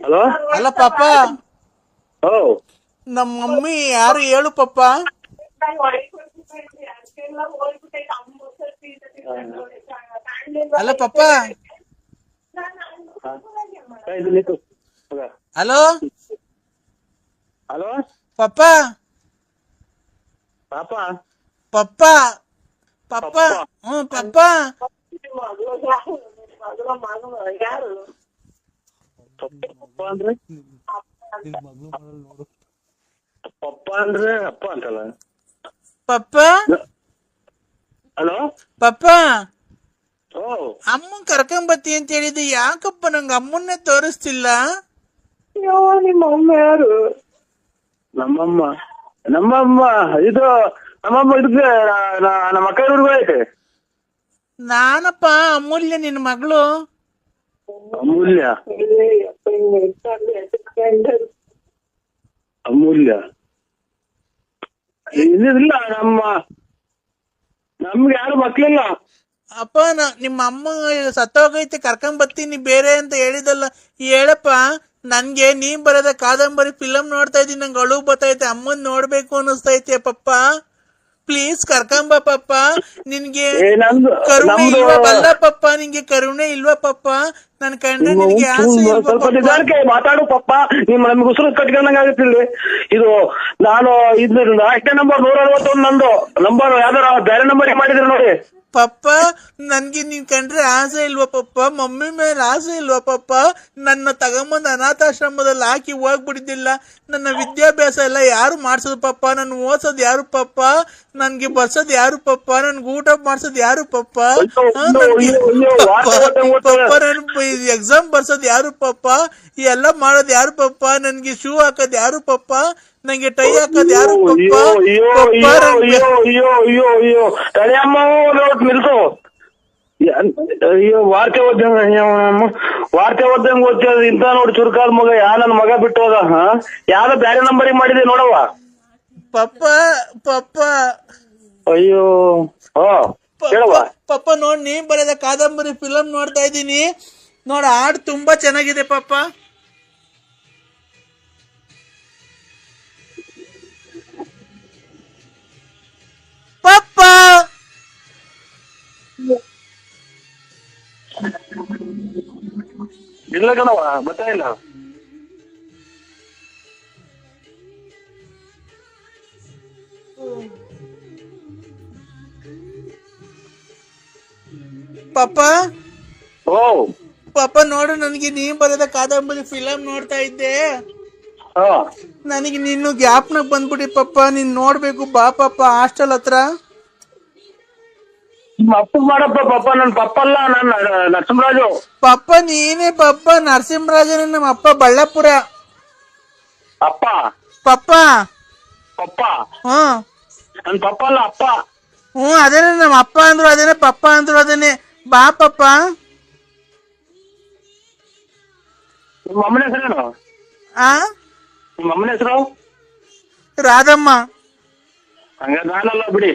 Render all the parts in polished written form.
Hello. ಅಲ್ಲ ಪಾಪ, ಓ ನಮ್ಮ ಮಮ್ಮಿ ಯಾರು ಹೇಳು ಪಾಪ. ಅಲ್ಲ ಪಾಪ. ಹಲೋ ಹಲೋ ಪಾಪ. ಪಾಪ ಪಪ್ಪ ಪಪ್ಪ. ಹ್ಮ್ ಪಪ್ಪ. ಪಪ್ಪ ಅಂದ್ರೆ ಪಪ್ಪ ಅಂದ್ರೆ ಅಪ್ಪ ಅಂತಲ್ಲ. ಪಪ್ಪ ಹಲೋ ಪಪ್ಪ. ಓ ಅಮ್ಮನ್ ಕರ್ಕೊಂಬತ್ತಿ ಅಂತ ಹೇಳಿದ್ದು ಯಾಕಪ್ಪ? ನಂಗೆ ಅಮ್ಮನ್ನೇ ತೋರಿಸ್ತಿಲ್ಲ. ನಿಮ್ಮ ಅಮ್ಮ ಯಾರು? ನಮ್ಮಮ್ಮ ನಮ್ಮಮ್ಮ ಇದು ನಮ್ಮಮ್ಮ ಇದಕ್ಕೆ ನಮ್ಮ ಅಕ್ಕ ಹುಡುಗ ಐತೆ. ನಾನಪ್ಪ ಅಮೂಲ್ಯ ನಿನ್ ಮಗಳು. ಅಮೂಲ್ಯ ಅಮೂಲ್ಯ ಇಲ್ಲ ನಮ್ಗೆ ಯಾರು ಮಕ್ಳಿಲ್ಲ. ಅಪ್ಪ ನಿಮ್ಮ ಅಮ್ಮ ಸತ್ತೋಗೈತೆ, ಕರ್ಕೊಂಬತ್ತೀನಿ ಬೇರೆ ಅಂತ ಹೇಳಿದಲ್ಲ. ಹೇಳಪ್ಪ. ನನ್ಗೆ ನೀ ಬರೋದ ಕಾದಂಬರಿ ಫಿಲಮ್ ನೋಡ್ತಾ ಇದ್ದೀನಿ, ನಂಗೆ ಅಳು ಬರ್ತೈತೆ, ಅಮ್ಮನ್ ನೋಡ್ಬೇಕು ಅನ್ನಿಸ್ತೈತೆ ಪಪ್ಪ. ಪ್ಲೀಸ್ ಕರ್ಕೊಂಬ ಪಪ್ಪ. ನಿನ್ಗೆ ಕರುಣೆ ಇಲ್ವಾ ಬಲ್ಲ ಪಪ್ಪ? ನಿನ್ಗೆ ಕರುಣೆ ಇಲ್ವಾ ಪಪ್ಪ? ನನ್ ಕಂಡ್ರೆ ನಿನ್ಗೆ ಆಸೆ ಇಲ್ವಾ ಸ್ವಲ್ಪ ಪಪ್ಪ? ನಿಧಾನಕ್ಕೆ ಮಾತಾಡು ಪಪ್ಪ. ನಮ್ಗೆ ಉಸಿರು ಕಟ್ಕೊಂಡಂಗ ಆಗುತ್ತಿಲ್ಲ ಇದು. ನಾನು ಇದು ಅಷ್ಟೇ ನಂಬರ್ 161 ನಂದು ನಂಬರ್ ಯಾವ್ದಾರ ಬೇರೆ ನಂಬರ್ ಮಾಡಿದ್ರೆ ನೋಡಿ ಪಪ್ಪ. ನನ್ಗೆ ನಿನ್ ಕಂಡ್ರೆ ಆಸೆ ಇಲ್ವಾ ಪಪ್ಪ? ಮಮ್ಮಿ ಮೇಲೆ ಆಸೆ ಇಲ್ವಾ ಪಪ್ಪ? ನನ್ನ ತಗೊಂಬಂದು ಅನಾಥಾಶ್ರಮದಲ್ಲಿ ಹಾಕಿ ಹೋಗ್ಬಿಟ್ಟಿದ್ದಿಲ್ಲ. ನನ್ನ ವಿದ್ಯಾಭ್ಯಾಸ ಎಲ್ಲ ಯಾರು ಮಾಡ್ಸೋದು ಪಪ್ಪ? ನನ್ ಓದ್ಸೋದು ಯಾರು ಪಪ್ಪ? ನನ್ಗೆ ಬರ್ಸೋದು ಯಾರು ಪಪ್ಪ? ನನ್ಗೆ ಊಟ ಮಾಡ್ಸೋದು ಯಾರು ಪಪ್ಪ? ಪಪ್ಪ ನನ್ ಎಕ್ಸಾಮ್ ಬರ್ಸೋದು ಯಾರು ಪಪ್ಪ? ಎಲ್ಲ ಮಾಡೋದು ಯಾರು ಪಪ್ಪ? ನನ್ಗೆ ಶೂ ಹಾಕೋದು ಯಾರು ಪಪ್ಪ? ನಂಗೆ ಟೈ ಹಾಕೋದು ಯಾರು ಪಪ್ಪ? ನಿಲ್ಸು. ಅಯ್ಯೋ ವಾರ್ತೆ ಓದ್ದಂಗ ಓದ್ತೇವೆ ಇಂತ ನೋಡಿ ಚುರುಕಾದ ಮಗ. ನನ್ನ ಮಗ ಬಿಟ್ಟು ಹೋದ. ಯಾವ್ದೋ ಬ್ಯಾರೆ ನಂಬರಿಗೆ ಮಾಡಿದೆ ನೋಡವ್ವ. ಪಪ್ಪ ಪಪ್ಪ. ಅಯ್ಯೋ ಹೇಳವ್ವ. ಪಪ್ಪ ನೋಡ್, ನೀ ಬರೆದ ಕಾದಂಬರಿ ಫಿಲಮ್ ನೋಡ್ತಾ ಇದ್ದೀನಿ ನೋಡ. ಹಾಡು ತುಂಬಾ ಚೆನ್ನಾಗಿದೆ ಪಪ್ಪ. ಪಪ್ಪ ಇಲ್ಲ ಕಣವ ಗೊತ್ತಾ ಇಲ್ಲ. ಪಪ್ಪ ಓ ಪಾಪ ನೋಡು, ನನಗೆ ನೀ ಬರೆದ ಕಾದಂಬರಿ ಫಿಲಮ್ ನೋಡ್ತಾ ಇದ್ದೆ. ನನಗೆ ನೀನು ಜ್ಞಾಪನ ಬಂದ್ಬಿಡಿ ಪಪ್ಪ. ನೀನ್ ನೋಡ್ಬೇಕು ಬಾ ಪಪ್ಪ ಹಾಸ್ಟೆಲ್ ಹತ್ರ. ನಿಮ್ಮ ಅಪ್ಪ ಮಾಡಪ್ಪ. ಪಪ್ಪ ನನ್ ಪಪ್ಪ ಅಲ್ಲ, ನಾನು ನರಸಿಂಹರಾಜು. ಪಪ್ಪ ನೀನೇ ಪಪ್ಪ. ನರಸಿಂಹರಾಜನ ನಮ್ಮ ಅಪ್ಪ ಬಳ್ಳಾಪುರ. ಅಪ್ಪ ಪಪ್ಪ ಪಪ್ಪ ಹ್ಮ್. ನನ್ ಪಪ್ಪ ಅಲ್ಲ ಅಪ್ಪ. ಅದೇನೆ ನಮ್ಮ ಅಪ್ಪ ಅಂದ್ರು ಅದೇನೆ, ಪಪ್ಪ ಅಂದ್ರು ಅದೇನೆ. ಬಾ ಪಪ್ಪ. ನಿಮ್ಮ ಅಮ್ಮನ ಹೆಸರೇನು? ನಿಮ್ಮ ಅಮ್ಮನ ಹೆಸರು? ರಾಧಮ್ಮ. ಹಂಗ ನಾನಲ್ಲ ಬಿಡಿ.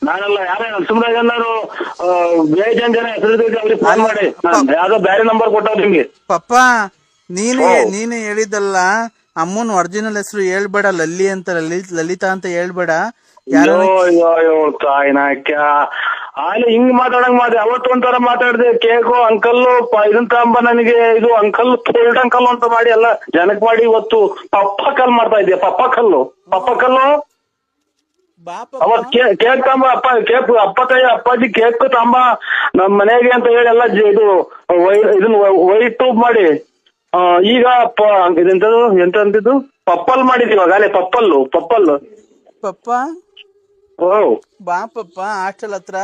ನಾನಲ್ಲ ಯಾರೇ ನರಸಿಂಹರಾಜ್ ಅನ್ನೋರು ಬೇಜಾನ್ ಜನ ಹೆಸರು ಅವ್ರಿಗೆ ಫೋನ್ ಮಾಡಿ. ಯಾವ್ದೋ ಬೇರೆ ನಂಬರ್ ಕೊಟ್ಟವ್ ನಿಮ್ಗೆ. ಪಪ್ಪ ನೀನೇ ಹೇಳಿದ್ದಲ್ಲ, ಅಮ್ಮನ್ ಒರಿಜಿನಲ್ ಹೆಸರು ಹೇಳ್ಬೇಡ, ಲಲ್ಲಿ ಅಂತ, ಲಲಿತಾ ಅಂತ ಹೇಳ್ಬೇಡ. ಆಯ್ತು ಹಿಂಗ್ ಮಾತಾಡಂಗ್ ಅವತ್ತು ಒಂಥರ ಮಾತಾಡ್ದೆ. ಕೇಕು ಅಂಕಲ್ಲು ಇದನ್ ತಗೊಂಬ ನನಗೆ, ಇದು ಅಂಕಲ್ ಫೋಲ್ಡ್ ಅಂಕಲ್ ಅಂತ ಮಾಡಿ ಎಲ್ಲ ಜನಕ್ ಮಾಡಿ. ಇವತ್ತು ಪಪ್ಪ ಕಲ್ ಮಾಡ್ತಾ ಇದ್ದೆ. ಪಪ್ಪ ಕಲ್ಲು ಅವತ್ ಕೇಕ್ ತಗೊಂಬ ಅಪ್ಪ. ಕೇಕ್ ಅಪ್ಪಾಜಿ ಕೇಕ್ ತಗೊಂಬ ನಮ್ ಮನೆಗೆ ಅಂತ ಹೇಳಿ ಎಲ್ಲ ಇದು ಇದನ್ನ ವೈಟ್ ಟ್ಯೂಬ್ ಮಾಡಿ. ಈಗ ಇದೆಂತದು ಎಂತ ಅಂತಿದ್ದು ಪಪ್ಪಲ್ ಮಾಡಿದೀವಿ ಅಗಾಲೆ. ಪಪ್ಪಲ್ಲು ಪಪ್ಪ. ಓ ಬಾ ಪಪ್ಪ ಹಾಸ್ಟೆಲ್ ಹತ್ರ.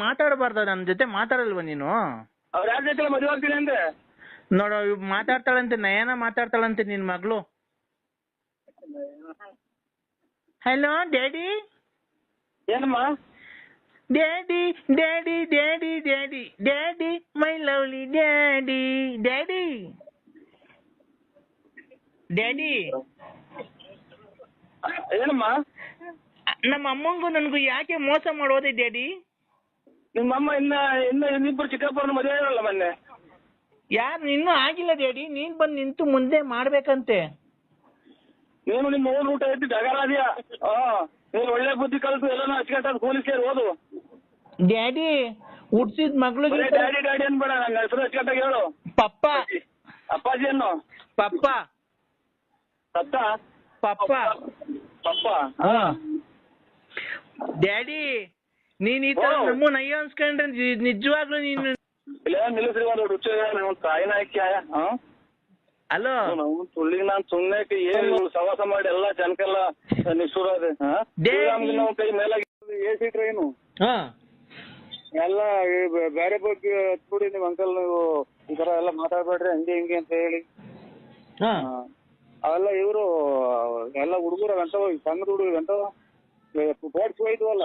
ಮಾತಾಡಬಾರ್ದ? ನನ್ ಜೊತೆ ಮಾತಾಡಲ್ವಾ ನೀನು? ಅವ್ರ ಯಾರ ಜೊತೆ ಮದುವೆ ಆಗ್ತೀನಿ ಅಂದ್ರೆ ನೋಡ, ಮಾತಾಡ್ತಾಳಂತೆ, ನಯನ ಮಾತಾಡ್ತಾಳಂತೆ ನಿನ್ ಮಗಳು. Hello daddy. ಏನಮ್ಮ? Daddy daddy daddy daddy daddy my lovely daddy. Daddy daddy. ಏನಮ್ಮ? ನಮ್ಮ ಅಮ್ಮಂಗೂ ನನ್ಗೂ ಯಾಕೆ ಮೋಸ ಮಾಡೋದೆ ಡ್ಯಾಡಿ? ನಿಮ್ಮಮ್ಮ ಇನ್ನಿಬ್ಬರು ಚಿಕ್ಕಪ್ಪರನ್ನ ಮದುವೆ ಇರಲ್ಲ ಮೊನ್ನೆ. ಯಾರು ಇನ್ನೂ ಆಗಿಲ್ಲ ಡ್ಯಾಡಿ, ನೀನ್ ಬಂದು ನಿಂತು ಮುಂದೆ ಮಾಡ್ಬೇಕಂತೆ. ನೀನು ನಿಮ್ಮ ಓನ್ ಊಟ ಎತ್ತಿ ಡಗರಾದ್ಯಾ. ನೀನು ಒಳ್ಳೆ ಬುದ್ಧಿ ಕಲಿತು ಎಲ್ಲಾನು ಅಚ್ಚುಕಟ್ಟಾದ ಕೂಲಿ ಸೇರಿ ಓದು. ಡ್ಯಾಡಿ ಹುಡ್ಸಿದ್ ಮಗಳಿಗೆ ಡ್ಯಾಡಿ ಡ್ಯಾಡಿ ಅನ್ಬೇಡ, ನನ್ನ ಹೆಸರು ಅಚ್ಚುಕಟ್ಟಾಗಿ ಹೇಳು. ಪಪ್ಪ. ಅಪ್ಪಾಜಿ ಅನ್ನು. ಪಪ್ಪ. ಸತ್ತ. ಪಪ್ಪ. ಪಪ್ಪ. ಡ್ಯಾಡಿ ನೀನ್ ಈ ತರ ನಮ್ಮನ್ನ ಅಯ್ಯೋ ಅನ್ಸ್ಕೊಂಡ್ರೆ ನಿಜವಾಗ್ಲೂ ನೀನು ಇಲ್ಲ ನಿಲ್ಲಿಸ್ರಿ ಒಂದು ರುಚಿ ತಾಯಿನ ಹಾಕಿ ಅಲೋ ಸುಳ್ಳಿಗೆ ನಾನ್ ಸುಮ್ನೆ ಏನು ಸವಾಸ ಮಾಡಿ ಎಲ್ಲ ಜನಕ್ಕೆಲ್ಲ ನಿಷ್ಠುರ ಅದೇ ನಾವು ಕೈ ಮೇಲಾಗಿ ಎಸಿ ಟ್ರೈನು ಎಲ್ಲ ಬೇರೆ ಬಗ್ಗೆ ಹತ್ಬಿಡಿ ನಿಮ್ ಅಂಕಲ್ ನೀವು ಈ ತರ ಎಲ್ಲ ಮಾತಾಡ್ಬೇಡ್ರಿ ಹಂಗೆ ಹಿಂಗೆ ಅಂತ ಹೇಳಿ ಅವೆಲ್ಲ ಇವರು ಎಲ್ಲ ಹುಡುಗರ ಗಂಟವ ಸಣ್ಣದ ಹುಡುಗರು ಗಂಟವ ಸ್ಪೋರ್ಟ್ಸ್ ಹೋಯ್ತವಲ್ಲ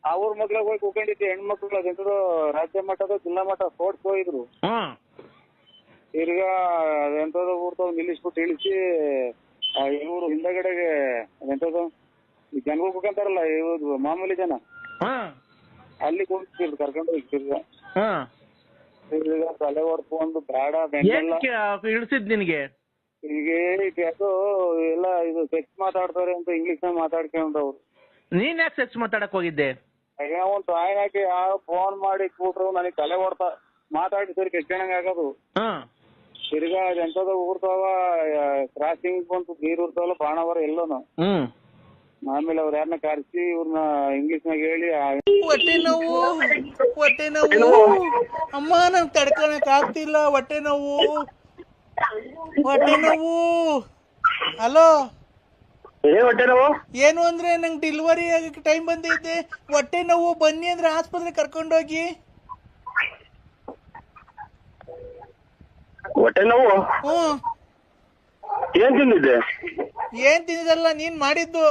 ಅವ್ರ ಮಕ್ಳಿಗೆ ಹೋಗಿ ಕೂಕೊಂಡಿದ್ದೆ ಹೆಣ್ಮಕ್ಳು ಅದೆಂತದ್ದು ರಾಜ್ಯ ಮಟ್ಟದ ಜಿಲ್ಲಾ ಮಟ್ಟ ಸ್ಪೋರ್ಟ್ಸ್ ಹೋಗಿದ್ರು. ತಿರ್ಗಾ ಅದೆಂತದ್ದು ಊರ್ತವ್ ನಿಲ್ಲಿಸ್ಬಿಟ್ಟು ಇಳಿಸಿ ಇವ್ರು ಹಿಂದಗಡೆಗೆ ಅದೆಂತದ್ದು ಈ ಜನಗಳು ಕೂಕಂತಾರಲ್ಲ ಇವ್ರು ಮಾಮೂಲಿ ಜನ ಅಲ್ಲಿ ಕೂಡ್ತಿದ್ರು ಕರ್ಕೊಂಡು ಹೋಗಿ ತಿರ್ಗಾ ತಲೆ ಹೊಡ್ಕೊಂಡು ಬೇಡ ಇಳಿಸಿದ್ ನಿನ್ಗೆ ಈಗ ಅದು ಎಲ್ಲ ಇದು ಸೆಕ್ಸ್ ಮಾತಾಡ್ತಾರೆ ಅಂತ ಇಂಗ್ಲಿಷ್ ನ ಮಾತಾಡ್ಕೊಂಡವ್ರು. ನೀನ್ ಯಾಕೆ ಸೆಕ್ಸ್ ಮಾತಾಡಕ್ ಹೋಗಿದ್ದೆ? ಒಂದು ಆಯ್ನ ಹಾಕಿ ಫೋನ್ ಮಾಡಿ ಕೂಟ್ರು ನನಗೆ ತಲೆ ಹೊಡ್ತಾ ಮಾತಾಡಿ ಸರಿ ಕೆಟ್ಟಣಂಗ ಆಗೋದು. ತಿರ್ಗಾ ಎಂತದ ಊರ್ತಾವ ಕ್ರಾಸಿಂಗ್ ಬಂತು ನೀರ್ ಊರ್ತಾವಲ್ಲ ಬಾಣವರ ಎಲ್ಲೋನು. ಆಮೇಲೆ ಅವ್ರ ಯಾರನ್ನ ಕರ್ಸಿ ಇವ್ರನ್ನ ಇಂಗ್ಲಿಷ್ ನಾಗ ಹೇಳಿ ಹೊಟ್ಟೆ ನೋವು ಅಮ್ಮ ನಂಗೆ ತಡ್ಕೊಳಕ್ ಆಗ್ತಿಲ್ಲ, ಹೊಟ್ಟೆ ನೋವು. ಹಲೋ ಹೊಟ್ಟೆ ನೋವು ಏನು ಅಂದ್ರೆ ನಂಗೆ ಡೆಲಿವರಿ ಆಗಕ್ಕೆ ಟೈಮ್ ಬಂದೈತೆ, ಹೊಟ್ಟೆ ನೋವು, ಬನ್ನಿ ಅಂದ್ರೆ ಆಸ್ಪತ್ರೆ ಕರ್ಕೊಂಡೋಗಿ. ಹೊಟ್ಟೆ ನೋವು ಏನ್ ತಿಂದಿದ್ದೆ? ಏನ್ ತಿಂದಿದ್ದಲ್ಲ, ನೀನ್ ಮಾಡಿದ್ದು.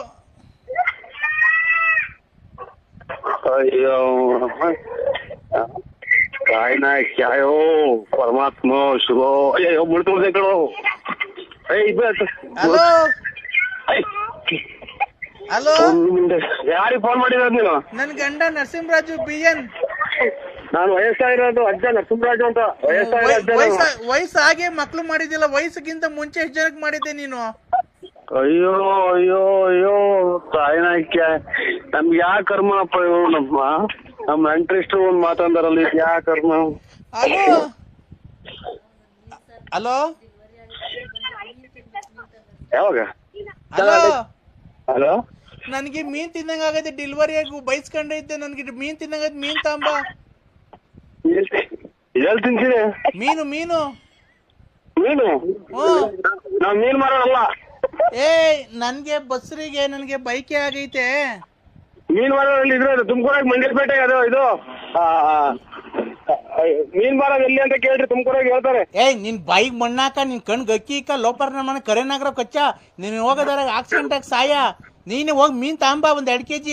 ಅಯ್ಯೋ ಕಾಯ್ನ ಕ್ಯಾಯೋ ಪರಮಾತ್ಮ ಶುಭೋ. ಅಯ್ಯೋ ಮುಳ್ತು ಕಣೋ. ಹಲೋ ಹಲೋ ಯಾರಿಗೆ ಫೋನ್ ಮಾಡಿರೋದು ನೀನು? ನನ್ ಗಂಡ ನರಸಿಂಹರಾಜು BN. ನಾನು ವಯಸ್ಸಾಗಿರೋದು ಅಜ್ಜ ನರಸಿಂಹರಾಜು ಅಂತ. ವಯಸ್ಸಾಗೆ ಮಕ್ಳು ಮಾಡಿದಿಲ್ಲ, ವಯಸ್ಸಿಗಿಂತ ಮುಂಚೆ ಎಷ್ಟು ಜನಕ್ಕೆ ಮಾಡಿದ್ದೆ ನೀನು? ಅಯ್ಯೋ ಅಯ್ಯೋ ಅಯ್ಯೋ ತಾಯಿನ ನಮ್ಗೆ ಯಾ ಕರ್ಮಪ್ಪ ಇವ್ರು ನಮ್ಮ ಇಂಟ್ರೆಸ್ಟ್ ಒಂದ್ ಮಾತಾಡಲ್ಲ ಯಾ ಕರ್ಮ. ಹಲೋ ಹಲೋ ಯಾವಾಗ? ಹಲೋ ಹಲೋ ನನ್ಗೆ ಮೀನ್ ತಿನ್ನಂಗ ಆಗೈತೆ, ಡೆಲಿವರಿ ಆಗಿ ಬೈಸ್ಕೊಂಡೈತೆ, ನನ್ಗೆ ಮೀನ್ ತಿನ್ನಂಗ ಮೀನ್ ತಾಂಬ. ಎಲ್ಲಿ ತಿಂತೀನಿ? ಮೀನು ಮೀನು ಮೀನು ನಾವ್ ಮೀನ್ ಮಾರೋಲ್ಲ. ನನ್ಗೆ ಬಸ್ರಿಗೆ ನನ್ಗೆ ಬೈಕೆ ಆಗೈತೆ. ಮೀನ್ ಮಾರೋದ್ರಲ್ಲಿ ಇದ್ರೆ ತುಮಕೂರಾಗ ಮಂಗೇಪೇಟೆ ಅದು ಇದು ಮೀನ್ ಮಾರೋದ್ ಎಲ್ಲಿ ಅಂತ ಕೇಳ್ರಿ, ತುಮಕೂರಾಗ ಹೇಳ್ತಾರೆ. ನಿನ್ ಬೈಕ್ ಮಣ್ಣಾಕ, ನಿನ್ ಕಣ್ ಗಕ್ಕಿಕ ಲೋಪರ್ ನಮ್ಮನೆ ಕರೆನಾಗ್ರ ಕಚ್ಚ, ನೀನ್ ಹೋಗೋದಾರ ಆಕ್ಸಿಡೆಂಟ್ ಆಗಿ ಸಾಯ. ನೀನೆ ಹೋಗಿ ಮೀನ್ ತಾಂಬ ಒಂದ್ 2 kg.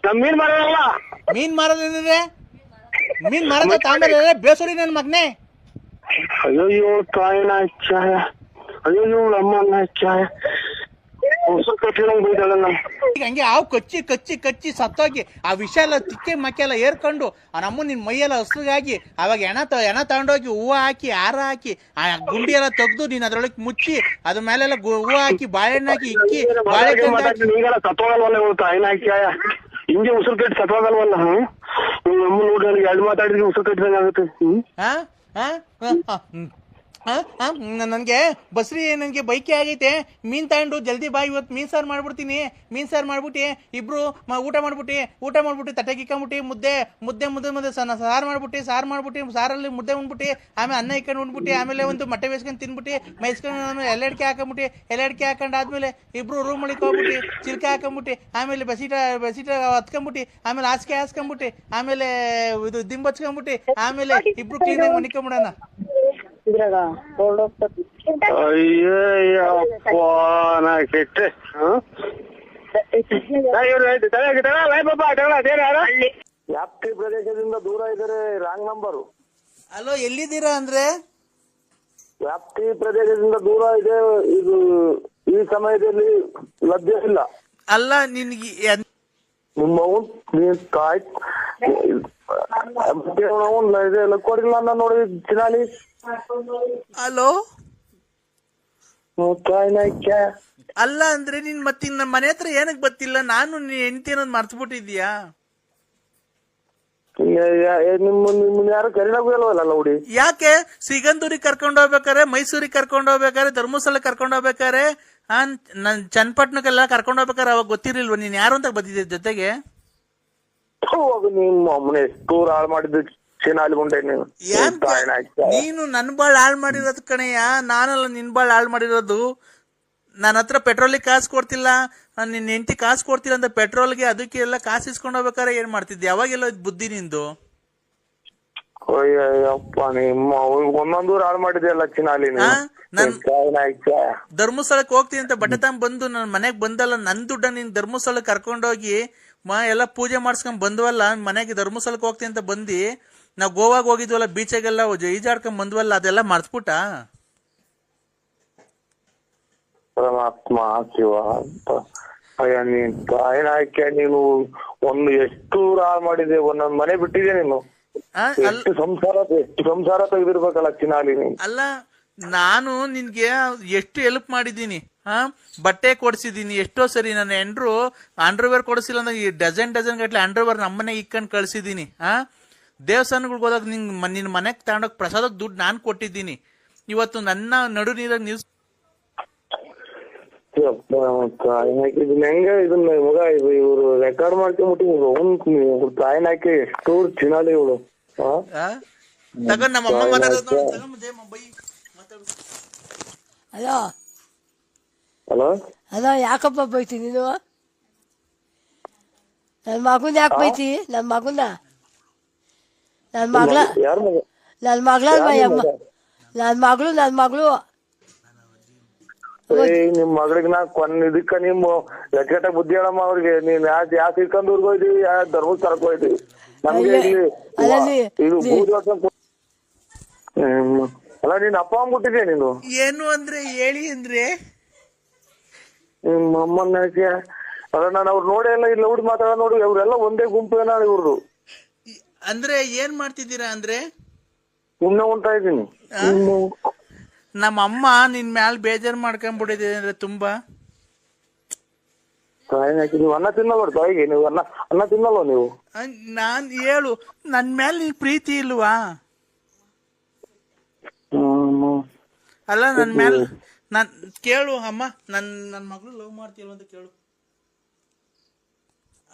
ನಮ್ ಮೀನ್ ಮಾರೋಲ್ಲ. ಮೀನ್ ಮಾರೋದೇನಿದೆ? ಮೀನ್ ಮಾರದ ತಾಂಬ ಬೇಸರಿ ನನ್ ಮಗ್ನೆ. ಅಯ್ಯೋ ತಾಯಿನ ಚಾಯ, ಅಯ್ಯೋ ಅಮ್ಮನ ಚಾಯ ಹಂಗೆ ಹಾವು ಕಚ್ಚಿ ಕಚ್ಚಿ ಕಚ್ಚಿ ಸತ್ತೋಗಿ ಆ ವಿಷ ಎಲ್ಲ ತಿಕ್ಕೆ ಮಕ್ಕೆ ಎಲ್ಲ ಏರ್ಕೊಂಡು ಆ ನಮ್ಮ ನಿನ್ ಮೈಯೆಲ್ಲ ಹಸ್ರಾಗಿ ಅವಾಗ ಎಣ ತಗೊಂಡೋಗಿ ಹೂವು ಹಾಕಿ ಹಾರ ಹಾಕಿ ಆ ಗುಂಡಿ ಎಲ್ಲ ತೆಗ್ದು ನೀನ್ ಅದ್ರೊಳಗೆ ಮುಚ್ಚಿ ಅದ್ರ ಮೇಲೆಲ್ಲ ಹೂವು ಹಾಕಿ ಬಾಳೆಹಣ್ಣು ಹಾಕಿ ಇಕ್ಕಿ ಹಿಂಗೆ ಉಸಿರು ಕಟ್ಟಿ ಸತ್ವಾಗಲ್ವಲ್ಲ. ನಮ್ಮ ನೋಡಿ ನನಗೆ 2 ಮಾತಾಡಿದ್ರೆ ಉಸಿರು ಕಟ್ಟಿದಂಗ ಆಗುತ್ತೆ. ನನ್ಗೆ ಬಸ್ರಿ ನನ್ಗೆ ಬೈಕೆ ಆಗೈತೆ, ಮೀನ್ ತಗೊಂಡು ಜಲ್ದಿ ಬಾ, ಇವತ್ತು ಮೀನ್ ಸಾರು ಮಾಡ್ಬಿಡ್ತೀನಿ. ಮೀನ್ ಸಾರು ಮಾಡ್ಬಿಟ್ಟು ಇಬ್ರು ಊಟ ಮಾಡ್ಬಿಟ್ಟು ತಟ್ಟೆ ಕಿಕ್ಕೊಂಬಿಟ್ಟು ಮುದ್ದೆ ಸಾರು ಮಾಡ್ಬಿಟ್ಟು ಸಾರಲ್ಲಿ ಮುದ್ದೆ ಉಂಡ್ಬಿಟ್ಟು ಆಮೇಲೆ ಅನ್ನ ಇಕ್ಕೊಂಡು ಉಂಡ್ಬಿಟ್ಟು ಆಮೇಲೆ ಒಂದು ಮೊಟ್ಟೆ ಬೇಯಿಸ್ಕೊಂಡು ತಿನ್ಬಿಟ್ಟು ಮೈಸ್ಕೊಂಡು ಆಮೇಲೆ ಎಲೆಡ್ಕೆ ಹಾಕೊಂಡು ಆದ್ಮೇಲೆ ಇಬ್ರು ರೂಮ್ ಒಳಗೆ ಹೋಗ್ಬಿಟ್ಟು ಚಿಲ್ಕೆ ಹಾಕೊಂಬಿಟ್ಟು ಆಮೇಲೆ ಬಸೀಟ ಹತ್ಕೊಂಬಿಟ್ಟು ಆಮೇಲೆ ಹಾಸ್ಕೊಂಬಿಟ್ಟು ಆಮೇಲೆ ಇದು ದಿಂಬು ಹಚ್ಕೊಂಬಿಟ್ಟು ಆಮೇಲೆ ಇಬ್ರು ಕ್ಲೀನಾಗಿ ಮನಿಕೊಂಬಿಡೋಣ. ಅಯ್ಯಪ್ಪ ನಾ ಕೆಟ್ಟೆ. ವ್ಯಾಪ್ತಿ ಪ್ರದೇಶದಿಂದ ದೂರ ಇದ್ದಾರೆ, ರಾಂಗ್ ನಂಬರು. ಹಲೋ ಎಲ್ಲಿದ್ದೀರಾ ಅಂದ್ರೆ? ವ್ಯಾಪ್ತಿ ಪ್ರದೇಶದಿಂದ ದೂರ ಇದೆ, ಇದು ಈ ಸಮಯದಲ್ಲಿ ಲಭ್ಯ ಇಲ್ಲ. ಅಲ್ಲ ನಿನ್ಗೆ ನಿಮ್ಮ ಅವನ್ ನೀನ್ ತಾಯಿ ಇದೆಲ್ಲ ಕೊಡಿಲ್ಲ ನಾನು ನೋಡಿ ಚಿನಾಲಿ. ಹಲೋ ತಾಯಿನಾಯ್ಕೆ ಅಲ್ಲ ಅಂದ್ರೆ ನೀನ್ ಮತ್ತಿನ್ ನಮ್ಮ ಮನೆ ಹತ್ರ ಏನಕ್ ಬರ್ತಿಲ್ಲ? ನಾನು ನೀನ್ ಹೆಂಡತಿ ಅನ್ನೋದು ಮರ್ತು ಬಿಟ್ಟಿದ್ಯಾ? ನಿಮ್ಮನ್ನ ಯಾರು ಕರಿನಾಗೂ ಇಲ್ವಲ್ಲ ಹುಡಿ. ಯಾಕೆ ಸಿಗಂದೂರಿಗೆ ಕರ್ಕೊಂಡ್ ಹೋಗ್ಬೇಕಾರೆ, ಮೈಸೂರಿಗೆ ಕರ್ಕೊಂಡ್ ಹೋಗ್ಬೇಕಾರೆ, ಧರ್ಮಸ್ಥಳ ಕರ್ಕೊಂಡ್ ಹೋಗ್ಬೇಕಾರೆ, ನನ್ ಚನ್ನಪಟ್ಟಣಕ್ಕೆಲ್ಲ ಕರ್ಕೊಂಡ್ ಹೋಗ್ಬೇಕಾರೆ ಅವಾಗ ಗೊತ್ತಿರ್ಲಿಲ್ವ ನೀನ್ ಯಾರು ಅಂತ ಬಂದಿದ್ದೆ ಜೊತೆಗೆ? ನಿಮ್ಮ ಅಮ್ಮನ ಎಷ್ಟು ಹಾಳು ಮಾಡಿದ್ದು ಚಿನಾಲಿ ಮುಂಡೆ ನೀನು. ನೀನು ನನ್ ಬಾಳ್ ಹಾಳು ಮಾಡಿರೋದು ಕಣಯ್ಯ, ನಾನಲ್ಲ ನಿನ್ ಬಾಳ್ ಹಾಳು ಮಾಡಿರೋದು. ನನ್ನ ಹತ್ರ ಪೆಟ್ರೋಲಿಗೆ ಕಾಸು ಕೊಡ್ತಿಲ್ಲ, ನಿನ್ ಹೆಂಡತಿ ಕಾಸು ಕೊಡ್ತಿಲ್ಲ ಅಂತ ಪೆಟ್ರೋಲ್ಗೆ ಅದಕ್ಕೆ ಎಲ್ಲ ಕಾಸು ಇಸ್ಕೊಂಡ್ ಹೋಗ್ಬೇಕಾರೆ ಏನ್ ಮಾಡ್ತಿದ್ದೆ? ಅವಾಗೆಲ್ಲ ಬುದ್ಧಿ ನಿಂದು? ಅಯ್ಯಪ್ಪ ನಿಮ್ಮ ಒಂದೊಂದೂರು ಹಾಳು ಮಾಡಿದೆಯಲ್ಲ ಚಿನಾಲಿ. ಧರ್ಮಸ್ಥಳಕ್ಕೆ ಹೋಗ್ತೀನಿ ಅಂತ ಬಟ್ಟೆ ತಗೊಂಡ್ ಬಂದು ನನ್ ಮನೆಗ್ ಬಂದಲ್ಲ, ನನ್ ದುಡ್ಡ ನೀನ್ ಧರ್ಮಸ್ಥಳಕ್ಕೆ ಕರ್ಕೊಂಡೋಗಿ ಎಲ್ಲ ಪೂಜೆ ಮಾಡ್ಸ್ಕೊಂಡ್ ಬಂದ್ವಲ್ಲ, ಮನೆಗೆ ಧರ್ಮಸ್ಥಳಕ್ಕೆ ಹೋಗ್ತೀನಿ ಅಂತ ಬಂದಿ. ನಾವ್ ಗೋವಾಗ ಹೋಗಿದ್ವಲ್ಲ, ಬೀಚಾಗೆಲ್ಲ ಈಜಾಡ್ಕೊಂಡ್ ಬಂದ್ವಲ್ಲ, ಅದೆಲ್ಲ ಮರ್ತ್ಬಿಟ್ಟ? ಪರಮಾತ್ಮ ಶಿವ ಅಂತ ಅಯ್ಯ ನೀನ್ ತಾಯಿನಾಯ್ಕೆ ನೀನು ಒಂದು ಎಷ್ಟು ಹಾಳು ಮಾಡಿದೆ, ಒಂದೊಂದ್ ಮನೆ ಬಿಟ್ಟಿದೆ ನೀನು. ಎಷ್ಟು ಸಂಸಾರ ತೆಗೆದಿರ್ಬೇಕಲ್ಲ ಚಿನಾಲಿ ನೀನು. ಅಲ್ಲ ನಾನು ನಿನ್ಗೆ ಎಷ್ಟು ಹೆಲ್ಪ್ ಮಾಡಿದ್ದೀನಿ, ಬಟ್ಟೆ ಕೊಡ್ಸಿದೀನಿ ಎಷ್ಟೋ ಸರಿ. ನನ್ನ ಹೆಂಡ್ರು ಅಂಡರ್ವೇರ್ ಕೊಡಿಸಿಲ್ಲ ಅಂದ್ರೆ ಡಜನ್ ಗಟ್ಲೆ ಅಂಡರ್ವೇರ್ ನಮ್ಮನೆ ಇಕ್ಕೊಂಡ್ ಕಳ್ಸಿದೀನಿ. ದೇವಸ್ಥಾನಗಳಿಗೆ ಹೋದಾಗ ನಿನ್ ಮನೆಗ್ ತಗೊಂಡೋಗ್ ಪ್ರಸಾದಕ್ಕೆ ದುಡ್ಡು ನಾನ್ ಕೊಟ್ಟಿದ್ದೀನಿ. ಇವತ್ತು ನನ್ನ ನಡು ನೀರಾಗ ನಿಲ್ಸ್ ಹೆಂಗ ಇದನ್ನ ಮಗ ಇವ್ರು ರೆಕಾರ್ಡ್ ಮಾಡ್ಕೊಂಡ್ಬಿಟ್ಟು ತಾಯಿನಾಯ್ಕೆ ಎಷ್ಟು ಚಿನಾಲಿ ಇವಳು. ತಗೊಂಡ್ ನಮ್ಮ ಅಮ್ಮ ಮಾತಾಡೋದು. ಹಲೋ ಹಲೋ ಹಲೋ, ಯಾಕಪ್ಪ ಬೈತಿ ನೀನು? ನನ್ನ ಮಗನ ಯಾಕೆ ಬೈತಿ? ನನ್ನ ಮಗನ ನನ್ನ ಮಗಳ ನನ್ನ ಮಗಳು ನಿಮ್ ಮಗಳಿಗೆ ನಾ ಇದಕ್ಕ ನಿಮ್ಮ ಎಕಟ ಬುದ್ಧಿ ಹೇಳಮ್ಮ ಅವ್ರಿಗೆ. ನೀನ್ ಯಾವ ಶ್ರೀಕಂದೂರ್ಗ್ ಹೋಯ್ದಿವಿ, ಯಾವ ಧರ್ಮಸ್ಥಳಕ್ಕೆ ಹೋಯ್ದಿವಿ. ನಮ್ಗೆ ಇದು ಅಲ್ಲ ನೀನ್ ಅಪ್ಪ ಅಂದ್ಬಿಟ್ಟಿದ್ಯಾ ನೀನು. ಏನು ಅಂದ್ರೆ ಹೇಳಿ ಅಂದ್ರೆ ನಿಮ್ಮ ಅಮ್ಮನ ಅಲ್ಲ ನಾನು ಅವ್ರು ನೋಡೇ ಇಲ್ಲ, ಇಲ್ಲ ಹುಡುಗಿ ಮಾತಾಡ ನೋಡಿ, ಅವ್ರೆಲ್ಲ ಒಂದೇ ಗುಂಪು ಏನ ಇವ್ರದು. ಅಂದ್ರೆ ಏನ್ ಮಾಡ್ತಿದ್ದೀರಾ ಅಂದ್ರೆ ಸುಮ್ನೆ ಉಂಟಾ ಇದ್ದೀನಿ. ನಮ್ಮ ಅಮ್ಮ ನಿನ್ ಮ್ಯಾಲ ಬೇಜಾರ್ ಮಾಡ್ಕೊಂಡ್ಬಿಟ್ಟಿದೆ ಅಂದ್ರೆ ತುಂಬಾ. ನೀವು ಅನ್ನ ತಿನ್ನಲ್ಲ ತಾಯಿಗೆ, ನೀವು ಅನ್ನ ತಿನ್ನಲ್ವ ನೀವು? ನಾನ್ ಹೇಳು, ನನ್ ಮ್ಯಾಲ ನೀನ್ ಪ್ರೀತಿ ಇಲ್ವಾ? ಅಲ್ಲ ನನ್ ಮ್ಯಾಲ ನಾನ್ ಕೇಳು ಅಮ್ಮ, ನನ್ ಮಗಳು ಲವ್ ಮಾಡ್ತೀವ ಅಂತ ಕೇಳು.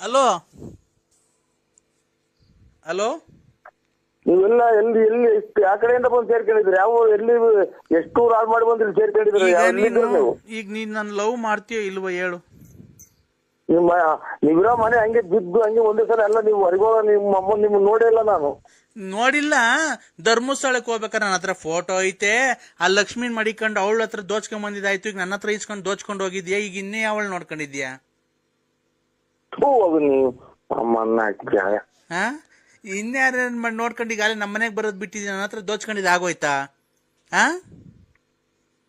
ಹಲೋ ಹಲೋ, ನೀವೆಲ್ಲ ಎಲ್ಲಿ ಎಲ್ಲಿ ಯಾವ ಕಡೆಯಿಂದ ಬಂದು ಸೇರ್ಕೊಂಡಿದ್ರಿ? ಯಾವ ಎಲ್ಲಿ ಎಷ್ಟು ಹಾಳು ಮಾಡಿ ಬಂದ್ರಿ ಸೇರ್ಕೊಂಡಿದ್ರಿ? ಈಗ ನೀನ್ ನನ್ ಲವ್ ಮಾಡ್ತೀಯೋ ಇಲ್ವೋ ಹೇಳು? ನೀವಿರೋ ಮನೆ ಹಂಗೆ ಬಿದ್ದು ಹಂಗೆ ಒಂದೇ ಸಲ ಎಲ್ಲ ನೀವು ಹೊರಗೋಗ, ನಿಮ್ಮ ಅಮ್ಮ ನಿಮ್ ನೋಡಿಲ್ಲ ನಾನು. ನೋಡಿಲ್ಲ. ಧರ್ಮಸ್ಥಳಕ್ಕೆ ಹೋಗ್ಬೇಕಾರೆ ನನ್ನ ಹತ್ರ ಫೋಟೋ ಐತೆ, ಆ ಲಕ್ಷ್ಮೀನ್ ಮಡಿಕೊಂಡು ಅವಳ ಹತ್ರ ದೋಚ್ಕೊಂಡ್ ಬಂದಿದ್ದಾಯ್ತು. ಈಗ ನನ್ನ ಹತ್ರ ಇಸ್ಕೊಂಡು ದೋಚ್ಕೊಂಡು ಹೋಗಿದ್ಯಾ, ಈಗ ಇನ್ನೇ ಅವಳು ನೋಡ್ಕೊಂಡಿದ್ಯಾ? ನೀವು ಇನ್ಯಾರ ನೋಡ್ಕೊಂಡು ಈಗ ನಮ್ಮ ಮನೆಗ್ ಬರೋದ್ ಬಿಟ್ಟಿದ್ಯಾ? ನನ್ನ ಹತ್ರ ದೋಚ್ಕೊಂಡಿದ್ ಆಗೋಯ್ತಾ?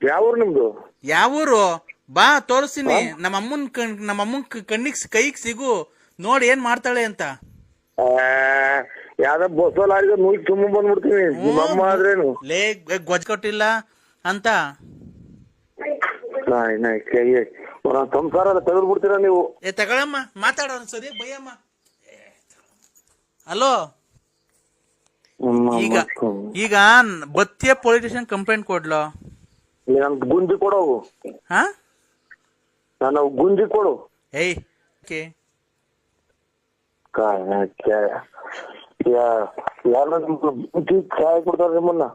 ಯಾವೂರು ನಿಮ್ದು? ಯಾವೂರು? ಬಾ ತೋರಿಸ್ತೀನಿ. ನಮ್ಮ ಅಮ್ಮನ್ ಕೈಗ್ ಸಿಗು, ನೋಡಿ ಏನ್ ಮಾಡ್ತಾಳೆ ಅಂತ. ಯಾವ್ದ ಬಸ್ಸಲ್ಲಿ ನೂಲ್ ತುಂಬ ಬಂದ್ಬಿಡ್ತೀನಿ. ನಿಮ್ಮಮ್ಮ ಆದ್ರೇನು ಲೇ ಗೊಜ್ಜ ಕೊಟ್ಟಿಲ್ಲ ಅಂತ ಸಂಸಾರ ತೆಗೆದು ಬಿಡ್ತೀರಾ ನೀವು. ತಗೊಳಮ್ಮ, ಮಾತಾಡೋ ಸರಿ ಬೈಯಮ್ಮ. ಹಲೋ, ಈಗ ಬತ್ತಿಯ ಪೊಲೀಸ್ ಸ್ಟೇಷನ್ ಕಂಪ್ಲೇಂಟ್ ಕೊಡ್ಲೋ? ನನ್ ಗುಂಜಿ ಕೊಡೋಗು. ನಾನು ಗುಂಜಿ ಕೊಡು. ಏಯ್ ಬೆಂಕಿ ಸಹಾಯ ಕೊಡ್ತಾರ ನಿಮ್ಮನ್ನ,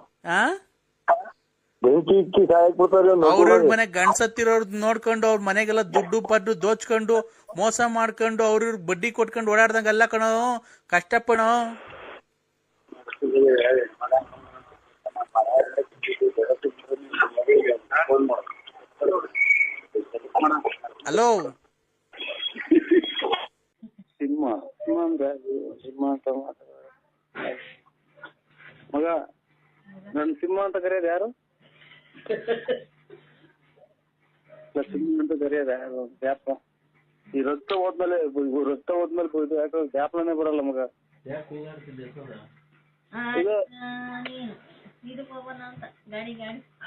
ಬೆಂಕಿ ಇಕ್ಕಿ ಸಹಾಯ ಕೊಡ್ತಾರೆ. ಅವ್ರ ಮನೆ ಗಂಡ್ಸತ್ತಿರೋರ್ ನೋಡ್ಕೊಂಡು ಅವ್ರ ಮನೆಗೆಲ್ಲ ದುಡ್ಡು ಪಡ್ಡು ದೋಚ್ಕೊಂಡು ಮೋಸ ಮಾಡ್ಕೊಂಡು ಅವ್ರ ಬಡ್ಡಿ ಕೊಟ್ಕೊಂಡು ಓಡಾಡ್ದಂಗೆಲ್ಲ ಕಣೋ ಕಷ್ಟಪಡೋ. ಹಲೋ, ಸಿಂಹ ಅಂತ ಮಗ, ನನ್ ಸಿಂಹ ಅಂತ ಕರೆಯೋದು ಯಾರು? ಸಿಂಹ ಅಂತ ಕರೆಯೋದು ಯಾರು? ಯಾಪ ಈ ರಕ್ತ ಹೋದ್ಮೇಲೆ ಯಾಕೆ ಜ್ಞಾಪನೆ ಬರಲ್ಲ ಮಗ.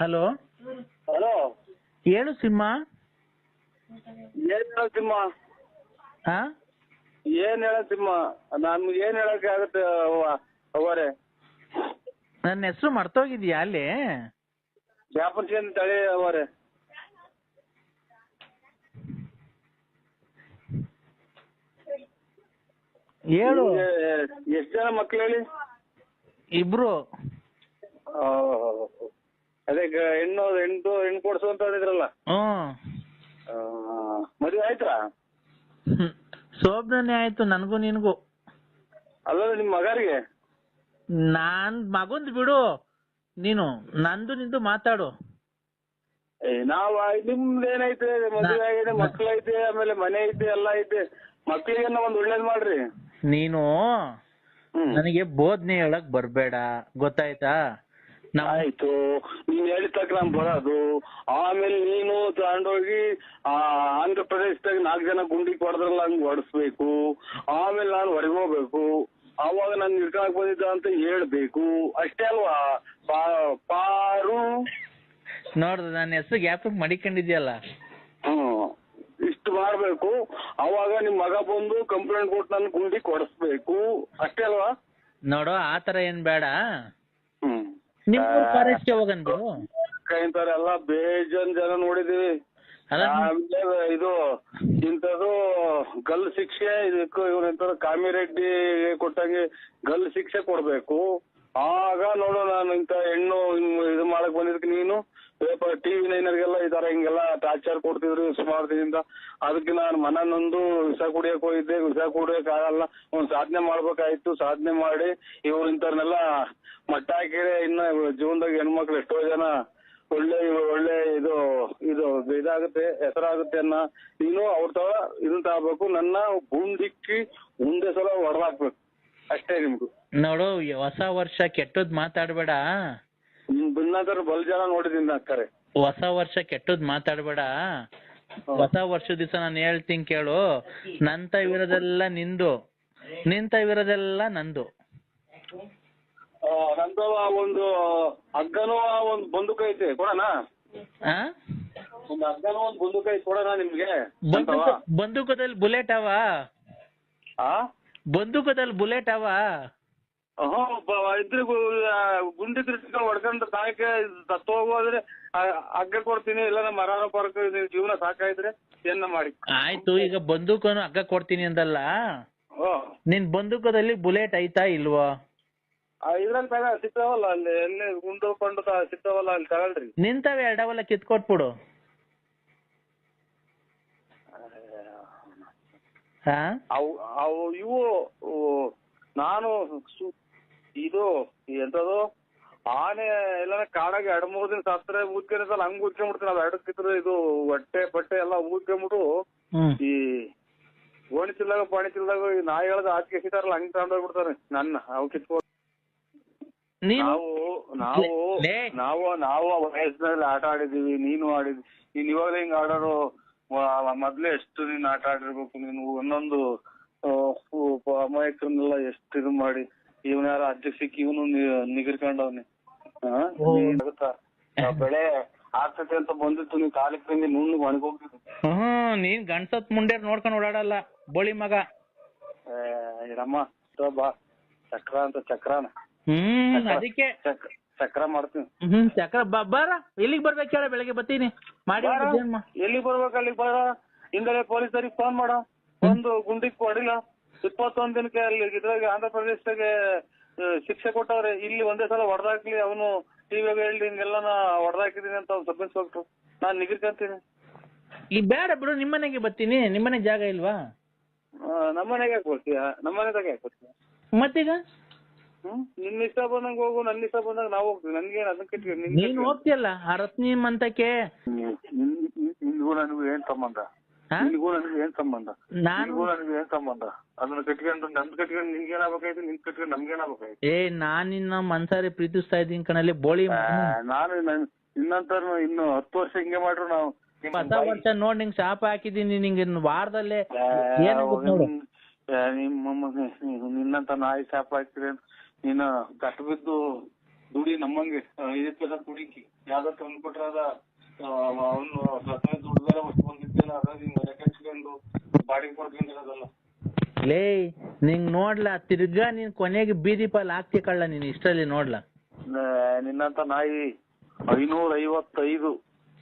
ಹಲೋ ಹಲೋ, ಹೇಳು ಸಿಂಹ. ಏನ್ ಹೇಳ ಸಿಂಹ, ಹಾ ಏನ್ ಹೇಳ ಸಿಂಹ, ನಮ್ಗೆ ಏನ್ ಹೇಳಕ್ಕೆ ಆಗತ್ತೆ ಅವರೇ. ನನ್ನ ಹೆಸರು ಮರ್ತೋಗಿದ್ಯಾ ಅಲ್ಲಿ? ಜ್ಞಾಪನ ತಳಿ ಅವರೇ. ಹೇಳು. ಎಷ್ಟ್ ಜನ ಮಕ್ಳು ಹೇಳಿ? ಇಬ್ರು. ಅದೇ ಹೆಣ್ಣು ಕೊಡ್ಸು ಅಂತ ಹೇಳಿದ್ರಲ್ಲ. ಮದುವೆ ಆಯ್ತಾ? ಶೋಭನೇ ಆಯ್ತು ನನಗೂ ನಿನ್ಗೂ. ಅಲ್ಲ ನಿಮ್ ಮಗರಿಗೆ? ನಾನ್ ಮಗಂದ್ ಬಿಡು, ನೀನು ನಂದು ನಿಂದು ಮಾತಾಡು. ನಾವ್ ನಿಮ್ದು ಏನೈತೆ, ಮದುವೆ ಆಗಿದೆ, ಮಕ್ಳೈತೆ, ಆಮೇಲೆ ಮನೆ ಐತೆ, ಎಲ್ಲ ಐತೆ. ಮಕ್ಳಿಗೆ ಒಂದ್ ಒಳ್ಳೇದ್ ಮಾಡ್ರಿ. ನೀನು ನನಗೆ ಬೋಧನೆ ಹೇಳಕ್ ಬರ್ಬೇಡ, ಗೊತ್ತಾಯ್ತಾ? ಆಯ್ತು, ನೀನ್ ಹೇಳಿದ ತಕ್ಕ ನಾನ್ ಬರೋದು. ಆಮೇಲೆ ನೀನು ತಗೊಂಡೋಗಿ ಆಂಧ್ರ ಪ್ರದೇಶದಾಗ 4 ಜನ ಗುಂಡಿ ಕೊಡದ್ರಲ್ಲ, ಹಂಗ್ ಹೊಡಿಸ್ಬೇಕು. ಆಮೇಲೆ ನಾನು ಹೊರಗೋಗ್ಬೇಕು. ಅವಾಗ ನಾನು ಹಿಡ್ಕೊಳಕ್ ಬಂದಿದ್ದ ಅಂತ ಹೇಳ್ಬೇಕು. ಅಷ್ಟೇ ಅಲ್ವಾ ಪಾರು? ನೋಡ್ದು ನನ್ನ ಹೆಸರು ಗ್ಯಾಪ್ ಮಡಿಕೊಂಡಿದ್ಯಲ್ಲ. ಇಷ್ಟು ಮಾಡ್ಬೇಕು. ಅವಾಗ ನಿಮ್ ಮಗ ಬಂದು ಕಂಪ್ಲೇಂಟ್ ಕೊಟ್ಟು ನನ್ ಗುಂಡಿ ಕೊಡಿಸ್ಬೇಕು. ಅಷ್ಟೇ ಅಲ್ವಾ? ನೋಡು, ಆತರ ಏನ್ ಬೇಡ. ನಿಮ್ಮೂರ್ ಫಾರೆಸ್ಟ್ ಹೋಗನ್ ಬಿಡು. ಇಂಥವ್ರೆಲ್ಲ ಬೇಜನ್ ಜನ ನೋಡಿದೀವಿ. ಇದು ಇಂಥದ್ದು ಗಲ್ ಶಿಕ್ಷೆ, ಇದಕ್ಕೂ ಇವ್ರ ಕಾಮಿರೆಡ್ಡಿ ಕೊಟ್ಟಂಗೆ ಗಲ್ ಶಿಕ್ಷೆ ಕೊಡ್ಬೇಕು. ಆಗ ನೋಡು, ನಾನು ಇಂಥ ಹೆಣ್ಣು ಇದು ಮಾಡಕ್ ಬಂದಿದ್ದಕ್ಕೆ ನೀನು ಪೇಪರ್ TV 9 ಈ ತರ ಹಿಂಗೆಲ್ಲ ಟಾರ್ಚರ್ ಕೊಡ್ತಿದ್ರು ಸುಮಾರು ದಿನದಿಂದ. ಅದಕ್ಕೆ ನಾನು ಮನನೊಂದು ವಿಷ ಕುಡಿಯಕ್ ಹೋಗಿದ್ದೆ. ವಿಷ ಕುಡಿಯಕ್ ಆಗಲ್ಲ, ಒಂದ್ ಸಾಧನೆ ಮಾಡ್ಬೇಕಾಯ್ತು. ಸಾಧನೆ ಮಾಡಿ ಇವ್ರು ಇಂಥವ್ರನ್ನೆಲ್ಲ ಮಟ್ಟ ಹಾಕಿದ್ರೆ ಇನ್ನ ಜೀವನದಾಗ ಹೆಣ್ಮಕ್ಳು ಎಷ್ಟೋ ಜನ ಒಳ್ಳೆ ಇದಾಗುತ್ತೆ, ಹೆಸರಾಗುತ್ತೆ ಅನ್ನ. ನೀನು ಅವ್ರ ತರ ಇದನ್ನ ತಗೋಬೇಕು. ನನ್ನ ಗುಂಡಿಕ್ಕಿ ಮುಂದೆ ಸಲ ಹೊಡೆದಾಕ್ಬೇಕು. ಅಷ್ಟೇ ನಿಮ್ದು. ನೋಡು, ಹೊಸ ವರ್ಷ ಕೆಟ್ಟದ್ ಮಾತಾಡ್ಬೇಡ. ಬಿನ್ನಾದ್ರು ಬಲ್ ಜನ ನೋಡಿದೀನಿ ಅಕ್ಕರೆ. ಹೊಸ ವರ್ಷ ಕೆಟ್ಟದ್ ಮಾತಾಡ್ಬೇಡ. ಹೊಸ ವರ್ಷ ದಿವಸ ನಾನು ಹೇಳ್ತೀನಿ ಕೇಳು. ನಂತವಿರೋದೆಲ್ಲ ನಿಂದು, ನಿಂತವಿರೋದೆಲ್ಲ ನಂದು. ನಂದು ಒಂದು ಹಗ್ಗನೂ ಒಂದು ಬಂದೂಕ ಐತೆ, ಕೊಡೋಣ? ಒಂದು ಹಗ್ಗನೂ ಒಂದು ಬಂದೂಕ ಐತೆ, ಕೊಡೋಣ ನಿಮ್ಗೆ? ಬಂದೂಕದಲ್ಲಿ ಬುಲೆಟ್ ಅವ? ಬಂದೂಕದಲ್ಲಿ ಬುಲೆಟ್ ಅವ? ಇದ್ರೆ ಗುಂಡಿ ತಿರ್ಸ್ಕೊಂಡು ಹೊಡ್ಕೊಂಡು ತಾಯಕ್ಕೆ ಸತ್ತು ಹೋಗೋದ್ರೆ ಹಗ್ಗ ಕೊಡ್ತೀನಿ. ಇಲ್ಲ ಮರಾನ ಪರಕ ಜೀವನ ಸಾಕಾಯ್ದ್ರೆ ಏನ ಮಾಡಿ. ಆಯ್ತು, ಈಗ ಬಂದೂಕನು ಹಗ್ಗ ಕೊಡ್ತೀನಿ ಅಂದಲ್ಲ, ನಿನ್ ಬಂದೂಕದಲ್ಲಿ ಬುಲೆಟ್ ಐತಾ ಇಲ್ವಾ? ಇದ್ರಲ್ಲಿ ಸಿಗ್ತಾವಲ್ಲ, ಅಲ್ಲಿ ಎಲ್ಲಿ ಗುಂಡು ಕೊಂಡು ಸಿಗ್ತಾವಲ್ಲ, ಅಲ್ಲಿ ತಗೊಳ್ರಿ. ನಿಂತವೆ ಎರಡವಲ್ಲ, ಕಿತ್ಕೊಟ್ಬಿಡು. ಅವು ಇವು ನಾನು ಇದು ಎಂತದು ಆನೆ ಎಲ್ಲ ಕಾಡಾಗ 2-3 ದಿನ ಸತ್ರೆ ಊದ್ಕೊಂಡಿರ್ತಲ್ಲ, ಹಂಗ್ ಊದ್ಕೊಂಡ್ಬಿಡ್ತೀನಿ. ಅದು ಎರಡಕ್ಕಿದ್ರೆ ಇದು ಹೊಟ್ಟೆ ಪಟ್ಟೆ ಎಲ್ಲ ಊದ್ಕೊಂಡ್ಬಿಟ್ಟು ಈ ಓಣಿಚಿಲ್ದಾಗ ಪಾಣಿಚಿಲ್ದಾಗ ಈ ನಾಯಿಗಳದ ಆಚೆ ಸಿಗ್ತಾರಲ್ಲ, ಹಂಗ್ ತಗೊಂಡೋಗ್ಬಿಡ್ತಾರೆ ನನ್ನ. ಅವು ಕಿತ್ಕೊಂಡು ನಾವು ವಯಸ್ಸಿನಲ್ಲಿ ಆಟ ಆಡಿದೀವಿ, ನೀನು ಆಡಿದ್ವಿ. ನೀನ್ ಇವಾಗ ಹಿಂಗ್ ಆಡೋರು ಮೊದ್ಲೇ ಎಷ್ಟು ನೀನ್ ಆಟ ಆಡಿರ್ಬೇಕು. ನೀನು ಒಂದೊಂದು ಅಮಾಯಕರನ್ನೆಲ್ಲ ಎಷ್ಟು ಇದು ಮಾಡಿ, ಇವನ ಯಾರ ಅಜ್ಜ ಸಿಕ್ಕಿ ಇವನು ನಿಗಿರ್ಕೊಂಡವ್ನಿ. ಬೆಳೆ ಆಗ್ತೈತೆ ಅಂತ ಬಂದಿತ್ತು, ನೀನ್ ಕಾಲಿಗೆ ತಂದಿ ನುಣ್ಣಗ್ ಒಣಗೋಗ್ತಿದ್ದೆ. ನೀನ್ ಗಂಡ್ಸತ್ ಮುಂಡೇರ್ ನೋಡ್ಕೊಂಡು ಓಡಾಡಲ್ಲ, ಬೋಳಿ ಮಗ. ರಮ್ಮ ಬಾ, ಚಕ್ರ ಅಂತ ಚಕ್ರಾನ. ಅದಕ್ಕೆ ಚಕ್ರ ಮಾಡ್ತೀನಿ. ಚಕ್ರ ಬಾರ, ಎಲ್ಲಿಗೆ ಬರ್ಬೇಕು ಹೇಳ? ಬೆಳಗ್ಗೆ ಬರ್ತೀನಿ. ಮಾಡಿ ಎಲ್ಲಿಗೆ ಬರ್ಬೇಕು ಅಲ್ಲಿಗೆ ಬರ. ಹಿಂದೆ ಪೊಲೀಸರಿಗೆ ಫೋನ್ ಮಾಡ. ಒಂದು ಗುಂಡಿಗೆ ಕೊಡಿಲ್ಲ, 21 ದಿನಕ್ಕೆ ಅಲ್ಲಿ ಇದ್ರಾಗ ಆಂಧ್ರ ಪ್ರದೇಶದಾಗೆ ಶಿಕ್ಷೆ ಕೊಟ್ಟವ್ರೆ. ಇಲ್ಲಿ ಒಂದೇ ಸಲ ಹೊಡೆದಾಕ್ಲಿ, ಅವನು ಟಿವಿಯಾಗ ಹೇಳಿ ಹಿಂಗೆಲ್ಲ ಹೊಡೆದಾಕಿದೀನಿ ಅಂತ ಅವ್ನು ಸಬ್ ಇನ್ಸ್ಪೆಕ್ಟ್ರು. ನಾನ್ ನಿಗಿರ್ಕಂತೀನಿ. ಈ ಬೇಡ ಬಿಡು, ನಿಮ್ಮನೆಗೆ ಬರ್ತೀನಿ. ನಿಮ್ಮನೆಗೆ ಜಾಗ ಇಲ್ವಾ? ನಮ್ಮನೆಗೆ ಯಾಕೆ ಬರ್ತೀಯ? ನಮ್ಮನೆದಾಗ ಯಾಕೆ ಬರ್ತೀಯ? ಮತ್ತೀಗ ನಿನ್ನ ಇಷ್ಟ ಬಂದಂಗ ಹೋಗು, ನನ್ನ ಇಷ್ಟ ಬಂದಾಗ ನಾವು ಹೋಗ್ತೀವಿ. ನನ್ಗೇನು ಅದನ್ನ ಕಟ್ಟಿ ನೀನ್ ಹೋಗ್ತಿಯಲ್ಲ ಆ ರತ್ನಿ ಮಂತಕ್ಕೆ. ನಿನ್ಗೂ ನನಗೂ ಏನ್ ಸಂಬಂಧ? ನಿನ್ಗೂ ನನಗೂ ಏನ್ ಸಂಬಂಧ? ನಿನ್ಗೂ ನನಗೂ ಏನ್ ಸಂಬಂಧ? ಅದನ್ನ ಕಟ್ಕೊಂಡು ನಮ್ದು ಕಟ್ಕೊಂಡು ನಿನ್ಗೇನಾಗಬೇಕಾಯ್ತು, ನಿನ್ ಕಟ್ಕೊಂಡು ನಮ್ಗೇನಾಗಬೇಕಾಯ್ತು? ನಾನ್ ನಿನ್ನ ಮನ್ಸಾರಿ ಪ್ರೀತಿಸ್ತಾ ಇದ್ದೀನಿ ಕಣಲ್ಲಿ ಬೋಳಿ. ನಾನು ನಿನ್ನಂತರ ಇನ್ನು 10 ವರ್ಷ ಹಿಂಗೆ ಮಾಡ್ರು ನಾವು ಹೊಸ ವರ್ಷ ನೋಡ್ ನಿಂಗ್ ಶಾಪ ಹಾಕಿದೀನಿ ನಿಂಗೆ ವಾರದಲ್ಲೇ ಏನಾಗುತ್ತೆ ನೋಡು. ನಿನ್ನಂತ ನಾಯಿ ಶಾಪ ಹಾಕಿದ್ರೆ ನೀನು ಕಟ್ಟು ಬಿದ್ದು ದುಡಿ ನಮ್ಮಂಗೆ 5 ಪೈಸಾ ದುಡಿಕಿ ಯಾವ್ದೋ ತಂದ್ಕೊಟ್ರ ಅವನು ದುಡ್ಡು ಬೇರೆ ವಸ್ತು ಬಂದಿದ್ದಿಲ್ಲ ಅದ ನೀನ್ ಮನೆ ಕಟ್ಸ್ಕೊಂಡು ಬಾಡಿಗೆ ಕೊಡ್ಕೊಂಡಿರೋದಲ್ಲ. ಲೇ ನಿಂಗ್ ನೋಡ್ಲಾ ತಿರ್ಗಾ ನೀನ್ ಕೊನೆಗೆ ಬೀದಿ ಪಾಲ್ ಹಾಕ್ತಿ ಕಳ್ಳ ನೀನ್ ಇಷ್ಟರಲ್ಲಿ ನೋಡ್ಲಾ. ನಿನ್ನಂತ ನಾಯಿ 555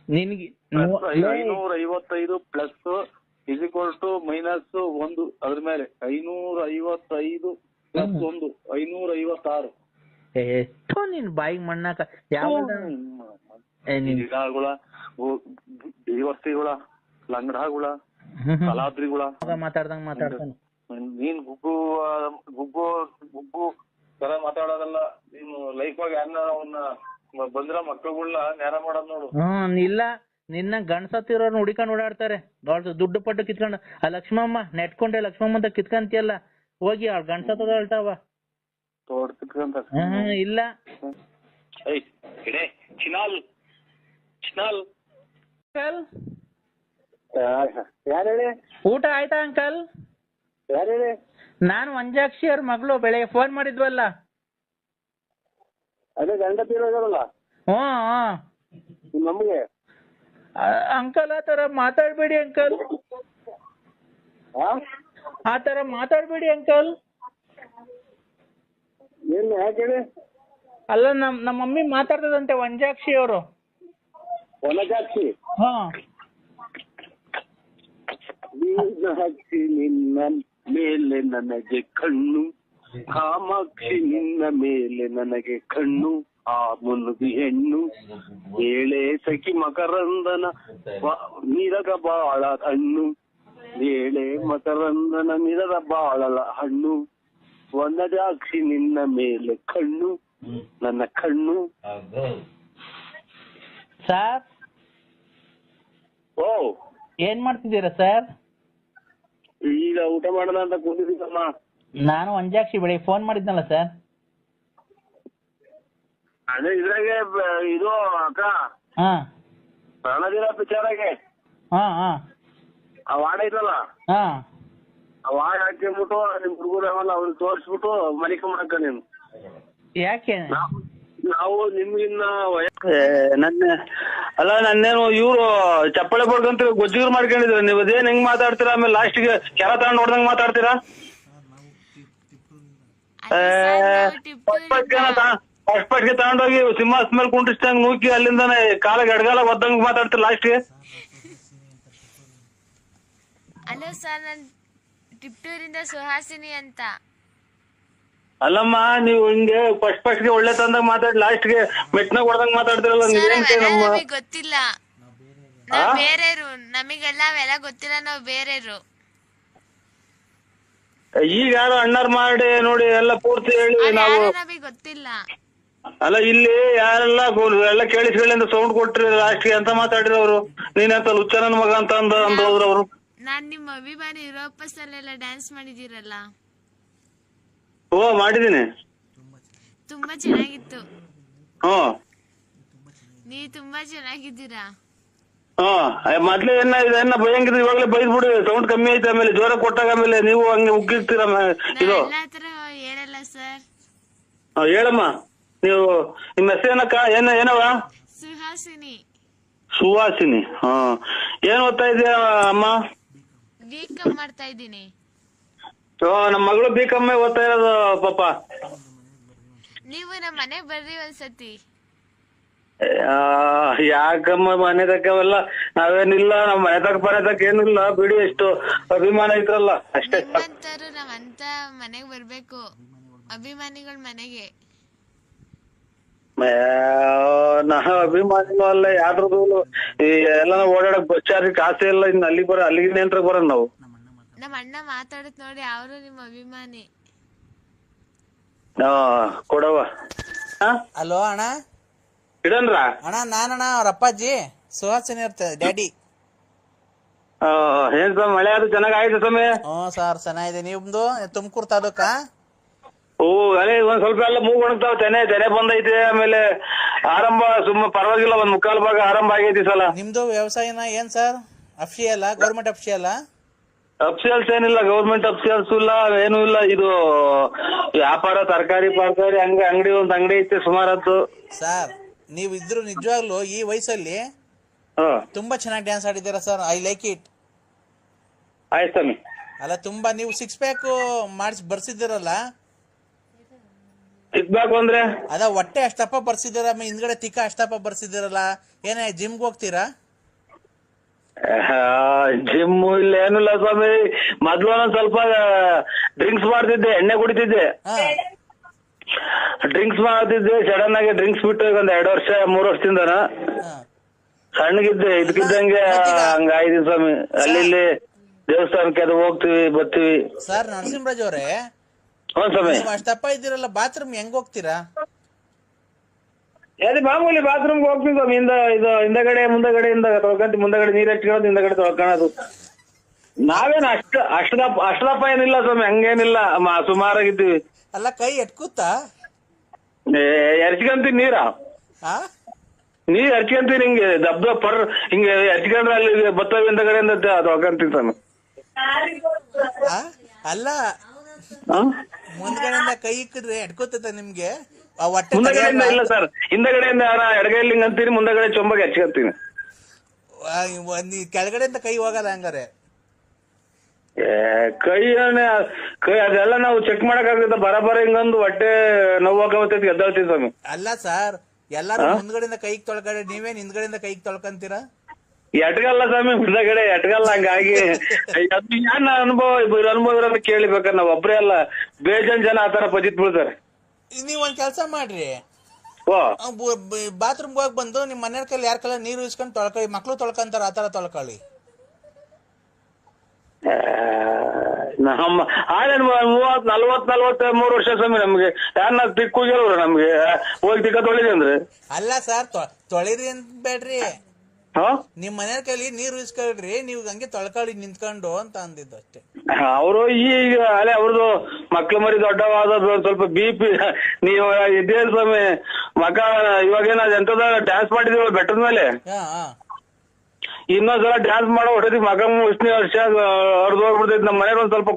ನಿನ್ಗೆ 555 ಪ್ಲಸ್ ಮೈನಸ್ 1 ಅದ್ರ ಮೇಲೆ 555 ಪ್ಲಸ್ 1 556. ಎಷ್ಟು ನಿನ್ ಬಾಯಿಗೆ ಮಣ್ಣಾಕ ಯಾವ ಗಿಡಗಳ ದೇವರ್ತಿಗಳ ಲಂಗಡಗಳ ಕಲಾದ್ರಿಗಳ ಮಾತಾಡ್ದಂಗ್ ಮಾತಾಡ್ತಾನೆ. ನೀನ್ ಗುಗ್ಗು ಗುಗ್ಗು ಗುಗ್ಗು ತರ ಮಾತಾಡೋದಲ್ಲ. ನೀನು ಲೈಫ್ ಆಗಿ ಯಾರನ್ನ ಅವನ್ನ ಬಂದಿರೋ ಮಕ್ಕಳುಗಳನ್ನ ನೇರ ಮಾಡೋದ್ ನೋಡು. ಇಲ್ಲ ನಿನ್ನ ಗಂಡ್ಸತ್ತಿರೋರ್ನ ಹುಡಿಕೊಂಡ್ ಓಡಾಡ್ತಾರೆ ದುಡ್ಡು ಪಟ್ಟು ಕಿತ್ಕೊಂಡು. ಆ ಲಕ್ಷ್ಮಮ್ಮ ನೆಟ್ಕೊಂಡೆ ಲಕ್ಷ್ಮಮ್ಮ ಅಂತ ಕಿತ್ಕಂತಿಯಲ್ಲ ಹೋಗಿ ಅವ್ಳ ಗಂಡ್ಸತ್ತದ ಹೇಳ್ತಾವ ತೋಡ್ ಕಿತ್ಕಂತ. ಇಲ್ಲ ಚಿನಾಲ್ ಚಿನಾಲ್ ಅಂಕಲ್ ಯಾರು ಹೇಳಿ? ಊಟ ಆಯ್ತಾ ಅಂಕಲ್? ಯಾರು ಹೇಳಿ? ನಾನು ವಂಜಾಕ್ಷಿ ಅವ್ರ ಮಗಳು ಬೆಳಗ್ಗೆ ಫೋನ್ ಮಾಡಿದ್ವಲ್ಲ. ಅದೇ ಗಂಡ ತೀರೋದಲ್ಲ ನಮ್ಗೆ. ಅಂಕಲ್ ಆ ತರ ಮಾತಾಡ್ಬೇಡಿ ಅಂಕಲ್, ಆ ತರ ಮಾತಾಡ್ಬೇಡಿ ಅಂಕಲ್. ಏನ್ ಯಾಕೆ ಹೇಳಿ? ಅಲ್ಲ ನಮ್ಮ ಮಮ್ಮಿ ಮಾತಾಡ್ತದಂತೆ ವಂಜಾಕ್ಷಿ ಅವರು. ವನಜಾಕ್ಷಿ ಮೀನಾಕ್ಷಿ ನಿನ್ನ ಮೇಲೆ ನನಗೆ ಕಣ್ಣು, ಕಾಮಾಕ್ಷಿ ನಿನ್ನ ಮೇಲೆ ನನಗೆ ಕಣ್ಣು, ಆ ಮುನುಗಿ ಹೆಣ್ಣು ಏಳೆ ಸಖಿ ಮಕರಂದನ ನೀರದ ಬಾಳ ಹಣ್ಣು, ಏಳೆ ಮಕರಂದನ ನೀರದ ಬಾಳಲ ಹಣ್ಣು, ವನಜಾಕ್ಷಿ ನಿನ್ನ ಮೇಲೆ ಕಣ್ಣು ನನ್ನ ಕಣ್ಣು. ಸರ್ ಓ ಏನ್ ಮಾಡ್ತಿದ್ದೀರಾ ಸರ್? ಈಗ ಊಟ ಮಾಡೋಣ ಅಂತ ಕೂತಿದ್ದೀನಮ್ಮ. ನಾನು ವಂಜಾಕ್ಷಿ ಬೆಳಿಗ್ಗೆ ಫೋನ್ ಮಾಡಿದ್ನಲ್ಲ ಸರ್. ಅದೇ ಇದ್ರಾಗೆ ಇದು ಅಕ್ಕ ಪ್ರಾಣದಿನ ಪಿಕ್ಚರಾಗೆ ಆ ವಾರ್ಡ್ ಐತಲ್ಲ, ಆ ವಾರ್ಡ್ ಹಾಕಿಬಿಟ್ಟು ನಿಮ್ ಹುಡುಗರು ಅವಲ್ಲ ಅವ್ರಿಗೆ ತೋರಿಸ್ಬಿಟ್ಟು ಮಲಿಕೊಂಬಿಡಕ್ಕ ನೀನು. ಯಾಕೆ? ನಾವು ನಿಮ್ಗಿನ್ನ ನನ್ನೇನು ಇವ್ರು ಚಪ್ಪಳೆ ಬಡ್ಕಂತ ಗೊಜ್ಜಿಗರು ಮಾಡ್ಕೊಂಡಿದ್ರ. ನೀವು ಅದೇನ್ ಹೆಂಗ್ ಮಾತಾಡ್ತೀರಾ? ಆಮೇಲೆ ಲಾಸ್ಟ್ಗೆ ಕೆರ ತಗೊಂಡ್ ನೋಡ್ದಂಗ್ ಮಾತಾಡ್ತೀರಾ? ಪಟ್ಗೆ ತಗೊಂಡೋಗಿ ಸಿಂಹಾಸ್ ಮೇಲೆ ಕುಂಟಿಸ್ದಂಗ್ ನೂಕಿ ಅಲ್ಲಿಂದಾನೆ ಕಾಲಾಗ ಎಡಗಾಲ ಒದ್ದಂಗ್ ಮಾತಾಡ್ತೀರ ಲಾಸ್ಟ್ಗೆ. ಹಲೋ ಸರ್, ನಾನು ಟಿಪ್ಟೂರಿಂದ ಸುಹಾಸಿನಿ ಅಂತ. ಅಲ್ಲಮ್ಮ ನೀವು ಹಿಂಗೆ ಫಸ್ಟ್ಗೆ ಒಳ್ಳೆ ತಂದಾಗ ಮಾತಾಡಿ ಲಾಸ್ಟ್ಗೆ ಮೆಟ್ನಾಗ ಹೊಡೆದಂಗ್ ಮಾತಾಡ್ತಿರಲ್ಲ. ನಮಗೆ ಗೊತ್ತಿಲ್ಲ, ನಾವ್ ಬೇರೆಯವರು, ನಮಗೆಲ್ಲ ಅವೆಲ್ಲ ಗೊತ್ತಿಲ್ಲ, ನಾವ್ ಬೇರೆಯವರು. ಈಗ ಯಾರು ಅಣ್ಣಾರ್ ಮಾಡಿ ನೋಡಿ ಎಲ್ಲ ಪೂರ್ತಿ ಹೇಳಿ ನಾವು ನಮಗೆ ಗೊತ್ತಿಲ್ಲ. ಅಲ್ಲ ಇಲ್ಲಿ ಯಾರೆಲ್ಲ ಎಲ್ಲ ಕೇಳಿಸ್ಕೊಳ್ಳಿ ಅಂತ ಸೌಂಡ್ ಕೊಟ್ರಿ ಲಾಸ್ಟ್ಗೆ ಅಂತ ಮಾತಾಡಿರೋರು. ನೀನಂತ ಲುಚ್ಚನನ್ ಮಗ ಅಂತ ಅಂದೋದ್ರು ಅವರು. ನಾನ್ ನಿಮ್ಮ ಅಭಿಮಾನಿ ಯುರೋಪಸ್ ಅಲ್ಲೆಲ್ಲ ಡ್ಯಾನ್ಸ್ ಮಾಡಿದೀರಲ್ಲ. ಓ ಮಾಡಿದೀನಿ, ತುಂಬಾ ಚೆನ್ನಾಗಿತ್ತು. ನೀವ್ ತುಂಬಾ ಚೆನ್ನಾಗಿದ್ದೀರಾ. ಮೊದ್ಲೇ ಏನ ಭಯಂಕರ, ಇವಾಗಲೇ ಬೈದ್ಬಿಡಿ ಸೌಂಡ್ ಕಮ್ಮಿ ಐತೆ. ಆಮೇಲೆ ಜ್ವರ ಕೊಟ್ಟಾಗ ಆಮೇಲೆ ನೀವು ಹಂಗೆ ಉಗ್ಗಿರ್ತೀರ. ಇದು ಏನಲ್ಲ ಸರ್. ಹೇಳಮ್ಮ, ನೀವು ನಿಮ್ಮ ಹೆಸರು ಏನಕ್ಕ? ಏನವ? ಸುಹಾಸಿನಿ. ಸುಹಾಸಿನಿ. ಏನ್ ಓದ್ತಾ ಇದೀಯ ಅಮ್ಮ? B.Com ಮಾಡ್ತಾ ಇದ್ದೀನಿ. ನಮ್ಮ ಮಗಳು B.Com ಓದ್ತಾ ಇರೋದು ಪಾಪ. ನೀವು ನಮ್ಮ ಮನೆಗ್ ಬರ್ರಿ ಒಂದ್ಸತಿ. ಯಾಕಮ್ಮ ಮನೆ ತಕ್ಕವೆಲ್ಲ ನಾವೇನಿಲ್ಲ, ನಮ್ ಮನೆ ತಕ್ಕ ಮನೆ ತಕ್ಕ ಏನಿಲ್ಲ ಬಿಡಿ. ಎಷ್ಟು ಅಭಿಮಾನ ಐತ್ರಲ್ಲ ಅಷ್ಟೇ. ನಿಮ್ಮಂತರು ನಾವಂತ ಮನೆಗ್ ಬರ್ಬೇಕು, ಅಭಿಮಾನಿಗಳ ಮನೆಗೆ. ನಾವ್ ಅಭಿಮಾನಿನೂ ಅಲ್ಲ ಯಾವ್ದು, ಎಲ್ಲ ಓಡಾಡಕ್ ಬಚ್ಚಾರಿ ಕಾಸೆ ಇಲ್ಲ. ಇನ್ನು ಅಲ್ಲಿಗೆ ಅಲ್ಲಿಗೆ ಏನ್ರ ಬರ ನಾವು. ನಮ್ಮ ಅಣ್ಣ ಮಾತಾಡತ್ ನೋಡಿ, ಅವರು ನಿಮ್ಮ ಅಭಿಮಾನಿ. ಕೊಡವ. ಹಲೋ ಅಣ್ಣ. ಇಡನ್ರ ಅಣ್ಣ ನಾನಣ್ಣ ಅವ್ರ ಅಪ್ಪಾಜಿ ಸುಹಾಸಿನಿ ಇರ್ತ ಡ್ಯಾಡಿ. ಏನ್ ಸರ್ ಮಳೆ ಅದು ಚೆನ್ನಾಗ್ ಆಯ್ತು ಸಮಯ? ಸರ್ ಚೆನ್ನಾಗಿದೆ. ನಿಮ್ದು ತುಮಕೂರು ತಾಲೂಕಾ? ಅದೇ ಒಂದ್ ಸ್ವಲ್ಪ ಎಲ್ಲ ಮೂಗ್ ಒಣಗ್ತಾವ. ತೆನೆ ಬಂದೈತೆ. ಆಮೇಲೆ ಆರಂಭ ಪರವಾಗಿಲ್ಲ, ಒಂದ್ ಮುಕ್ಕಾಲು ಭಾಗ ಆರಂಭ ಆಗೈತಿ ಸಲ. ನಿಮ್ದು ವ್ಯವಸಾಯನ ಏನ್ ಸರ್ ಅಫ್ಷಿಯಲ್ಲ, ಗೌರ್ಮೆಂಟ್ ಅಫ್ಷಿಯಲ್ಲ? ಅಫ್ಸಿಯಲ್ಸ್ ಏನಿಲ್ಲ, ಗೌರ್ಮೆಂಟ್ ಅಫ್ಸಿಯಲ್ಸ್ ಇಲ್ಲ, ಏನೂ ಇಲ್ಲ. ಇದು ವ್ಯಾಪಾರ, ತರಕಾರಿ ಹಂಗ ಅಂಗಡಿ, ಒಂದ್ ಅಂಗಡಿ ಐತೆ ಸುಮಾರತ್ತು. ಸರ್ ನೀವು ಇದ್ರು ನಿಜವಾಗ್ಲು ಈ ವಯಸ್ಸಲ್ಲಿ ತುಂಬಾ ಚೆನ್ನಾಗಿ ಡ್ಯಾನ್ಸ್ ಆಡಿದ್ದೀರಾ ಸರ್. I like it. ಆಯ್ತು ಸ್ವಾಮಿ. ಅಲ್ಲ ತುಂಬಾ ನೀವು 6 ಪ್ಯಾಕ್ ಮಾಡಿಸಿ ಬರ್ಸಿದ್ದೀರಲ್ಲ, ಸಿಗ್ಬೇಕು ಅಂದ್ರೆ ಅದ ಹೊಟ್ಟೆ ಅಷ್ಟಪ್ಪ ಬರ್ಸಿದ್ದೀರ, ಹಿಂದ್ಗಡೆ ತಿಕ್ಕ ಅಷ್ಟಪ್ಪ ಬರ್ಸಿದ್ದೀರಲ್ಲ, ಏನೇ ಜಿಮ್ಗೆ ಹೋಗ್ತೀರಾ? ಜಿಮ್ ಇಲ್ಲ, ಏನಿಲ್ಲ ಸ್ವಾಮಿ. ಮೊದ್ಲು ಒಂದ್ ಸ್ವಲ್ಪ ಡ್ರಿಂಕ್ಸ್ ಮಾಡ್ತಿದ್ದೆ, ಎಣ್ಣೆ ಕುಡಿತಿದ್ದೆ. ಡ್ರಿಂಕ್ಸ್ ಮಾಡ್ತಿದ್ದೆ, ಸಡನ್ ಆಗಿ ಡ್ರಿಂಕ್ಸ್ ಬಿಟ್ಟು ಈಗ ಒಂದ್ 2 ವರ್ಷ 3 ವರ್ಷದಿಂದ ಸಣ್ಣಗಿದ್ದೆ. ಇದಕ್ಕಿದ್ದಂಗೆ ಹಂಗಾಯ್ತು ಸ್ವಾಮಿ. ಅಲ್ಲಿ ದೇವಸ್ಥಾನಕ್ಕೆ ಅದು ಹೋಗ್ತಿವಿ ಬರ್ತೀವಿ. ಸರ್ ನರಸಿಂಹರಾಜ್ ಅವರೇ, ಸ್ವಾಮಿ ಅಷ್ಟಪ್ಪ ಇದ್ದೀರಲ್ಲ, ಬಾತ್ರೂಮ್ ಹೆಂಗ್ ಹೋಗ್ತೀರಾ? ಅದೇ ಮಾಮೂಲಿ ಬಾತ್ರೂಮ್ಗೆ ಹೋಗ್ತೀವಿ ಸ್ವಾಮಿ. ಮುಂದಗಡೆಯಿಂದ ತೊಳ್ಕೊಂತೀವಿ. ಮುಂದಗಡೆ ನೀರ್ ಹಚ್ಕೊಳ್ಳೋದು, ಹಿಂದಗಡೆ ತೊಳ್ಕೊಳ್ಳೋದು. ನಾವೇನು ಅಷ್ಟದಪ್ಪ ಏನಿಲ್ಲ ಸ್ವಾಮಿ, ಹಂಗೇನಿಲ್ಲ, ಸುಮಾರಾಗಿದ್ದೀವಿ. ಅಲ್ಲ ಕೈ ಎಟ್ಕೂತಾ ಎರ್ಚ್ಕೊಂತೀನಿ ನೀರ, ನೀರ್ ಹರ್ಕೊಂತೀನಿ ಹಿಂಗೆ ದಬ್ಬ ಪರ್ ಹಿಂಗೆ ಹರ್ಚ್ಕೊಂಡ್ರೆ ಅಲ್ಲಿ ಬತ್ತವೆ ಹಿಂದಗಡೆಯಿಂದ ತೊಳ್ಕೊಂತೀನಿ ಸ್ವಾಮಿ. ಅಲ್ಲ ಮುಂದ್ಗಡೆಯಿಂದ ಕೈ ಇಕ್ಕಿದ್ರೆ ಎಟ್ಕೋತೈತ ನಿಮ್ಗೆ? ಮುಂದಗಡೆಯಿಂದ ಇಲ್ಲ ಸರ್, ಹಿಂದಗಡೆಯಿಂದ ಎಡಗೈಲಿ ಹಿಂಗ್ ಅಂತೀನಿ, ಮುಂದಗಡೆ ಚೊಂಬಗೆ ಹಚ್ಕೊಂತೀನಿ. ಕೆಳಗಡೆಯಿಂದ ಕೈ ಹೋಗಲ್ಲ ಹಂಗಾರೆ? ಕೈ ಅದೆಲ್ಲ ನಾವು ಚೆಕ್ ಮಾಡಕ್ ಆಗುತ್ತೆ. ಬರಬರ ಹಿಂಗೊಂದು ಹೊಟ್ಟೆ ನೋವು ಹೋಗತೈತಿ, ಎದ್ದಾಳ್ತೀವಿ ಸ್ವಾಮಿ. ಅಲ್ಲ ಸರ್, ಎಲ್ಲಾರು ಮುಂದ್ಗಡೆಯಿಂದ ಕೈಗೆ ತೊಳ್ಕೊಂಡ್ರೆ ನೀವೇನ್ ಹಿಂದ್ಗಡೆಯಿಂದ ಕೈಗೆ ತೊಳ್ಕೊಂತೀರಾ? ಎಟ್ಗಲ್ಲ ಸ್ವಾಮಿ, ಮುಂದಗಡೆ ಎಟ್ಗಲ್ಲ. ಹಂಗಾಗಿ ಏನ್ ಅನುಭವ ಇರೋದನ್ನ ಕೇಳಿಬೇಕ. ನಾವ್ ಒಬ್ರೇ ಅಲ್ಲ, ಬೇಜನ್ ಜನ ಆತರ ಪಜಿತ್ ಬೀಳ್ತಾರೆ. ನೀವ್ ಒಂದ್ ಕೆಲ್ಸ ಮಾಡ್ರಿ, ಬಾತ್ರೂಮ್ಗೆ ಹೋಗಿ ಬಂದು ನಿಮ್ ಮನೆ ಕೈಲಿ ಯಾರ ಕೈಲಿ ನೀರು ಇಸ್ಕೊಂಡು ತೊಳ್ಕೊಳ್ಳಿ. ಮಕ್ಳು ತೊಳ್ಕೊಂತಾರ, ಆತರ ತೊಳ್ಕೊಳ್ಳಿ. ನಮ್ಮ ಆಳೇನ್ 40-43 ವರ್ಷ ಸ್ವಾಮಿ. ನಮ್ಗೆ ಯಾರನ್ನ ತಿಕ್ಕು ಹೋಗ್ಯಾರ, ನಮ್ಗೆ ಹೋಗಿ ತಿಕ್ಕ ತೊಳಿದೆ ಅಂದ್ರೆ. ಅಲ್ಲ ಸರ್, ತೊಳಿರಿ ಅಂತ ಬೇಡ್ರಿ, ನಿಮ್ ಮನೆ ಕೈಲಿ ನೀರು ಇಸ್ಕೊಳ್ರಿ, ನೀವು ಹಂಗೆ ತೊಳ್ಕೊಳ್ಳಿ ನಿಂತ್ಕೊಂಡು ಅಂತ ಅಂದಿದ್ದು ಅಷ್ಟೇ. ಅವರು ಈಗ ಅಲ್ಲೇ ಅವ್ರದ್ದು ಮಕ್ಳು ಮರಿ ದೊಡ್ಡವಾದ ಸ್ವಲ್ಪ BP. ನೀವು ಇದೇನ್ ಸ್ವಾಮಿ ಮಗ ಇವಾಗೇನ ಎಂತದ ಡ್ಯಾನ್ಸ್ ಮಾಡಿದೀವ ಬೆಟ್ಟದ ಮೇಲೆ, ಇನ್ನೊಂದ್ಸಲ ಡ್ಯಾನ್ಸ್ ಮಾಡೋ ಹೊಟ್ಟದಿ ಮಗ ಮುಷ್ಣಿ ವರ್ಷ ಹೊರದ್ ಹೋಗ್ಬಿಡ್ತೈತಿ. ನಮ್ಮ ಮನೇಲಿ ಒಂದ್ ಸ್ವಲ್ಪ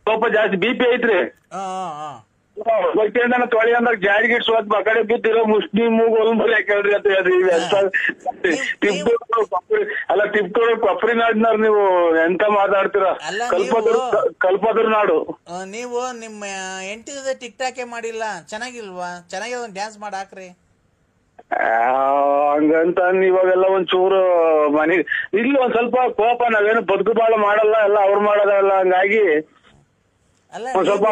ಕೋಪ ಜಾಸ್ತಿ, BP ಐತ್ರಿ. ತೊಳಿ ಅಂದಾಗ ಜಾರಿ ಗಿಡ್ಸ್ ಆ ಕಡೆ ಬಿದ್ದಿರೋ ಮುಷ್ಣಿ ಮೂಗು ಒಲ್ಮೂಲಿ ಹಾಕೇಳ್ರಿ ಅಂತ ಹೇಳ್ರಿ. ಅಲ್ಲ ಟಿಪ್ಟೂರು ಕೊಪ್ರಿ ನಾಡಿನಾರ ನೀವು ಎಂತ ಮಾತಾಡ್ತೀರಾ? ಕಲ್ಪದ್ರ ನಾಡು. ನೀವು ನಿಮ್ಮ ಹೆಂಡತಿ ಜೊತೆ ಟಿಕ್ ಟಾಕೆ ಮಾಡಿಲ್ಲ, ಚೆನ್ನಾಗಿಲ್ವಾ? ಚೆನ್ನಾಗಿ ಒಂದ್ ಡ್ಯಾನ್ಸ್ ಮಾಡಿ ಹಾಕ್ರಿ. ಹಂಗಂತ ಇವಾಗೆಲ್ಲ ಒಂಚೂರು ಮನೆ ಇಲ್ಲಿ ಒಂದ್ ಸ್ವಲ್ಪ ಕೋಪ, ನಾವೇನು ಬದುಕು ಬಾಳ ಮಾಡಲ್ಲ, ಎಲ್ಲ ಅವ್ರು ಮಾಡೋದಲ್ಲ. ಹಂಗಾಗಿ ಒಂದ್ ಸ್ವಲ್ಪ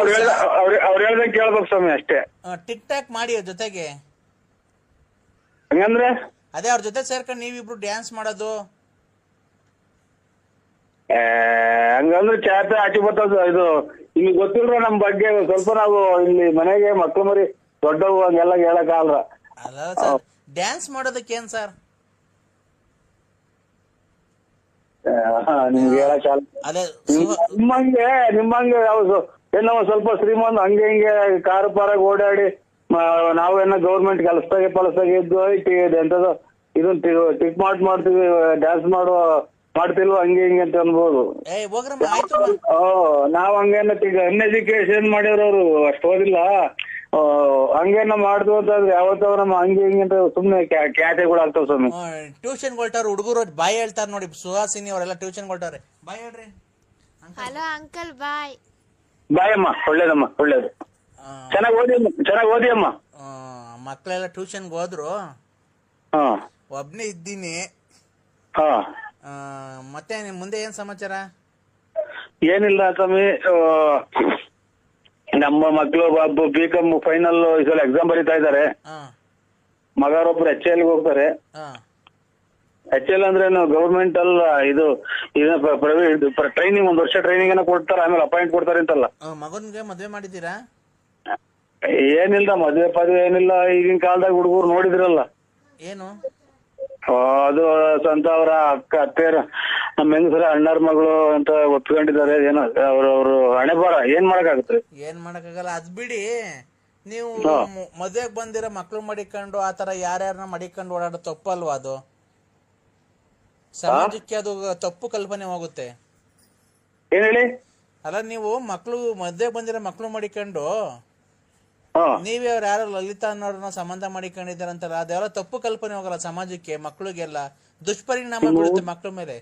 ಅವ್ರು ಹೇಳ್ದಂಗೆ ಕೇಳ್ಬೇಕು ಸ್ವಾಮಿ ಅಷ್ಟೇ. ಟಿಕ್ ಟಾಕ್ ಮಾಡಿ ಅವ್ರ ಜೊತೆಗೆ. ಹಂಗಂದ್ರೆ ಅದೇ ಅವ್ರ ಜೊತೆ ಸೇರ್ಕೊಂಡು ನೀವಿಬ್ರು ಡ್ಯಾನ್ಸ್ ಮಾಡೋದು. ಹಂಗಂದ್ರೆ ಚಾಪೆ ಆಚೆ ಬರ್ತದ. ಇದು ನಿಮ್ಗೆ ಗೊತ್ತಿಲ್ರ ನಮ್ ಬಗ್ಗೆ. ಸ್ವಲ್ಪ ನಾವು ಇಲ್ಲಿ ಮನೆಗೆ ಮಕ್ಳು ಮರಿ ದೊಡ್ಡವು ಹಂಗೆಲ್ಲ ಹೇಳಕ್ ಆಗಲ್ಲ. ಅಲ್ಲ ಸರ್, ಡ್ಯಾನ್ಸ್ ಮಾಡೋದಕ್ಕೆ ಏನ್ ಸರ್? ನಿಮ್ಗೆ ಹೇಳಕ್ ಅದೇ ನಿಮ್ಮಂಗೆ ಯಾವ್ದು ಏನೋ ಸ್ವಲ್ಪ ಶ್ರೀಮಂತ ಹಂಗೆ ಹಿಂಗೆ ಕಾರು ಪಾರಾಗ ಓಡಾಡಿ ನಾವೇನೋ ಗೌರ್ಮೆಂಟ್ ಕೆಲಸದಾಗೆ ಇದ್ದು ಎಂತದ ಇದನ್ ಟಿಕ್ ಮಾಡ್ತೀವಿ, ಡ್ಯಾನ್ಸ್ ಮಾಡ್ತಿಲ್ವ ಹಂಗೆ ಹಿಂಗೆ ಅಂತ ಅನ್ಬೋದು. ನಾವ್ ಹಂಗೇನ ಅನ್ಎಜುಕೇಶನ್ ಮಾಡಿರೋರು ಅಷ್ಟು ಓದಿಲ್ಲ, ಹಂಗೇನ ಮಾಡ್ದು ಅಂತಂದ್ರೆ ಯಾವತ್ತವ ನಮ್ಮ ಹಂಗೆ ಹಿಂಗೆ ಅಂತ ಸುಮ್ನೆ ಕ್ಯಾಟೆಗಳು ಆಗ್ತಾವ ಸ್ವಾಮಿ. ಟ್ಯೂಷನ್ ಕೊಟ್ಟಾರ ಹುಡುಗರು ಬಾಯ್ ಹೇಳ್ತಾರ ನೋಡಿ, ಸುಹಾಸಿನಿ ಅವರೆಲ್ಲ ಟ್ಯೂಷನ್ ಕೊಟ್ಟಾರೆ. ಬಾಯ್ ಹೇಳ್ರಿ. ಹಲೋ ಅಂಕಲ್, ಬಾಯ್. ಬಾಯ್ ಅಮ್ಮ, ಒಳ್ಳೇದಮ್ಮ, ಒಳ್ಳೇದು. ಚೆನ್ನಾಗಿ ಓದಿ ಅಮ್ಮ. ಮಕ್ಳೆಲ್ಲ ಟ್ಯೂಷನ್ಗೆ ಹೋದ್ರು, ಒಬ್ನೇ ಇದ್ದೀನಿ. ಮತ್ತೆ ಮುಂದೆ ಏನ್ ಸಮಾಚಾರ? ಏನಿಲ್ಲ ಸ್ವಾಮಿ, ನಮ್ಮ ಮಕ್ಳು BCom ಫೈನಲ್ ಈ ಸಲ ಎಕ್ಸಾಮ್ ಬರೀತಾ ಇದ್ದಾರೆ. ಮಗರೊಬ್ರು HL ಹೋಗ್ತಾರೆ. HL ಅಂದ್ರೆ ಗೌರ್ಮೆಂಟ್ ಅಲ್ಲ, ಇದು ಪ್ರೈವೇಟ್ ಟ್ರೈನಿಂಗ್, 1 ವರ್ಷ ಟ್ರೈನಿಂಗ್ ಏನೋ ಕೊಡ್ತಾರೆ, ಆಮೇಲೆ ಅಪಾಯಿಂಟ್ ಕೊಡ್ತಾರೆ ಅಂತಲ್ಲ. ಮಗನ್ಗೆ ಮದ್ವೆ ಮಾಡಿದ್ದೀರಾ? ಏನಿಲ್ಲ, ಮದ್ವೆ ಪದ್ವೆ ಏನಿಲ್ಲ. ಈಗಿನ ಕಾಲದಾಗ ಹುಡುಗರು ನೋಡಿದ್ರಲ್ಲ ಏನು ಅದು ಸ್ವಂತ ಅವರ ಅತ್ತೆಯರ ನಮ್ಮ ಹೆಂಗಸರ ಅಣ್ಣರ ಮಗಳು ಅಂತ ಒಪ್ಕೊಂಡಿದ್ದಾರೆ. ಏನೋ ಅವ್ರು ಹಣೆ ಬರ, ಏನ್ ಮಾಡಕ್ಕಾಗತ್ತೆ? ಏನ್ ಮಾಡಕ್ಕಾಗಲ್ಲ, ಅದ್ ಬಿಡಿ. ನೀವು ಮದ್ವೆಗ್ ಬಂದಿರೋ ಮಕ್ಳು ಮಡಿಕೊಂಡು ಆತರ ಯಾರ್ಯಾರನ್ನ ಮಡಿಕೊಂಡು ಓಡಾಡೋ ತಪ್ಪಲ್ವಾ ಅದು? ಸಮಾಜಕ್ಕೆ ಅದು ತಪ್ಪು ಕಲ್ಪನೆ ಹೋಗುತ್ತೆ. ಏನ್ ಹೇಳಿ? ಅಲ್ಲ, ನೀವು ಮದ್ವೆಗ್ ಬಂದಿರೋ ಮಕ್ಳು ಮಡಿಕೊಂಡು ನೀವೇ ಅವ್ರು ಯಾರೋ ಲಲಿತಾ ಅನ್ನೋರನ್ನ ಸಂಬಂಧ ಮಾಡಿಕೊಂಡಿದ್ದಾರಂತಲ್ಲ, ಅದೆಲ್ಲ ತಪ್ಪು ಕಲ್ಪನೆ ಹೋಗಲ್ಲ ಸಮಾಜಕ್ಕೆ, ಮಕ್ಳಿಗೆಲ್ಲ ದುಷ್ಪರಿಣಾಮ ಬೀಳುತ್ತೆ ಮಕ್ಳ ಮೇಲೆ.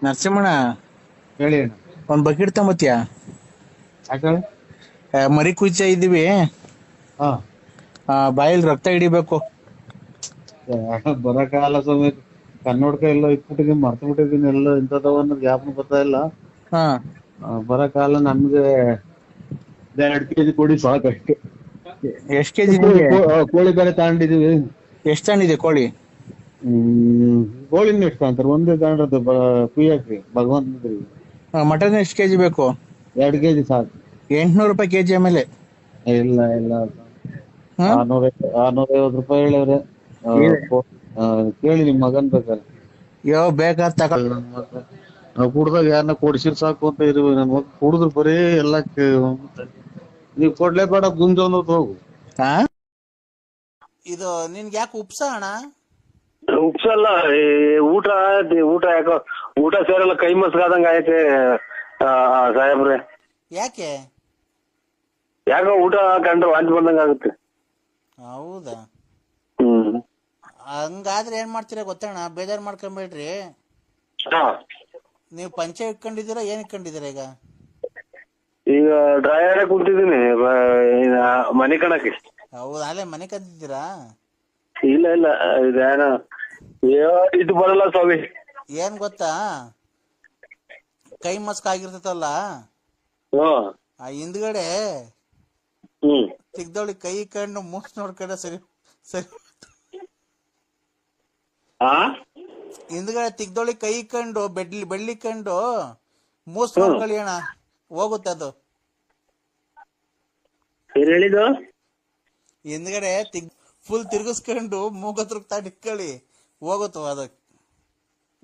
ನರಸಿಂಹಣ್ಣ ಹೇಳಿ. ಒಂದ್ ಬಕೆಟ್ ತಗೊಂಬತ್ತೀಯಾ? ಮರಿ ಕುಯ್ಚ ಇದೀವಿ, ಬಾಯಲ್ಲಿ ರಕ್ತ ಹಿಡಿಬೇಕು. ಬರಕಾಲ ಸ್ವಾಮಿ, ಕನ್ನಡಕ ಎಲ್ಲ ಇಟ್ಬಿಟ್ಟಿದೀನಿ, ಮರ್ತು ಬಿಟ್ಟಿದೀನಿ, ಎಲ್ಲ ಇಂಥದವ ಅನ್ನೋದು ಜ್ಞಾಪನ ಬರ್ತಾ ಇಲ್ಲ. ಬರಕಾಲ ನಮ್ಗೆ 2 ಕೆಜಿ ಕೊಡಿ ಸಾಕಷ್ಟು. ಎಷ್ಟ್ ಕೆಜಿ? ಕೋಳಿ ಬೇರೆ ತಗೊಂಡಿದೀವಿ. ಎಷ್ಟ್ ತಗೊಂಡಿದೆ ಕೋಳಿ? ಕೋಳಿನ ಎಷ್ಟು ಅಂತಾರೆ, ಒಂದೇ ತಗೊಂಡ್ರದ್ದು ಕುಯ್ಯಾಕ್ರಿ ಭಗವಂತನ್ರಿ. ಮಟನ್ ಎಷ್ಟ್ ಕೆಜಿ ಬೇಕು? 2 ಕೆಜಿ ಸಾಕು. 800 ರೂಪಾಯಿ ಕೆಜಿ. ಆಮೇಲೆ ಇಲ್ಲ 650 ರೂಪಾಯಿ ಹೇಳವ್ರೆ. ಕೇಳಿ ನಿಮ್ ಮಗನ್ ಬೇಕಾದ್ರೆ. ಬೇಕಾದ ತಗೊಳ್ಳಿ. ನಾವು ಕುಡ್ದಾಗ ಯಾರನ್ನ ಕೊಡ್ಸಿರ್ ಸಾಕು ಅಂತ ಇರುವ ನನ್ ಮಗ ಕುಡಿದ್ರು ಬರೀ ಎಲ್ಲ ನೀವ್ ಕೊಡ್ಲೇಬೇಡ ಗುಂಜ ಅನ್ನೋದು ಹೋಗು. ಇದು ನಿನ್ಗೆ ಯಾಕೆ ಉಪ್ಸ ಅಣ್ಣ? ಉಪ್ಸಲ್ಲ, ಊಟ ಯಾಕೋ ಊಟ ಸೇರಲ್ಲ, ಕೈ ಮಸ್ಕಾದಂಗ ಆಯ್ತೆ ಸಾಹೇಬ್ರೆ. ಯಾಕೆ? ಯಾಕೋ ಊಟ ಕಂಡ್ರೆ ವಾಂತಿ ಬಂದಂಗ ಆಗುತ್ತೆ. ಹೌದಾ? ಹಂಗಾದ್ರೆ ಏನ್ ಮಾಡ್ತೀರಾ ಗೊತ್ತಣ್ಣ, ಬೇಜಾರ್ ಮಾಡ್ಕೊಂಬೇಡ್ರಿ. ನೀವು ಪಂಚೆ ಇಟ್ಕೊಂಡಿದ್ದೀರಾ, ಏನ್ ಇಟ್ಕೊಂಡಿದ್ದೀರಾ ಈಗ? ಈಗ ಡ್ರೈಯರ್ ಕುಂತಿದ್ದೀನಿ ಮನೆ ಕಣಕ್ಕೆ. ಹೌದಾ? ಅಲ್ಲೇ ಮನೆ ಕಂದಿದ್ದೀರಾ? ಇಲ್ಲ ಇದೇನ ಇದು ಬರಲ್ಲ ಸ್ವಾಮಿ. ಏನ್ ಗೊತ್ತಾ, ಕೈ ಮಸ್ಕ್ ಆಗಿರ್ತೈತಲ್ಲ, ಆ ಹಿಂದ್ಗಡೆ ತಿಗ್ದೊಳಿ ಕೈ ಕಂಡು ಮೂಸ್ ನೋಡ್ಕೊಂಡ ಸರಿ ಸರಿ. ಹಿಂದ್ಗಡೆ ತಿಗ್ದೊಳಿ ಕೈ ಕಂಡು ಬೆಳ್ಳಿ ಕಂಡು ಮೂಸ್ ನೋಡ್ಕೊಳ್ಳಿ ಅಣ್ಣ, ಹೋಗುತ್ತೆ ಅದು. ಹೇಳಿದ್ದು ಹಿಂದ್ಗಡೆ ಫುಲ್ ತಿರ್ಗಿಸ್ಕೊಂಡು ಮೂಗತ್ರ ಇಟ್ಕೊಳ್ಳಿ, ಹೋಗುತ್ತ ಅದು,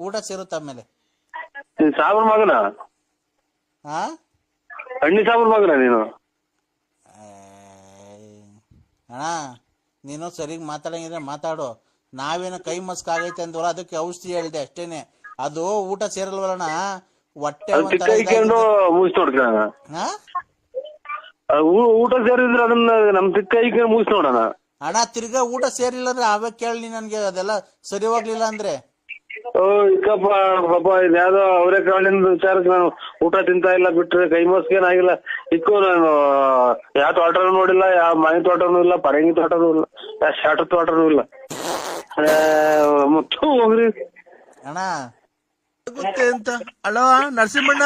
ಊಟ ಸೇರುತ್ತೆ ಆಮೇಲೆ. ಸಾಬರ್ ಮಗನ? ಹಣ್ಣಿ ಸಾಬರ್ ಮಗನ ನೀನು? ಅಣ್ಣ ನೀನು ಸರಿಗ್ ಮಾತಾಡಂಗಿದ್ರೆ ಮಾತಾಡು. ನಾವೇನೋ ಕೈ ಮಸ್ಕ್ ಆಗೈತೆ ಅಂದ್ವಲ್ಲ, ಅದಕ್ಕೆ ಔಷಧಿ ಹೇಳ್ದೆ ಅಷ್ಟೇನೆ. ಅದು ಊಟ ಸೇರಲ್ವಲ್ಲಣ್ಣ, ಹೊಟ್ಟೆ ಊಟ ಸೇರಿದ್ರೆ ಅದನ್ನ ನಮ್ ತಿಕ್ಕ ಮುಗಿಸ್ ನೋಡೋಣ. ಅಣ್ಣ ತಿರ್ಗಾ ಊಟ ಸೇರಿಲ್ಲ ಅಂದ್ರೆ ಅವಾಗ ಕೇಳಿ ನನ್ಗೆ, ಅದೆಲ್ಲ ಸರಿ ಹೋಗ್ಲಿಲ್ಲ ಅಂದ್ರೆ. ಇಕ್ಕಪ್ಪ ಪಾಪ ಇದ್ಯಾವ್ದೋ ಅವರೇ ಕಾಳಿನ ವಿಚಾರಕ್ಕೆ ನಾನು ಊಟ ತಿಂತಾ ಇಲ್ಲ, ಬಿಟ್ರೆ ಕೈ ಮಸ್ಕೇನಾಗಿಲ್ಲ. ಇಕ್ಕು ನಾನು ಯಾವ ತೋಟನೂ ನೋಡಿಲ್ಲ, ಯಾವ ಮನೆ ತೋಟನೂ ಇಲ್ಲ, ಪರಂಗಿ ತೋಟನೂ ಇಲ್ಲ, ಯಾವ ಶಾಟ ತೋಟನೂ ಇಲ್ಲ. ಮತ್ತು ಹೋಗ್ರಿ ಅಣ್ಣ ಗೊತ್ತೇ ಅಂತ. ಹಲೋ ನರಸಿಂಹಣ್ಣ.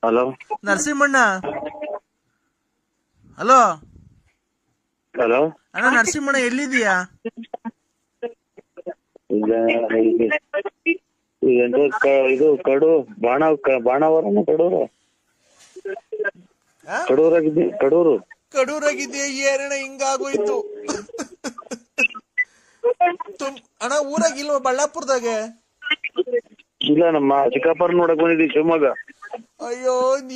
ಹಲೋ ನರಸಿಂಹಣ್ಣ. ಹಲೋ ಹಲೋ ಅಣ್ಣ ನರಸಿಂಹಣ್ಣ, ಎಲ್ಲಿದೀಯಾ? ಇದು ಬಾಣಾವರನ ಕಡೂರಾಗಿದ್ಯಾ? ಏನಣ್ಣ ಹಿಂಗಾಗೋಯ್ತು? ಅಣ್ಣ ಊರಾಗಿಲ್ವ ಬಳ್ಳಾಪುರದಾಗೆ? ಇಲ್ಲ, ನಮ್ಮ ಚಿಕ್ಕಪ್ಪರ್ ನೋಡಕ್ ಬಂದಿದ್ದೀವಿ ಶಿವಮೊಗ್ಗ. ಅಯ್ಯೋ,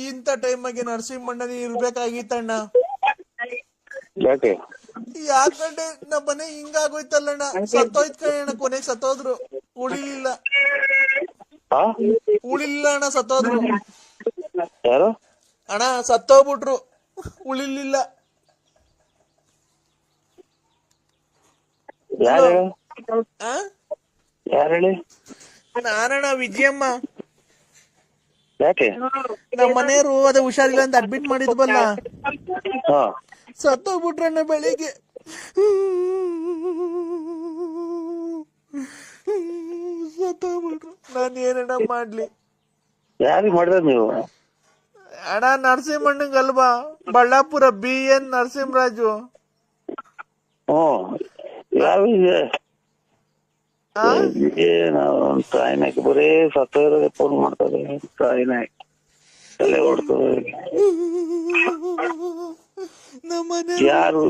ಇಂಥ ಟೈಮಾಗೆ ನರಸಿಂಹಣ್ಣ ನೀ ಇರ್ಬೇಕಾಗಿತ್ತಣ್ಣ. ಯಾಕೆ? ಯಾಕಂದ್ರೆ ನಮ್ಮ ಮನೆ ಹಿಂಗಾಗೋಯ್ತಲ್ಲಣ್ಣ, ಸತ್ತೋಯ್ತು ಕಣ, ಕೊನೆಗೆ ಸತ್ತೋದ್ರು, ಉಳಿಲಿಲ್ಲ ಅಣ್ಣ, ಸತ್ತೋದ್ರು. ಯಾರು? ಅಣ್ಣ ಸತ್ತೋಗ್ಬಿಟ್ರು, ಉಳಿಲಿಲ್ಲ. ಯಾರು ಹೇಳಿ? ನಾನಣ್ಣ, ವಿಜಯಮ್ಮ. ಯಾಕೆ? ನಮ್ಮ ಮನೆಯವರು ಅದೇ ಹುಷಾರಿಲ್ಲ ಅಂತ ಅಡ್ಮಿಟ್ ಮಾಡಿದ್ವಲ್ಲ, ಸತ್ತೋಗ್ಬಿಟ್ರಣ್ಣ ಬೆಳಿಗ್ಗೆ. ಸತ್ತೋಗ್ಬಿಟ್ರು. ನಾನು ಏನಣ್ಣ ಮಾಡ್ಲಿ? ಯಾರಿಗೆ ಮಾಡಿದ್ರ ನೀವು? ಅಣ್ಣ ನರಸಿಂಹಣ್ಣಂಗಲ್ವಾ, ಬಳ್ಳಾಪುರ BN ನರಸಿಂಹರಾಜು. ತಾಯಿನಾಕಿ ಬರೀ ಸತ್ತೋದ್ರೆ ಫೋನ್ ಮಾಡ್ತಾರೆ. ತಾಯಿನಾಕಿ ತಲೆ ಹೊಡ್ತದೆ. ಯಾರು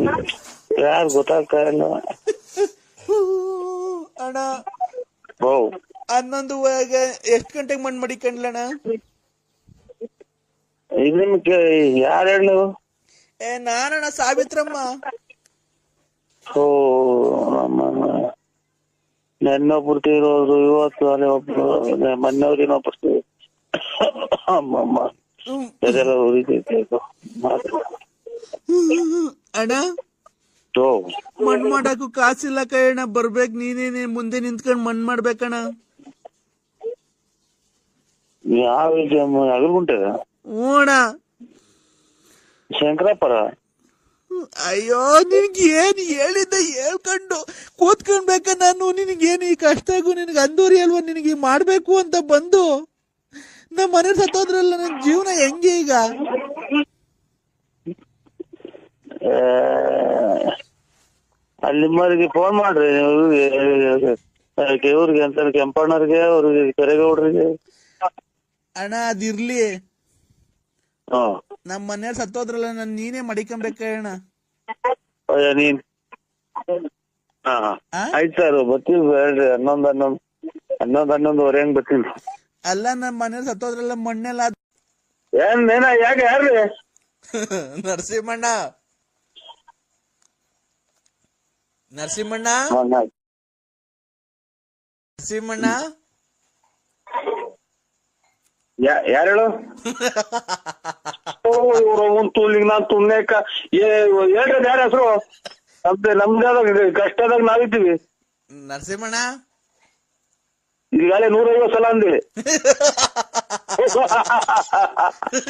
ಗೊತ್ತಾಗ್ತಾ ಇಲ್ಲ ಅಣ್ಣ. 11 ಎಷ್ಟು ಗಂಟೆಗೆ ಮಣ್ಣು ಮಡಿಕೊಂಡ್ಲಣ್ಣ? ಇದು ನಿಮ್ಗೆ ಯಾರು ಹೇಳು? ನಾನಣ್ಣ ಸಾವಿತ್ರಮ್ಮ. ಓ ನೆನ್ನೊಬ್ರು ತೀರೋದ್ರು, ಇವತ್ತು ಅಲ್ಲೇ ಒಬ್ರು, ಮೊನ್ನೆವ್ರು ಇನ್ನೊಬ್ರು. ಅಮ್ಮಮ್ಮ ಅದೆಲ್ಲ ಉರಿತೈತೆ ಅಣ್ಣ. ಮಣ್ ಮಾಡಾಕು ಕಾಸಿಲ್ಲ ಕಣ, ಬರ್ಬೇಕ್ ನೀನೇನೆ ಮುಂದೆ ನಿಂತ್ಕೊಂಡ್ ಮಣ್ ಮಾಡ್ಬೇಕಣ್ಣ. ಯಾವ ಅಗರ್ಗುಂಟೆ? ಹ್ಞೂಣ. ಶಂಕರಾಪುರ. ಅಯ್ಯೋ ನಿನ್ಗೆ ಏನ್ ಹೇಳಿದ್ದ ಹೇಳ್ಕೊಂಡು ಕೂತ್ಕೊಂಡ್ಬೇಕ ನಾನು. ನಿನಗೇನು ಈ ಕಷ್ಟಾಗು ನಿನಗೆ ಅಂದೂರಿ ಅಲ್ವಾ ನಿನಗೆ ಮಾಡ್ಬೇಕು ಅಂತ ಬಂದು ನಮ್ಮ ಮನೆ ಸತ್ತೋದ್ರಲ್ಲ, ನನ್ನ ಜೀವನ ಹೆಂಗೆ ಈಗ? ಅಲ್ಲಿಮ್ಮರಿಗೆ ಫೋನ್ ಮಾಡ್ರಿ ಇವ್ರಿಗೆ ಅಂತ ಕೆಂಪಣ್ಣವ್ರಿಗೆ, ಅವ್ರಿಗೆ ಕೆರೆಗೌಡ್ರಿಗೆ. ಅಣ್ಣ ಅದಿರ್ಲಿ, ನಮ್ಮ ಮನೆಯವ್ರು ಸತ್ತೋದ್ರಲ್ಲ, ನಾನು ನೀನೇ ಮಡಿಕೊಂಬೇಕಣ್ಣ. ನೀನ್ ಆಯ್ತು ಸರ್, ಬರ್ತೀವಿ ಬೇಡ್ರಿ. 11:11 ಹೆಂಗ್ ಬರ್ತೀನಿ. ಅಲ್ಲ ನಮ್ಮ ಮನೆಯವ್ರು ಸತ್ತೋದ್ರಲ್ಲ, ಮಣ್ಣೆಲ್ಲ ಏನ ಯಾಕೆ ಯಾರ್ರಿ? ನರಸಿಂಹಣ್ಣ. ನರಸಿಂಹಣ್ಣ ನರಸಿಂಹಣ್ಣ ಯಾರು ಹೇಳು? ನಾನ್ ತುಣ್ಣೆಕ ಹೇಳ್ರಿ ಯಾರ ಹೆಸರು? ನಮ್ದಾದಾಗ ಕಷ್ಟದಾಗ ನಾವಿದ್ದೀವಿ. ನರಸಿಂಹಣ್ಣ ಈಗಾಗಲೇ 150 ಸಲ ಅಂದಿ.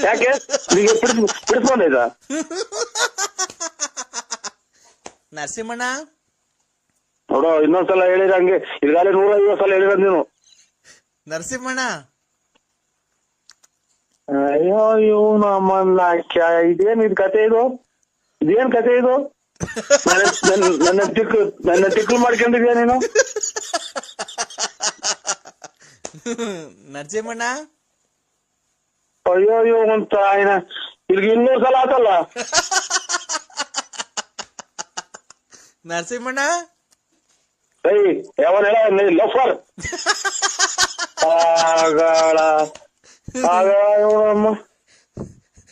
ಯಾಕೆ ಬಿಡಿಸ್ಕೊಂಡೈತ? ನರಸಿಂಹಣ್ಣ ನೋಡೋ, ಇನ್ನೊಂದ್ಸಲ ಹೇಳಿರ ಹಂಗೆ. ಈಗಾಗಲೇ 150 ಸಲ ಹೇಳಿರ ನೀನು. ನರಸಿಂಹಣ್ಣ ಅಯ್ಯೋ ಇವನು ಅಮ್ಮನ್ನ ಇದೇನ್ ಇದು ಕತೆ? ಇದೇನ್ ಕತೆ ಇದು? ನನ್ನ ತಿಕ್ಕು ಮಾಡ್ಕೊಂಡಿದ್ಯಾ ನೀನು? ನರಸಿಂಹಣ್ಣ ಅಯ್ಯೋ ಅಂತ ಇಲ್ಲಿಗೆ 200 ಸಲ ಆತಲ್ಲ. ನರಸಿಂಹಣ್ಣ ಯಾವನ್ ಹೇಳ ಲಫರ್ ಇವನಮ್ಮ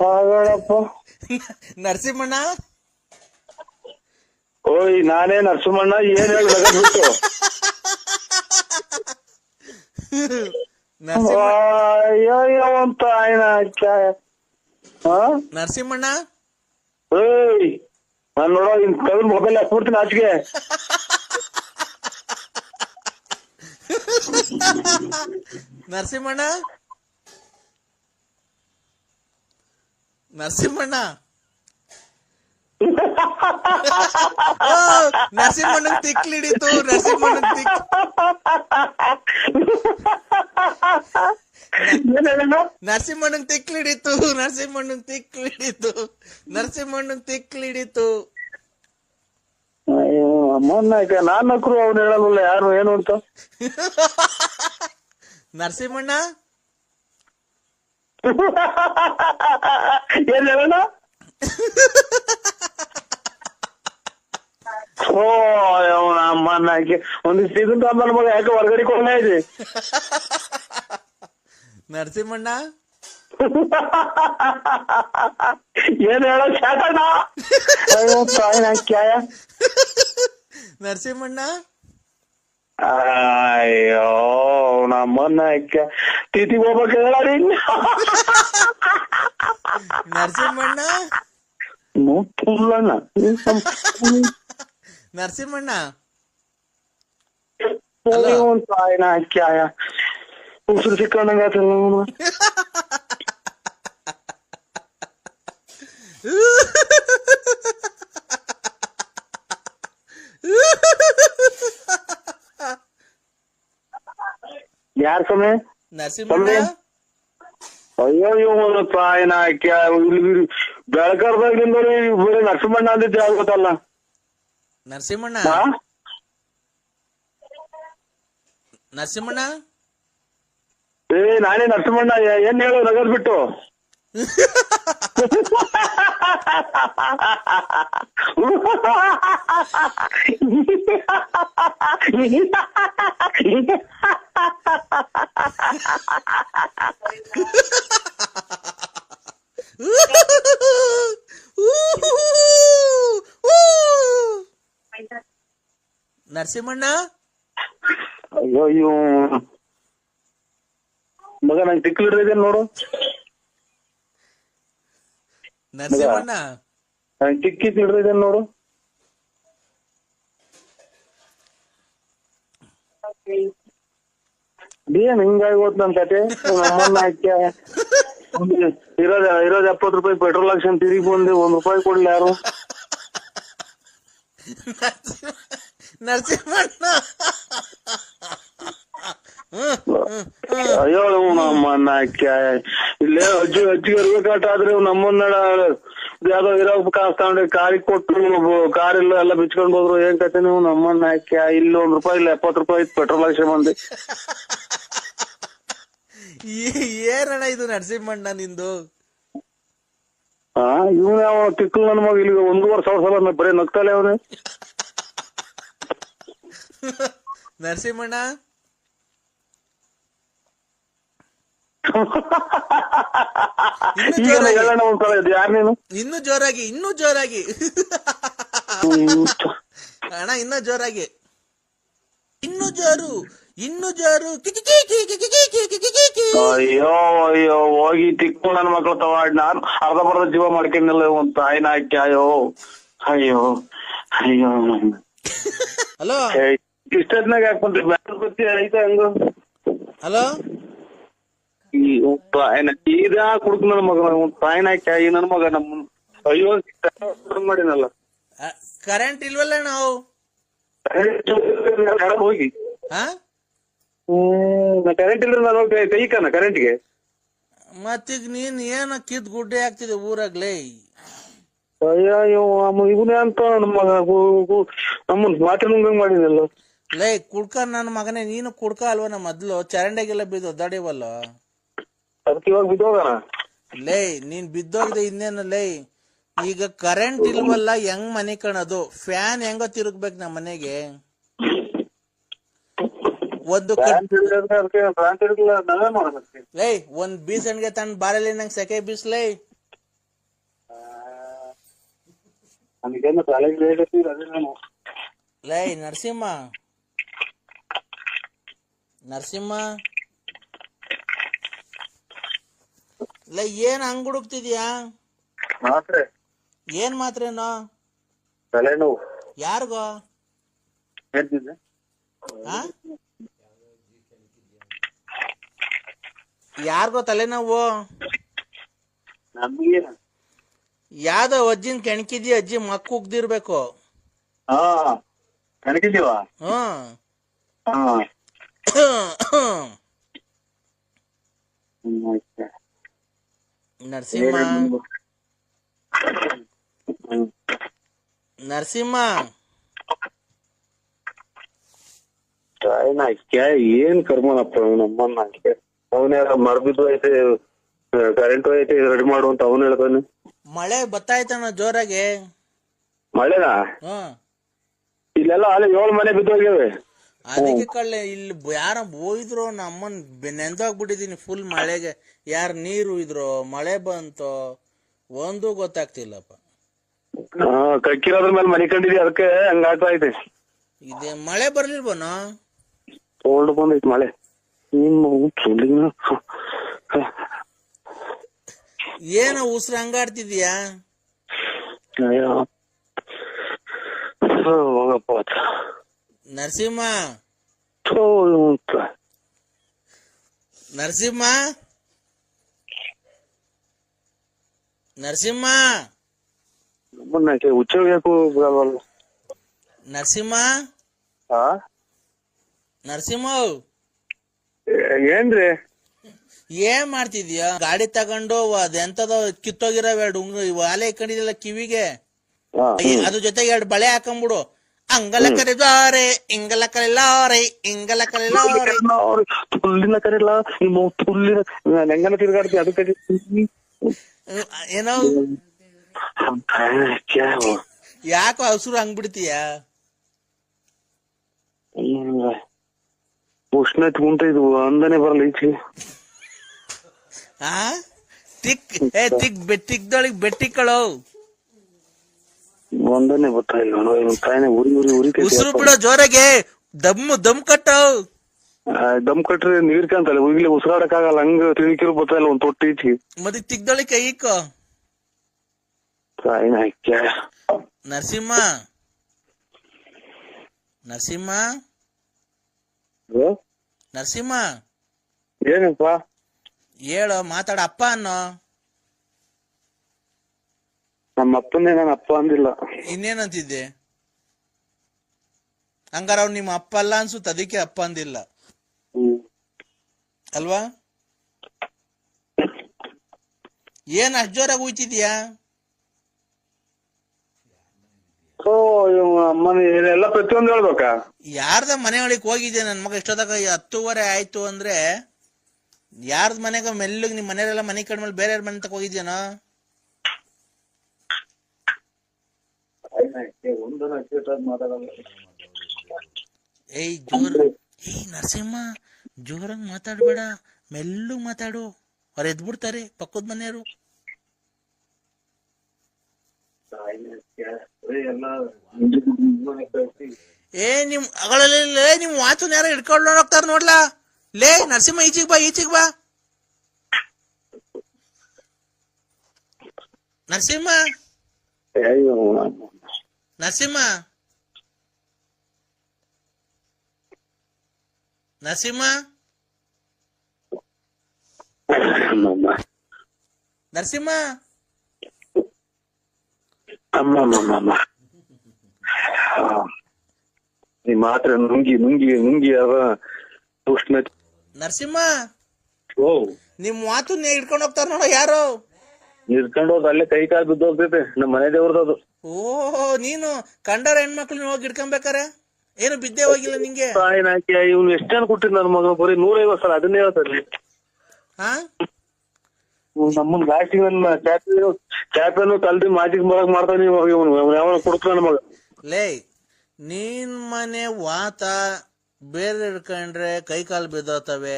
ಆಗಳಪ್ಪ. ನರಸಿಂಹಣ್ಣ ಓಯ್ ನಾನೇ ನರಸಿಂಹಣ್ಣ. ಏನ್ ಹೇಳಿ ಬಿಟ್ಟು ಅಯ್ಯೋ ಅಂತ ನರಸಿಂಹಣ್ಣ ಏಯ್ ನಾನ್ ನೋಡೋ ಇನ್ ಕವಿನ್ ಮೊಬೈಲ್ ಹಾಕ್ಬಿಡ್ತೀನಿ ಆಚೆಗೆ. ನರಸಿಂಹಣ್ಣ ನರಸಿಂಹಣ್ಣ ನರಸಿಂಹಣ್ಣನ್ ತಿಕ್ಲಿಡಿತು. ನರಸಿಂಹಣ್ಣನ್ ತಿಕ್ಲಿಡಿತು. ಅಯ್ಯೋ ಅಮ್ಮನ್ನ ನಾನ್ ನಕ್ರು ಅವ್ನು ಹೇಳಲ್ಲ ಯಾರು ಏನು ಅಂತ. ನರಸಿಂಹಣ್ಣ ಏನ್ ಹೇಳೋಣ? ಓ ಅವನ ಅಮ್ಮನ್ನ ಒಂದಿಷ್ಟು ಇದನ್ನ ಅಮ್ಮನ ಮಗ ಯಾಕೆ ಹೊರಗಡೆ ಕೊಂಡ ಇದೆ. ನರಸಿಂಹಣ್ಣ ಏನ್ ಹೇಳೋ ಶಾಟಣ್ಣ? ಅಯ್ಯೋ ತಾಯಿನ ಕ್ಯಾಯ. ನರಸಿಂಹಣ್ಣ ಅಯ್ಯೋ ನಮ್ಮನ್ನ ತಿಥಿಗೆ ಹೋಗ್ಬೇಕು ಹೇಳಿ. ನರಸಿಂಹಣ್ಣ ನೋಡ್ತಿಲ್ಲಣ್ಣ. ನರಸಿಂಹಣ್ಣ ತಾಯಿನ ಕ್ಯಾಯ ಉಸಿರು ಸಿಕ್ಕಂಡಂಗಾತಲ್ಲ. ಯಾರ್ ಸಮಯ? ನರಸಿಂಹಣ್ಣ ಅಯ್ಯೋ ಇವನು ತಾಯಿನ ಇಲ್ಲಿ ಬೆಳಕರ್ದಾಗಿಂದ ಬರೀ ನರಸಿಂಹಣ್ಣ ಅಂದಿದ್ದೆ ಆಗುತ್ತಲ್ಲ. ನರಸಿಂಹಣ್ಣ ನರಸಿಂಹಣ್ಣ ನಾನೇ ನರಸಿಂಹಣ್ಣ. ಏನ್ ಹೇಳು ನಗರ್ ಬಿಟ್ಟು? ನರಸಿಂಹಣ್ಣ ಅಯ್ಯೋ ಇವ್ ಮಗ ನಂಗೆ ತಿಕ್ಕಲ್ ಹಿಡಿದಿದೆ ನೋಡು. ನರಸಿಂಹಣ್ಣ ನಂಗೆ ತಿಕ್ಕಿ ಹಿಡಿದಿದೆ ನೋಡು. ಏನ್ ಹಿಂಗಾಗಿ ಹೋದ್ ನನ್ ಕತೆ. ನಮ್ಮನ್ನ ಹಾಕ್ಯ ಇರೋದ್ 70 ರೂಪಾಯಿ ಪೆಟ್ರೋಲ್ ಹಾಕ್ಸನ್ ತಿರುಗಿ ಬಂದೆ, ₹1 ಕೊಡ್ಲಿ ಯಾರು. ನರಸಿಂಹಣ್ಣ ಅಯ್ಯೋ ನಮ್ಮನ್ನ ಹಾಕ್ಯ ಇಲ್ಲೇ ಅಜ್ಜಿಗೆ ಇರ್ಬೇಕಾಟ ಆದ್ರೆ ನಮ್ಮನ್ನ ಯಾವ್ದೋ ಇರೋ ಕಾಸು ತಗೊಂಡ್ರೆ ಕಾರಿಗೆ ಕೊಟ್ಟು ಕಾರ್ ಇಲ್ಲ ಎಲ್ಲ ಬಿಚ್ಕೊಂಡ್ ಹೋದ್ರು. ಏನ್ ಕತೆ ನೀವು ನಮ್ಮನ್ನ ಹಾಕ್ಯ ಇಲ್ಲಿ ₹1 ಇಲ್ಲ ₹70 ಪೆಟ್ರೋಲ್ ಹಾಕ್ಸ ಬಂದೆ. ಏನಣ್ಣ ಇದು ನರಸಿಂಹಣ್ಣ ನಿಂದು? ಇವ್ನ ಯಾವ ತಿಕ್ಕಲ್ ನನ್ ಮಗ ಇಲ್ಲಿ 1,500 ಸಲ ಬರೀ ನಗ್ತಾಲೆ ಅವನೇ. ನರಸಿಂಹಣ್ಣ ಹೇಳೋಣ ಒಂದ್ಸಲ ಇದು ಯಾರು ನೀನು? ಇನ್ನೂ ಜೋರಾಗಿ ಅಣ್ಣ, ಇನ್ನೂ ಜೋರಾಗಿ, ಇನ್ನೂ ಜೋರು. ಅಯ್ಯೋ ಅಯ್ಯೋ ಹೋಗಿ ತಿಕ್ಕು ನನ್ ಮಕ್ಳು ತವಾಡ್ ನಾನು ಅರ್ಧ ಜೀವ ಮಾಡ್ಕೊಂಡಿಲ್ಲ. ಒಂದ್ ತಾಯಿನ ಹಾಕಿ ಅಯ್ಯೋ ಅಯ್ಯೋ ಅಯ್ಯೋ. ಹಲೋ, ಇಷ್ಟೊತ್ನಾಗ ಹಾಕೊಂಡ್ರಿ ಬ್ಯಾರ ಗೊತ್ತಿ ಐತ ಹಂಗ. ಹಲೋ, ಈ ತಾಯಿನ ಇದಾ ಕುಡ್ಕ ನನ್ ಮಗ ತಾಯಿನ ಹಾಕಿ ನನ್ ಮಗ ನಮ್ಮ ಅಯ್ಯೋ ಮಾಡಿನಲ್ಲ. ಕರೆಂಟ್ ಇಲ್ವಲ್ಲ ನಾವು ಹೋಗಿ ಕರೆಂಟ್ ಇಲ್ಲ ನಾನು ಕೈಕನ ಕರೆಂಟ್ಗೆ. ಮತ್ತೀಗ ನೀನ್ ಏನ ಕಿದ್ ಗುಡ್ಡೆ ಆಗ್ತಿದೆ ಊರಾಗ್ಲೇ. ಅಯ್ಯೋ ಇವನೇ ಅಂತ ನಮ್ಮನ್ ಮಾತೆ ನುಂಗಂಗ್ ಮಾಡಿನಲ್ಲ. ಲೇ ಕುಡ್ಕ ನನ್ನ ಮಗನೇ, ನೀನು ಕುಡ್ಕ ಅಲ್ವನ ಮೊದ್ಲು ಚರಂಡಿಗೆಲ್ಲ ಬಿದ್ದು ಒದ್ದಾಡಿವಲ್ಲ. ಅದಕ್ಕೆ ಇವಾಗ ಬಿದ್ದೋಗಣ. ಲೇ ನೀನ್ ಬಿದ್ದೋಗದೆ ಇನ್ನೇನು ಲೇ. ಈಗ ಕರೆಂಟ್ ಇಲ್ವಲ್ಲ, ಹೆಂಗ್ ಮನೆ ಕಾಣೋದು? ಫ್ಯಾನ್ ಹೆಂಗ ತಿರುಗ್ಬೇಕು ನಮ್ಮ ಮನೆಗೆ? ಒಂದು ಲೇ ಒಂದ್ ಬೀಸಣ್ಗೆ ತನ್ನ ಬಾರಲ್ಲಿ ನಂಗೆ ಸೆಕೆ ಬೀಸ್ಲೇ. ಲೇ ನರಸಿಂಹ ಲೇ ಏನ್ ಹಂಗ್ ಹುಡುಕ್ತಿದ್ಯಾ? ಏನ್ ಮಾತ್ರೇನೋ? ತಲೆನೋವು ಯಾರಿಗೋ? ಯಾರಿಗೋ ತಲೆನೋವು? ಯಾವ್ದೋ ಅಜ್ಜಿನ ಕೆಣಕಿದ್ಯ, ಅಜ್ಜಿ ಮಕ್ಕ ಉಗ್ದಿರ್ಬೇಕು. ಕೆಣಕಿದೀವ? ನರಸಿಂಹ ಏನ್ ಕರ್ಮನಪ್ಪ ನಮ್ಮನ್ನ. ಅವನೇ ಮರ್ಬಿದ್ದು ಐತೆ, ಕರೆಂಟ್ ಐತೆ, ರೆಡಿ ಮಾಡು ಅಂತ ಅವನು ಹೇಳ್ತಾನೆ. ಮಳೆ ಬತ್ತಾಯ್ತಣ್ಣ ಜೋರಾಗಿ. ಮಳೆನಾ? ಇಲ್ಲೆಲ್ಲ ಅಲ್ಲಿ 7 ಮನೆ ಬಿದ್ದೋಗ್ಯವೆ. ಅದಕ್ಕೆ ಕಳ್ಳೆ ಇಲ್ಲಿ ಯಾರ ಹೋಯ್ದ್ರು ನಮ್ಮನ್ ನೆಂದೋಗ್ಬಿಟ್ಟಿದೀನಿ ಫುಲ್ ಮಳೆಗೆ. ಯಾರ ನೀರು ಇದ್ರು ಮಳೆ ಬಂತೋ ಒಂದು ಗೊತ್ತಾಗ್ತಿಲ್ಲಪ್ಪ. ಕಕ್ಕಿರೋದ್ರ ಮೇಲೆ ಮನೆ ಕಂಡಿದ್ವಿ, ಅದಕ್ಕೆ ಹಂಗಾಗ್ತಾ ಐತೆ. ಇದೇ ಮಳೆ ಬರ್ಲಿಲ್ವನ? ತೋಲ್ಡ್ ಬಂದೈತ್ ಮಳೆ. ಏನ ಉಸ್ರ ಹಂಗಾಡ್ತಿದ್ಯಾ? ಹೋಗಪ್ಪ ನರಸಿಂಹ ಹುಚ್ಚ ನರಸಿಂಹ ಏನ್ರಿ ಏನ್ ಮಾಡ್ತಿದ್ಯಾ? ಗಾಡಿ ತಗೊಂಡು ಅದೆಂತದ ಕಿತ್ತೋಗಿರೋ 2 ವಾಲೆ ಇಟ್ಕೊಂಡಿದ್ಯಲ್ಲ ಕಿವಿಗೆ, ಅದ್ರ ಜೊತೆಗೆ 2 ಬಳೆ ಹಾಕೊಂಡ್ಬಿಡು. ಅಂಗಲ ಕರಿದಾರೆ ಇಂಗಲ ಕರಿಲಾರೆ ಇಂಗಲ ಕರಿಲಾರೆ ತುಲ್ಲಿನ ಕರಿಲ್ಲ ನಿಮ್ಮ ತುಲ್ಲಿನ ಹೆಂಗನ ತಿರ್ಗಾಡ್ತಿ. ಅದಕ್ಕೆ ಏನೋ ಯಾಕೋ ಹಸುರು ಹಂಗ್ಬಿಡ್ತೀಯ? ಉಷ್ಣ ಕುಂತ ಇದು ಅಂದನೆ ಬರಲ್ಲ ಈಚೆ. ತಿಕ್ದೊಳಗ್ ಬೆಟ್ಟಿಕ್ಕಳು ಒಂದನೇ ಗೊತ್ತಾಗಿಲ್ಲ ತಾಯಿನ ಉರಿ ಉಸಿರು ಬಿಡೋ ಜೋರಾಗೆ ದಮ್ ಕಟ್ಟೋ ದಮ್ ಕಟ್ರಿ ನೀರ್ ಕಾಂತಲ್ಲ ಈಗಲೇ ಉಸಿರಾಡಕ್ ಆಗಲ್ಲ ಹಂಗ ತಿಳಿಕಿರು ಗೊತ್ತಾಯಿಲ್ಲ ಒಂದ್ ತೊಟ್ಟಿ ಈಚೆಗೆ ಮತ್ತೆ ತಿಕ್ದೊಳಗ್ ಕೈ ಇಕ್ಕೋ ತಾಯಿನ ನರಸಿಂಹ ಏನಪ್ಪ ಹೇಳೋ ಮಾತಾಡ ಅಪ್ಪ ಅನ್ನೋ. ನಮ್ಮ ಅಪ್ಪನ್ನೇ ನಾನು ಅಪ್ಪ ಅಂದಿಲ್ಲ. ಇನ್ನೇನಂತಿದ್ದೆ? ಹಂಗಾರ ಅವ್ನು ನಿಮ್ಮ ಅಪ್ಪ ಅಲ್ಲ ಅನ್ಸುತ್ತ, ಅದಕ್ಕೆ ಅಪ್ಪ ಅಂದಿಲ್ಲ ಅಲ್ವಾ? ಏನ್ ಅಷ್ಟ್ ಜೋರಾಗಿ ಹೋಯ್ತಿದ್ಯಾ? ಎಲ್ಲ ಪ್ರತಿಯೊಂದು ಹೇಳ್ಬೇಕಾ? ಯಾರ್ದ ಮನೆ ಒಳಗೆ ಹೋಗಿದ್ದೆ ನನ್ ಮಗ ಇಷ್ಟೊತ್ತಾಗ 10:30 ಆಯ್ತು ಅಂದ್ರೆ ಯಾರ್ದ ಮನೆಗ ಮೆಲ್ಲಗ್ ನಿಮ್ ಮನೆಯವರೆಲ್ಲ ಮನೆ ಕಡ್ಮೇಲೆ ಬೇರೆ ಮನೆ ತಕ ಹೋಗಿದ್ಯಾನೋ? ಏಯ್ ನರಸಿಂಹ ಜೋರಾಗಿ ಮಾತಾಡ್ಬೇಡ, ಮೆಲ್ಲಗ್ ಮಾತಾಡು, ಅವ್ರು ಎದ್ಬಿಡ್ತಾರೆ ಪಕ್ಕದ ಮನೆಯವರು. ನಿಮ್ ಅಗಳಲ್ಲಿ ನಿಮ್ ವಾಚನ್ ಯಾರು ಹಿಡ್ಕೊಂಡು ಹೋಗ್ತಾರ ನೋಡ್ಲಾ. ಲೇ ನರಸಿಂಹ ಈಚಿಗ್ ಬಾ ನರಸಿಂಹ ಅಮ್ಮ ನೀ ಮಾತ್ರ ನುಂಗಿ ಅವ ಉಷ್ಣ. ನರಸಿಂಹ ಓ ನಿಮ್ ಮಾತನ್ನ ಹಿಡ್ಕೊಂಡು ಹೋಗ್ತಾರ ನೋಡ ಯಾರು? ಹಿಡ್ಕೊಂಡು ಹೋದ್ ಅಲ್ಲೇ ಕೈ ಕಾಲು ಬಿದ್ದು ಹೋಗ್ತೈತೆ, ನಮ್ಮ ಮನೆ ದೇವ್ರದದು. ಓಹೋ, ನೀನು ಕಂಡರ ಹೆಣ್ಮಕ್ಳು ಹೋಗಿ ಹಿಡ್ಕೊಂಬೇಕಾರೆ ಏನು ಬಿದ್ದೆ ಹೋಗಿಲ್ಲ ನಿಂಗೆ? ಇವ್ನು ಎಷ್ಟು ಜನ ಕೊಟ್ಟಿದ್ ನನ್ನ ಮಗ, ಬರೀ 150 ಸಲ ಅದನ್ನೇ ಹೇಳ್ತಾನೆ. ನಮ್ಮನ್ ಗಾಡಿ ಚಾಪೇನು ಕಲ್ದಿ ಮಾಜಿಗ್ ಬರಕ್ ಮಾಡ್ತಾನೆ ಇವನು ಯಾವ ಕೊಡ್ತ ನನ್ನ ಮಗ. ಲೇ ನೀನ್ ಮನೆ ವಾತ ಬೇರೆ ಹಿಡ್ಕೊಂಡ್ರೆ ಕೈ ಕಾಲು ಬಿದ್ದೋತವೆ,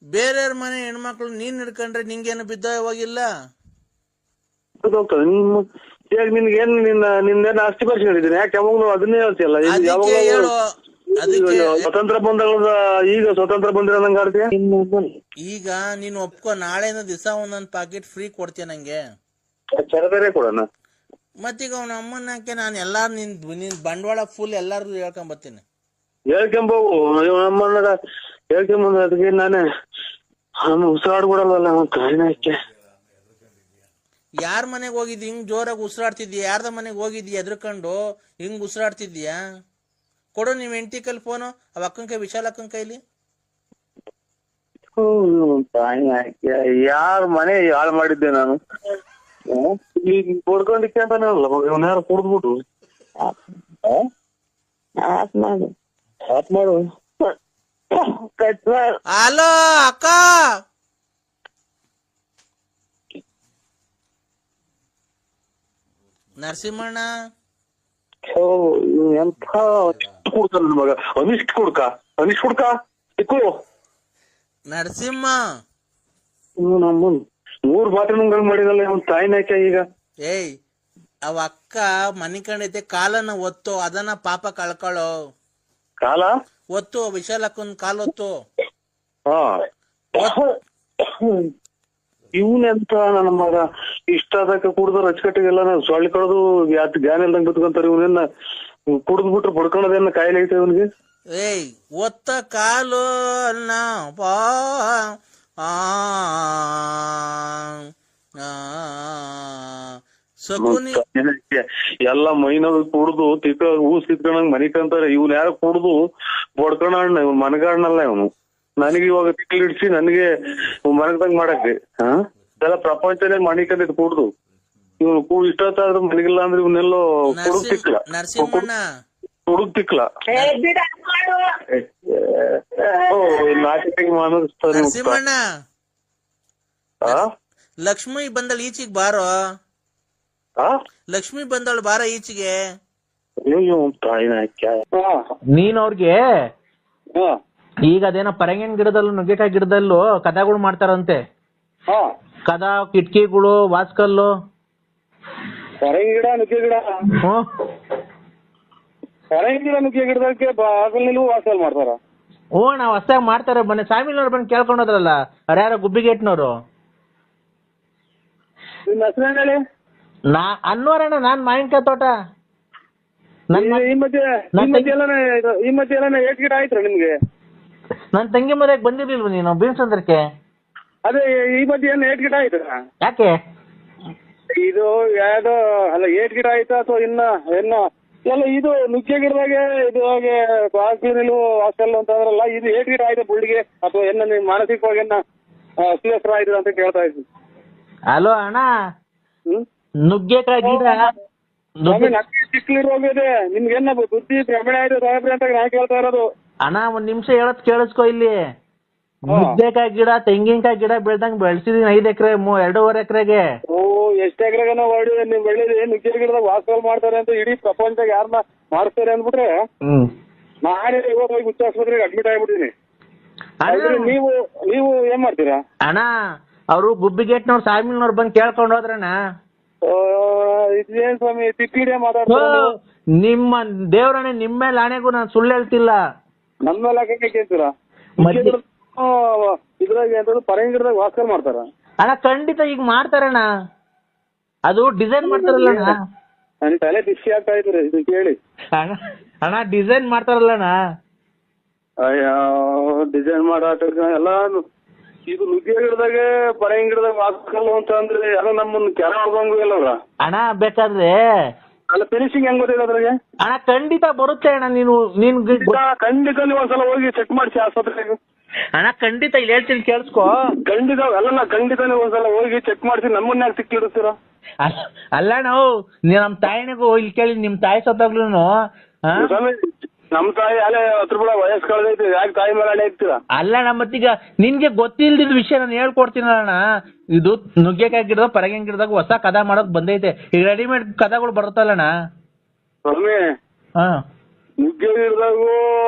ಬೇರೆಯವ್ರ ಮನೆ ಹೆಣ್ಮಕ್ಳು ನೀನ್ ಹಿಡ್ಕೊಂಡ್ರೆ ನಿಂಗೇನು ಬಿದ್ದ ಹೋಗಿಲ್ಲ? ನಿನ್ಗೇನ್ ನಿನ್ನೇನು ಆಸ್ತಿ ಪರಿಚಯ ಹೇಳಿದ್ದೀನಿ, ಯಾಕೆ ಯಾವಾಗ್ಲೂ ಅದನ್ನೇ ಹೇಳ್ತಿಯಲ್ಲ? ಸ್ವತಂತ್ರ ಬಂದ ಈಗ ಸ್ವತಂತ್ರ ಬಂದಿರೋ ನಂಗೆ ಆಡ್ತೀಯ. ಈಗ ನೀನ್ ಒಪ್ಕೊ, ನಾಳೆನ ದಿವಸ ಒಂದೊಂದ್ ಪಾಕೆಟ್ ಫ್ರೀ ಕೊಡ್ತೀಯ ನಂಗೆ. ಚರದರೆ ಕೊಡೋಣ. ಮತ್ತೀಗ ಅವನ ಅಮ್ಮನ ಹಾಕಿ ನಾನು ಎಲ್ಲಾರು ನಿನ್ ಬಂಡವಾಳ ಫುಲ್ ಎಲ್ಲಾರು ಹೇಳ್ಕೊಂಬರ್ತೀನಿ. ಹೇಳ್ಕೊಂಬೋಗು, ನಮ್ಮನ್ನ ಹೇಳ್ಕೊಂಬಂದ ಅದಕ್ಕೆ ನಾನೇ ಉಸಿರಾಡ್ಬಿಡಲ್ವಲ್ಲ ಕಾಯಿನಕ್ಕೆ. ಯಾರ ಮನೆಗ್ ಹೋಗಿದ್ದಿ ಹಿಂಗ್ ಜೋರಾಗಿ ಉಸಿರಾಡ್ತಿದ್ಯಾ? ಯಾರ್ದ ಮನೆಗ್ ಹೋಗಿದ್ಯಾ ಎದ್ರಕೊಂಡು ಹಿಂಗ್ ಉಸಿರಾಡ್ತಿದ್ಯಾ? ಕೊಡು ನೀವ್ ಹೆಂಡತಿ ಕೈಲಿ ಫೋನು, ಅವ ಅಕ್ಕನ ಕೈ, ವಿಶಾಲ ಅಕ್ಕನ ಕೈಲಿ. ಯಾರ ಮನೆ ಹಾಳು ಮಾಡಿದ್ದೆ ನಾನು? ಕೊಡ್ಕೊಂಡಿಕ್ಕೆ ಅಂತಾನಲ್ಲ ಮಗ, ಇವನ್ ಯಾರು ಕುಡ್ದ್ಬಿಟ್ಟು ಮಾಡು. ಹಲೋ ಅಕ್ಕ, ನರಸಿಂಹಣ್ಣ ಎಂಥ ಕುಡ್ಕ ನನ್ ಮಗ, ಅನಿಷ್ಟ್ ಕುಡ್ಕ ಇಕ್ಕು ನರಸಿಂಹ. ನಮ್ಮನ್ 3 ಬಾತ್ರೂಮ್ಗಳು ಮಾಡಿದಲ್ಲ ಅವ್ನ ತಾಯಿನಾಕೆ ಈಗ. ಏಯ್ ಅವ ಅಕ್ಕ ಮನಿ ಕಂಡೈತೆ, ಕಾಲನ್ನ ಒತ್ತು, ಅದನ್ನ ಪಾಪ ಕಳ್ಕೊಳ್ಳೋ. ಕಾಲ ಒತ್ತು, ವಿಶಾಲಕ್ಕನ್ ಕಾಲ್ ಒತ್ತು. ಇವನೆಂತ ನನ್ನ ಮಗ, ಇಷ್ಟಾದಕ್ಕೆ ಕುಡ್ದು ರಚಕಟ್ಟಿಗೆಲ್ಲ ಸೊಳ್ಳಿ ಕಡ್ದು ಜ್ಞಾನ ಇಲ್ದಂಗ್ ಬಿತ್ಕೊಂತಾರೆ. ಇವನೆಲ್ಲ ಕುಡ್ದ್ಬಿಟ್ರೆ ಬಡ್ಕೊಳೋದೇನ ಕಾಯಿಲೆ ಐತೆ ಇವನ್ಗೆ? ಏಯ್ ಒತ್ತ ಕಾಲು ಅನ್ನ ಎಲ್ಲ ಮೈನಾಗ ಕುಡ್ದು ಊಸ್ ಕಿತ್ಕೊಂಡಂಗ್ ಮನಿ ಕಂತಾರೆ. ಇವ್ನ ಯಾರು ಕುಡ್ದು ಬಡ್ಕೊಣ ಅಣ್ಣ, ಇವ್ನ ಮನಗಾಡ್ನಲ್ಲ ಇವನು. ನನಗೆ ಇವಾಗ ತಿಕ್ಲಿಡ್ಸಿ ನನಗೆ ಮನಗದಂಗ್ ಮಾಡಕ್ಕೆ ಎಲ್ಲ ಪ್ರಪಂಚನೇ ಮಣಿಕಂದಿದ್ ಕುಡ್ದು. ಇವ್ನು ಇಷ್ಟೊತ್ತಾದ್ರೂ ಮನಗಿಲ್ಲ ಅಂದ್ರೆ ಇವನ್ನೆಲ್ಲೋ ಕುಡುಗ್ ತಿಕ್ಲ ನರಸಿಂಹಣ್ಣ. ಲಕ್ಷ್ಮಿ ಬಂದಳು ಈಚಿಗೆ ಬಾರೋ. ಲಕ್ಷ್ಮಿ ಬಂದಳು ಬಾರ ಈಚಿಗೆ. ನೀನ್ ಅವ್ರಿಗೆ ಈಗ ಅದೇನೋ ಪರಂಗಿನ ಗಿಡದಲ್ಲೂ ನುಗ್ಗೆಕಾಯಿ ಗಿಡದಲ್ಲೂ ಕಥೆಗಳು ಮಾಡ್ತಾರಂತೆ. ಕದ ಕಿಟಕಿಗಳು ವಾಸ್ಕಲ್ಲು ಪರಂಗಿ ಗಿಡ ನುಗ್ಗೆ ಗಿಡ ಹ್ಮ್ ಪರಂಗಿ ಗಿಡ ನುಗ್ಗೆ ಗಿಡದಕ್ಕೆ ಬಾಗಲ್ ನಿಲ್ಲು ವಾಸಲ್ ಮಾಡ್ತಾರ. ಓ ನಾವ್ ಹೊಸ್ದಾಗ್ ಮಾಡ್ತಾರೆ ಬನ್ನಿ ಸಾಮಿಲ್ನವ್ರು ಬಂದು ಕೇಳ್ಕೊಂಡು ಹೋದ್ರಲ್ಲ ಅವ್ರ ಯಾರೋ ಗುಬ್ಬಿಗೇಟ್ನವ್ರು. ನಿಮ್ ಹೆಸರು ಹೇಳಿ. ಅನ್ನೋರಣ್ಣ ನಾನ್ ಮಾವಿನಕಾಯಿ ತೋಟ. ಈ ಮಧ್ಯೆ ಎಲ್ಲಾನ ಏಟ್ ಗಿಡ ಆಯ್ತ್ರ ನಿಮ್ಗೆ? ನನ್ ತಂಗಿ ಮನೆಗೆ ಬಂದಿರ್ಲಿಲ್ವ ನೀನು ಬೀನ್ಸಂದ್ರಕ್ಕೆ? ಅದೇ ಈ ಮಧ್ಯೆ ಏನ್ ಏಟ್ ಗಿಡ ಆಯ್ತಾ? ಯಾಕೆ ಇದು ಯಾವ್ದೋ ಅಲ್ಲ ಏಟ್ ಗಿಡ ಆಯ್ತಾ ಅಥವಾ ಇನ್ನ ಎಲ್ಲ ಇದು ನುಗ್ಗೆ ಗಿಡದಾಗೆ ಇದು ಹಾಗೆ ಬಾಕಿ ನಿಲ್ಲು ಹಾಸ್ಟೆಲ್ ಅಂತ ಅಂದ್ರಲ್ಲ, ಇದು ಏಟ್ ಗಿಡ ಆಯ್ತಾ ಬುಳ್ಳಿಗೆ ಅಥವಾ ನಿಮ್ ಮಾನಸಿಕವಾಗಿ ಅಸ್ವಸ್ಥ ಆಯ್ತು ಅಂತ ಕೇಳ್ತಾ ಇದ್ವಿ. ಹಲೋ ಅಣ್ಣ, ನುಗ್ಗೆಕಾಯಿ ಗಿಡ ಚಿಕ್ಕಲಿರೋಗಿದೆ ನಿಮ್ಗೇನ ಬುದ್ಧಿ ಭ್ರಮಣ ಆಯ್ತು ಸಾಹೇಬ್ರೆ ಅಂತ ನಾ ಕೇಳ್ತಾ ಇರೋದು. ಅಣ್ಣ ಒಂದ್ ನಿಮಿಷ ಹೇಳತ್ ಕೇಳಿಸ್ಕೊ ಇಲ್ಲಿ. ನುಗ್ಗೆಕಾಯಿ ಗಿಡ ತೆಂಗಿನಕಾಯಿ ಗಿಡ ಬೆಳ್ದಂಗ್ ಬೆಳ್ಸಿದೀನಿ 5 ಎಕರೆ 2.5 ಎಕರೆಗೆ. ಓ ಎಷ್ಟ್ ಎಕರೆಗನ ಹೊಡಿ ನೀವ್ ಬೆಳೆದಿ ನುಗ್ಗೆ ಗಿಡದಾಗ ವಾಸಲ್ ಮಾಡ್ತಾರೆ ಅಂತ ಇಡೀ ಪ್ರಪಂಚದಾಗ ಯಾರನ್ನ ಮಾಡಿಸ್ತಾರೆ ಅಂದ್ಬಿಟ್ರೆ ನಾನೇ ಇವತ್ತು ಹೋಗಿ ಹುಚ್ಚ ಆಸ್ಪತ್ರೆಗೆ ಅಡ್ಮಿಟ್ ಆಗ್ಬಿಟ್ಟಿನಿ. ನೀವು ಏನ್ ಮಾಡ್ತೀರಾ? ಅಣ್ಣ ಅವ್ರು ಗುಬ್ಬಿಗೇಟ್ನವ್ರು ಸಾಮಿಲ್ನವ್ರು ಬಂದ್ ಕೇಳ್ಕೊಂಡ್ ಹೋದ್ರಣ್ಣ. ಇದೇನ್ ಸ್ವಾಮಿ ತಿಕ್ಕಿಡಿಯ ಮಾತಾಡ್ತಾರೆ? ನಿಮ್ಮ ದೇವ್ರಣ್ಣ ನಿಮ್ಮ ಮೇಲೆ ಆಣೆಗೂ ನಾನು ಸುಳ್ಳು ಹೇಳ್ತಿಲ್ಲ. ನಮ್ಮ ಮೇಲೆ ಹಾಕಕ್ಕೆ ಕೇಳ್ತೀರಾ? ಇದ್ರಾಗ ಎಂತದ್ದು ಪರಂಗಿ ಗಿಡದಾಗ ವಾಸಲ್ ಮಾಡ್ತಾರ? ಅಣ್ಣ ಖಂಡಿತ ಈಗ ಮಾಡ್ತಾರಣ್ಣ, ಅದು ಡಿಸೈನ್ ಮಾಡ್ತಾರಲ್ಲ ಅಣ್ಣ. ನನ್ ತಲೆ ಬಿಸಿ ಆಗ್ತಾ ಇದ್ರಿ ಇದು ಕೇಳಿ. ಅಣ್ಣ ಡಿಸೈನ್ ಮಾಡ್ತಾರಲ್ಲಣ್ಣ. ಅಯ್ಯೋ ಡಿಸೈನ್ ಮಾಡಾಟ ಎಲ್ಲ ಇದು ನುಗ್ಗೆ ಗಿಡದಾಗೆ ಪರಂಗಿ ಗಿಡದಾಗ ವಾಸಲ್ ಅಂತ ಅಂದ್ರೆ ಎಲ್ಲ ನಮ್ಮನ್ನ ಕೆರ ಹೊಡ್ದಂಗು ಇಲ್ಲ. ಅಣ್ಣ ಬೇಕಾದ್ರೆ ಅಲ್ಲ ಫಿನಿಶಿಂಗ್ ಹೆಂಗ್ ಗೊತ್ತಿಲ್ಲ ಅದ್ರಾಗೆ? ಅಣ್ಣ ಖಂಡಿತ ಬರುತ್ತೆ ಅಣ್ಣ. ನೀನ್ ಖಂಡಿತ ನೀವು ಒಂದ್ಸಲ ಹೋಗಿ ಚೆಕ್ ಮಾಡಿಸಿ ಆಸ್ಪತ್ರೆಗೆ. ಅಣ್ಣ ಖಂಡಿತ ಇಲ್ಲಿ ಹೇಳ್ತೀನಿ ಕೇಳಿಸ್ಕೊ. ಖಂಡಿತ ಅಲ್ಲ ಖಂಡಿತ ನೀವು ಒಂದ್ಸಲ ಹೋಗಿ ಚೆಕ್ ಮಾಡಿಸಿ ನಮ್ಮನ್ನ ಯಾಕೆ ಸಿಕ್ಕಿಡುತ್ತೀರಾ? ಅಲ್ಲ ನಾವು ನಮ್ ತಾಯಿನಿಗೂ ಇಲ್ಲಿ ಕೇಳಿ ನಿಮ್ ತಾಯಿ ಸತ್ತಾಗ್ಲೂ ನಮ್ ತಾಯಿ ಅಲ್ಲೇ 10 ರೂಪಾಯಿ ವಯಸ್ಸು ಕಳೆದೈತಿ, ಯಾಕೆ ತಾಯಿ ಮೇಲೆ ಅಲ್ಲೇ ಇರ್ತೀರಾ? ಅಲ್ಲ ಮತ್ತೀಗ ನಿನ್ಗೆ ಗೊತ್ತಿಲ್ದಿದ್ ವಿಷಯ ನಾನು ಹೇಳ್ಕೊಡ್ತೀನಣ್ಣ. ಇದು ನುಗ್ಗೆಕಾಯಿ ಗಿಡದಾಗ ಪರಂಗಿ ಗಿಡದಾಗ ಹೊಸ ಕದ ಮಾಡೋಕ್ ಬಂದೈತೆ. ಈಗ ರೆಡಿಮೇಡ್ ಕದಗಳು ಬರುತ್ತಲ್ಲಣ್ಣ ಸ್ವಾಮಿ. ನುಗ್ಗೆ ಗಿಡದಾಗೂ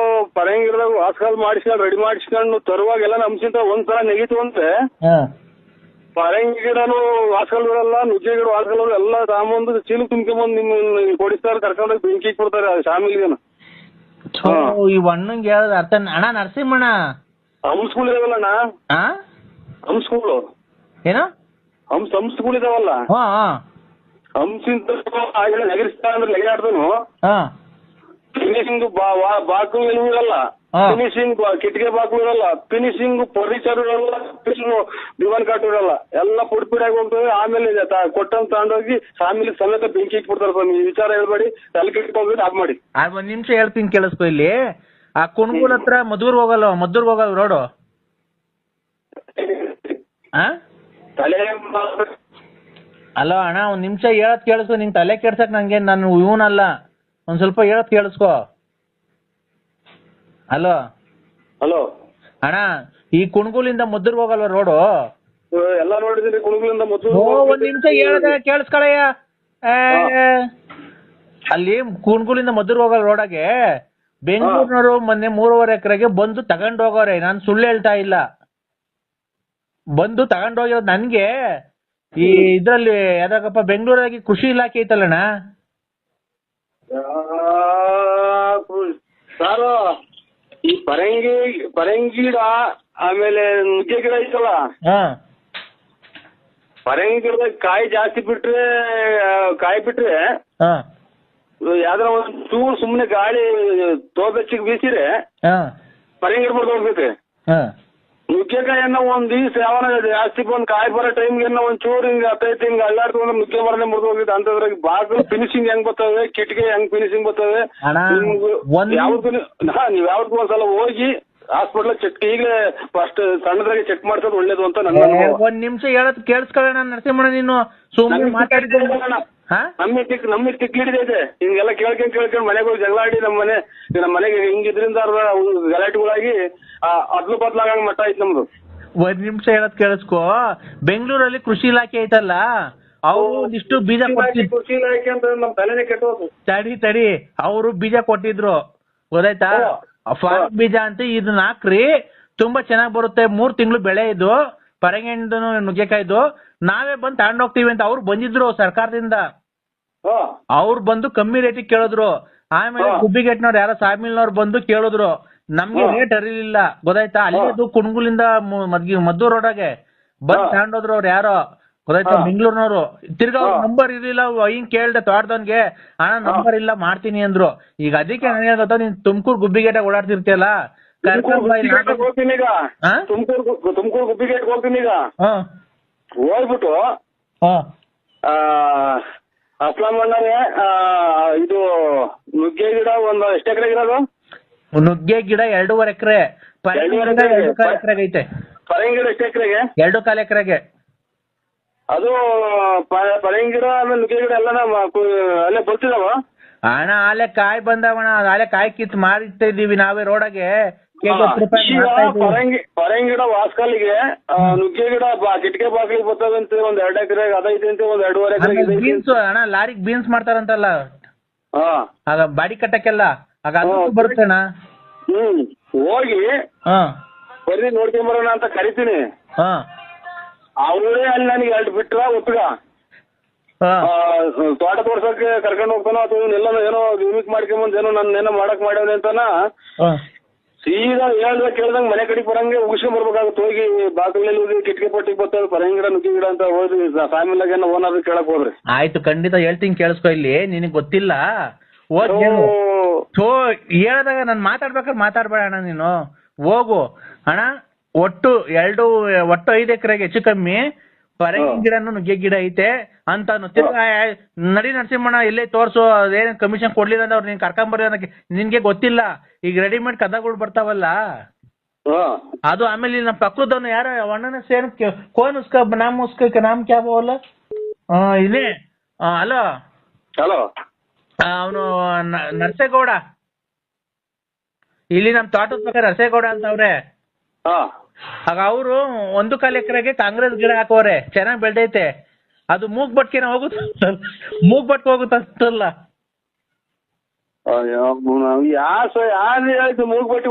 ಪರಂಗಿ ಗಿಡದಾಗೂ ವಾಸಲ್ ಮಾಡಿಸ್ಕೊಂಡು ರೆಡಿ ಮಾಡಿಸ್ಕೊಂಡು ತರುವಾಗ ಎಲ್ಲ ನಮ್ಸಿಂತ ಒಂದ್ಸಲ ನೆಗಿತು ಅಂತೆ. ಪರಂಗಿ ಗಿಡನು ವಾಸಲ್ ಬಿಡಲ್ಲ, ನುಗ್ಗೆ ಗಿಡ ವಾಸಲ್ ಎಲ್ಲ ತಾಂಬಂದು ಚೀಲ ತುಂಬ್ಕೊಂಬಂದು ನಿಮ್ ಕೊಡಿಸ್ತಾರೆ, ಕರ್ಕೊಂಡೋಗಿ ಬೆಂಕಿ ಕೊಡ್ತಾರೆ ಶಾಮಿಲ್ಗೇನ. ಈ ಹಣ್ಣಂಗೆ ಹೇಳೋದು ಅರ್ಥ. ಅಣ್ಣ ನರಸಿಂಹಣ್ಣ ಹಂಸ್ಗಳು ಇದಾವಲ್ಲಣ್ಣ, ಹಂಸ್ಗಳು ಏನು ಹಂಸ್ಗಳು ಇದಾವಲ್ಲ, ಹಂಸಿಂತ ನಗರಿಸ್ತಾ ಅಂದ್ರೆ ಲೆಗಾಡ್ದನು ಫಿನಿಶಿಂಗ್ ಬಾಕು ಏನು ಇರಲ್ಲ, ಫಿನಿಶಿಂಗ್ ಕಿಟಕಿ ಬಾಕು ಇರಲ್ಲ, ಫಿನಿಶಿಂಗ್ ಫರ್ನಿಚರ್ ಇರಲ್ಲ, ದಿವಾನ್ ಕಾಟು ಇರಲ್ಲ, ಎಲ್ಲ ಪುಡಿ ಪುಡಿಯಾಗಿ ಹೋಗ್ತವೆ. ಆಮೇಲೆ ಕೊಟ್ಟಂತ ತಗೊಂಡೋಗಿ ಫ್ಯಾಮಿಲಿ ಸಮೇತ ಬೆಂಕಿ ಇಟ್ಬಿಡ್ತಾರೆ. ಸ್ವಾಮಿ ಈ ವಿಚಾರ ಹೇಳ್ಬೇಡಿ, ತಲೆ ಕೆಟ್ಕೊಂಡ್ಬಿಟ್ಟು ಆಫ್ ಮಾಡಿ. ಒಂದ್ ನಿಮಿಷ ಹೇಳ್ತೀನಿ ಕೇಳಿಸ್ಕೊ. ಇಲ್ಲಿ ಆ ಕುಣಗುಲ್ ಹತ್ರ ಮದ್ದೂರ್ಗ್ ಹೋಗಲ್ಲ ರೋಡು. ಅಲ್ಲ ಅಣ್ಣ ಒಂದ್ ನಿಮಿಷ ಹೇಳತ್ ಕೇಳಿಸ್ಕೊ. ನಿಂಗ್ ತಲೆ ಕೆಡ್ಸಕ್ ನಂಗೆ ನಾನು ಇವನಲ್ಲ, ಒಂದ್ ಸ್ವಲ್ಪ ಹೇಳತ್ ಕೇಳಿಸ್ಕೊ. ಹಲೋ ಅಣ್ಣ, ಈ ಕುಣಗುಲಿಂದ ಮದ್ದೂರ್ಗ್ ಹೋಗಲ್ವ ರೋಡು? ಎಲ್ಲ ನೋಡಿದೀನಿ ಕುಣಗುಲಿಂದ ಮದ್ದೂರ್. ಒಂದ್ ನಿಮಿಷ ಹೇಳದ ಕೇಳಿಸ್ಕೊಳಯ್ಯ. ಅಲ್ಲಿ ಕುಣಗುಲಿಂದ ಮದ್ದೂರ್ಗ್ ಹೋಗಲ್ ರೋಡಾಗೆ ಬೆಂಗಳೂರಿನವರು ಮೊನ್ನೆ 3.5 ಎಕರೆಗೆ ಬಂದು ತಗೊಂಡ್ ಹೋಗೋರೆ. ನಾನ್ ಸುಳ್ಳು ಹೇಳ್ತಾ ಇಲ್ಲ, ಬಂದು ತಗೊಂಡ್ ಹೋಗಿರೋದು. ನನ್ಗೆ ಈ ಇದ್ರಲ್ಲಿ ಯಾವ್ದಾಗಪ್ಪ ಬೆಂಗಳೂರಾಗಿ ಕೃಷಿ ಇಲಾಖೆ ಐತಲ್ಲಣ್ಣ, ಸಾರು ಈ ಪರಂಗಿ ಗಿಡ ಆಮೇಲೆ ನುಗ್ಗೆ ಗಿಡ ಐತಲ್ಲ, ಪರಂಗಿ ಗಿಡದಾಗ ಕಾಯಿ ಜಾಸ್ತಿ ಬಿಟ್ರೆ ಯಾವ್ದಾರ ಒಂದ್ ಚೂರು ಸುಮ್ನೆ ಗಾಳಿ ತೋಬೆಚ್ಚಿಗೆ ಬೀಸಿದ್ರೆ ಪರಂಗಿ ಗಿಡ ಬಿಡ್ದು ಹೋಗ್ತೈತೆ. ನುಗ್ಗೆಕಾಯನ್ನ ಒಂದ್ ದಿವ್ಸ ಯಾವನ ಜಾಸ್ತಿ ಬಂದ್ ಕಾಯಿ ಬರೋ ಟೈಮ್ಗೆ ಒಂದ್ ಚೂರು ಹಿಂಗ ಹತ್ತೈತಿ ಹಿಂಗ ಅಲ್ಲಾಡ್ತಂದ್ರೆ ನುಗ್ಗೆ ಮರನೇ ಮುರಿದು ಹೋಗಿತ್ತು. ಅಂತದ್ರಾಗ ಬಾಗಿಲು ಫಿನಿಶಿಂಗ್ ಹೆಂಗ್ ಬರ್ತವೆ, ಕಿಟಕಿ ಹೆಂಗ್ ಫಿನಿಶಿಂಗ್ ಬರ್ತವೆ. ನೀವ್ ಯಾವ್ದು ಒಂದ್ಸಲ ಹೋಗಿ ಹಾಸ್ಪಿಟ್ಲ್ ಚೆಕ್ ಈಗಲೇ ಫಸ್ಟ್ ಸಣ್ಣದ್ರಾಗೆ ಚೆಕ್ ಮಾಡ್ಸೋದು ಒಳ್ಳೇದು ಅಂತ ನನ್ನ ಒಂದ್ ನಿಮಿಷ ಹೇಳೋದ್ ಕೇಳಿಸ್ಕೊಳ್ಳೋಣ ನರಸಿಂಹಣ್ಣ. ನೀನು ಸುಮ್ಮನೆ ಮಾತಾಡಿದ ನಮ್ಗೆ ತಿಕ್ ಹಿಡಿದೈತೆ ಹಿಂಗೆಲ್ಲ ಕೇಳ್ಕೊಂಡ್ ಮನೆಗೆ ಹೋಗಿ ಜಗಳ ಆಡಿ ನಮ್ಮ ಮನೆಗೆ ಹಿಂಗಿದ್ರಿಂದ ಗಲಾಟೆಗಳಾಗಿ ಅದ್ಲು ಬದ್ಲಾಗಂಗ್ ಮಟ್ಟ ಐತ್ ನಮ್ದು. ಒಂದ್ ನಿಮಿಷ ಹೇಳೋದ್ ಕೇಳಿಸ್ಕೊ. ಬೆಂಗಳೂರಲ್ಲಿ ಕೃಷಿ ಇಲಾಖೆ ಐತಲ್ಲ, ಅವ್ರು ಒಂದಿಷ್ಟು ಬೀಜ ಕೊಟ್ಟಿದ್ರು. ಕೃಷಿ ಇಲಾಖೆ ಅಂತ ನಮ್ ತಲೆನೇ ಕೆಟ್ಟೋದು. ತಡಿ ಅವರು ಬೀಜ ಕೊಟ್ಟಿದ್ರು, ಗೊತ್ತಾಯ್ತಾ? ಫಾರ್ಮ್ ಬೀಜ ಅಂತ ಇದನ್ನ ಹಾಕ್ರಿ, ತುಂಬಾ ಚೆನ್ನಾಗ್ ಬರುತ್ತೆ. 3 ತಿಂಗಳು ಬೆಳೆ ಇದು, ಪರಂಗಿ ಹಣ್ಣು ನುಗ್ಗೆಕಾಯ್ದು ನಾವೇ ಬಂದು ತಗೊಂಡೋಗ್ತೀವಿ ಅಂತ ಅವ್ರು ಬಂದಿದ್ರು ಸರ್ಕಾರದಿಂದ. ಅವ್ರು ಬಂದು ಕಮ್ಮಿ ರೇಟಿಗೆ ಕೇಳಿದ್ರು. ಆಮೇಲೆ ಗುಬ್ಬಿಗೇಟ್ನವ್ರು ಯಾರೋ ಸಾಮಿಲ್ನವ್ರು ಬಂದು ಕೇಳಿದ್ರು. ನಮ್ಗೆ ರೇಟ್ ಅರಿಲಿಲ್ಲ, ಗೊತ್ತಾಯ್ತಾ? ಅಲ್ಲಿದ್ದು ಕುಣಗುಲಿಂದ ಮದ್ದೂರ್ ರೋಡಾಗೆ ಬಂದ್ ತಗೊಂಡೋದ್ರು ಅವ್ರು ಯಾರೋ, ಗೊತ್ತಾಯ್ತಾ? ಬೆಂಗಳೂರಿನವ್ರು. ತಿರ್ಗಾ ನಂಬರ್ ಇರ್ಲಿಲ್ಲ, ಹಿಂಗ್ ಕೇಳ್ದೆ ತೋಟದವನ್ಗೆ, ಅಣ್ಣ ನಂಬರ್ ಇಲ್ಲ ಮಾಡ್ತೀನಿ ಅಂದ್ರು. ಈಗ ಅದಕ್ಕೆ ನನಗೆ ಗೊತ್ತಾ, ನೀನ್ ತುಮಕೂರು ಗುಬ್ಬಿಗೇಟಾಗ ಓಡಾಡ್ತಿರ್ತೀಯಲ್ಲ, ಹೋಗ್ತೀನಿ ಈಗ, ತುಮಕೂರು ಗುಬ್ಬಿಗೇಟ್ ಹೋಗ್ತೀನಿ ಈಗ. ಹೋಗ್ಬಿಟ್ಟು ಅಸ್ಲಾಂ ಅಣ್ಣರೇ, ಇದು ನುಗ್ಗೆ ಗಿಡ ಒಂದು ಎಷ್ಟು ಎಕರೆ ಇರೋದು? ನುಗ್ಗೆ ಗಿಡ 2.5 ಎಕರೆ, 2.25 ಎಕರೆಗೆ ಐತೆ. ಪರಂಗಿ ಗಿಡ ಎಷ್ಟು ಎಕರೆಗೆ? 2.25 ಎಕರೆಗೆ. ಅದು ಪರಂಗಿ ಗಿಡ ಆಮೇಲೆ ನುಗ್ಗೆ ಗಿಡ ಎಲ್ಲ ಅಲ್ಲೇ ಬರ್ತಿದಾವ ಅಣ್ಣ? ಆಲೆ ಕಾಯಿ ಬಂದವಣ, ಆಲೆ ಕಾಯಿ ಕಿತ್ ಮಾರಿತಾ ಇದೀವಿ ನಾವೇ ರೋಡಾಗೆ. ಪರಂಗಿ ಗಿಡ ವಾಸ್ಕಲ್ಲಿಗೆ, ನುಗ್ಗೆ ಗಿಡ ಕಿಟಕೆ ಬಾಗಿಲಿಗೆ ಬರ್ತದಂತೆ. ಒಂದ್ 2 ಎಕರೆಗೆ ಅದೈತೆ ಅಂತೆ, ಒಂದ್ 2.5 ಎಕರೆ ಬೀನ್ಸ್. ಅಣ್ಣ ಲಾರಿಗೆ ಬೀನ್ಸ್ ಮಾಡ್ತಾರಂತಲ್ಲ, ಆಗ ಬಾಡಿ ಕಟ್ಟಕ್ಕೆಲ್ಲ, ಆಗ ಅದು ಬರುತ್ತೆ ಅಣ್ಣ. ಹೋಗಿ ಬರ್ರಿ ನೋಡ್ಕೊಂಡ್ ಬರೋಣ ಅಂತ ಕರಿತೀನಿ. ಅವರೇ ಅಲ್ಲಿ ನನಗೆ 2 ಬಿಟ್ರ ಒತ್ತಗ ತೋಟ ತೋರ್ಸಕ್ಕೆ ಕರ್ಕೊಂಡು ಹೋಗ್ತಾನೋ ಅಥವಾ ಎಲ್ಲ ಏನೋ ಯೂನಿಕ್ ಮಾಡ್ಕೊಂಬಂದ್ ಏನೋ ನನ್ನ ಏನೋ ಮಾಡಕ್ ಮಾಡ್ಯಾವ ಅಂತಾನ. ಸೀದಾ ಹೇಳ್ದಾಗ ಕೇಳ್ದಂಗ್ ಮನೆ ಕಡೆಗೆ ಬರಂಗೆ ಉಗಿಸ್ಕೊಂಡ್ ಬರ್ಬೇಕಾಗುತ್ತೆ. ಹೋಗಿ ಬಾಗಿಲಲ್ಲಿ ಹೋಗಿ ಕಿಟಕಿ ಪಟ್ಟಿಗೆ ಬರ್ತವೆ ಪರಂಗಿ ಗಿಡ ನುಗ್ಗಿ ಗಿಡ ಅಂತ ಹೋದ್ರಿ ಸಾಮಿಲಾಗ ಏನೋ ಓನರ್ ಕೇಳಕ್ ಹೋದ್ರಿ. ಆಯ್ತು, ಖಂಡಿತ ಹೇಳ್ತೀನಿ, ಕೇಳಿಸ್ಕೊ. ಇಲ್ಲಿ ನಿನಗ್ ಗೊತ್ತಿಲ್ಲ, ಹೇಳ್ದಾಗ ನಾನು ಮಾತಾಡ್ಬೇಕಾದ್ರೆ ಮಾತಾಡ್ಬೇಡ ಅಣ್ಣ ನೀನು. ಹೋಗು ಅಣ್ಣ. ಒಟ್ಟು 5 ಎಕರೆಗೆ ಹೆಚ್ಚು ಕಮ್ಮಿ ಪರಂಗಿ ಗಿಡನು ನುಗ್ಗೆ ಗಿಡ ಐತೆ ಅಂತ. ನಡಿ ನರಸಿಂಹಣ್ಣ ಇಲ್ಲೇ ತೋರ್ಸು, ಅದೇನ್ ಕಮಿಷನ್ ಕೊಡ್ಲಿಲ್ಲ ಅಂದ್ರೆ ಅವ್ರು ನೀನ್ ಕರ್ಕೊಂಬರ್ರಿ ಅನ್ನಕ್ಕೆ ನಿನ್ಗೆ ಗೊತ್ತಿಲ್ಲ. ಈಗ ರೆಡಿಮೇಡ್ ಕದಗಳು ಬರ್ತಾವಲ್ಲ ಅದು. ಆಮೇಲೆ ನಮ್ಮ ಪಕ್ಕದವನು ಯಾರೋ ಅಣ್ಣನ ಸೇರ್ ಕೋನ್ ಉಸ್ಕ ನಾಮ್ ಕ್ಯಾ ಬೋಲ ಇಲ್ಲೇ. ಹಲೋ ಹಲೋ, ಅವನು ನರಸೇಗೌಡ, ಇಲ್ಲಿ ನಮ್ ತೋಟದ ಪಕ್ಕ ನರಸೇಗೌಡ ಅಂತ ಅವ್ರೆ. ಆಗ ಅವರು 1.25 ಎಕರೆಗೆ ಕಾಂಗ್ರೆಸ್ ಗಿಡ ಹಾಕೋರೆ, ಚೆನ್ನಾಗ್ ಬೆಳ್ದೈತೆ. ಅದು ಮೂಗ್ ಬಟ್ಕೆನ ಹೋಗುತ್ತಲ್ಲ. ಯಾರು ಮೂಗ್ ಬಟ್ಟಿಗೆ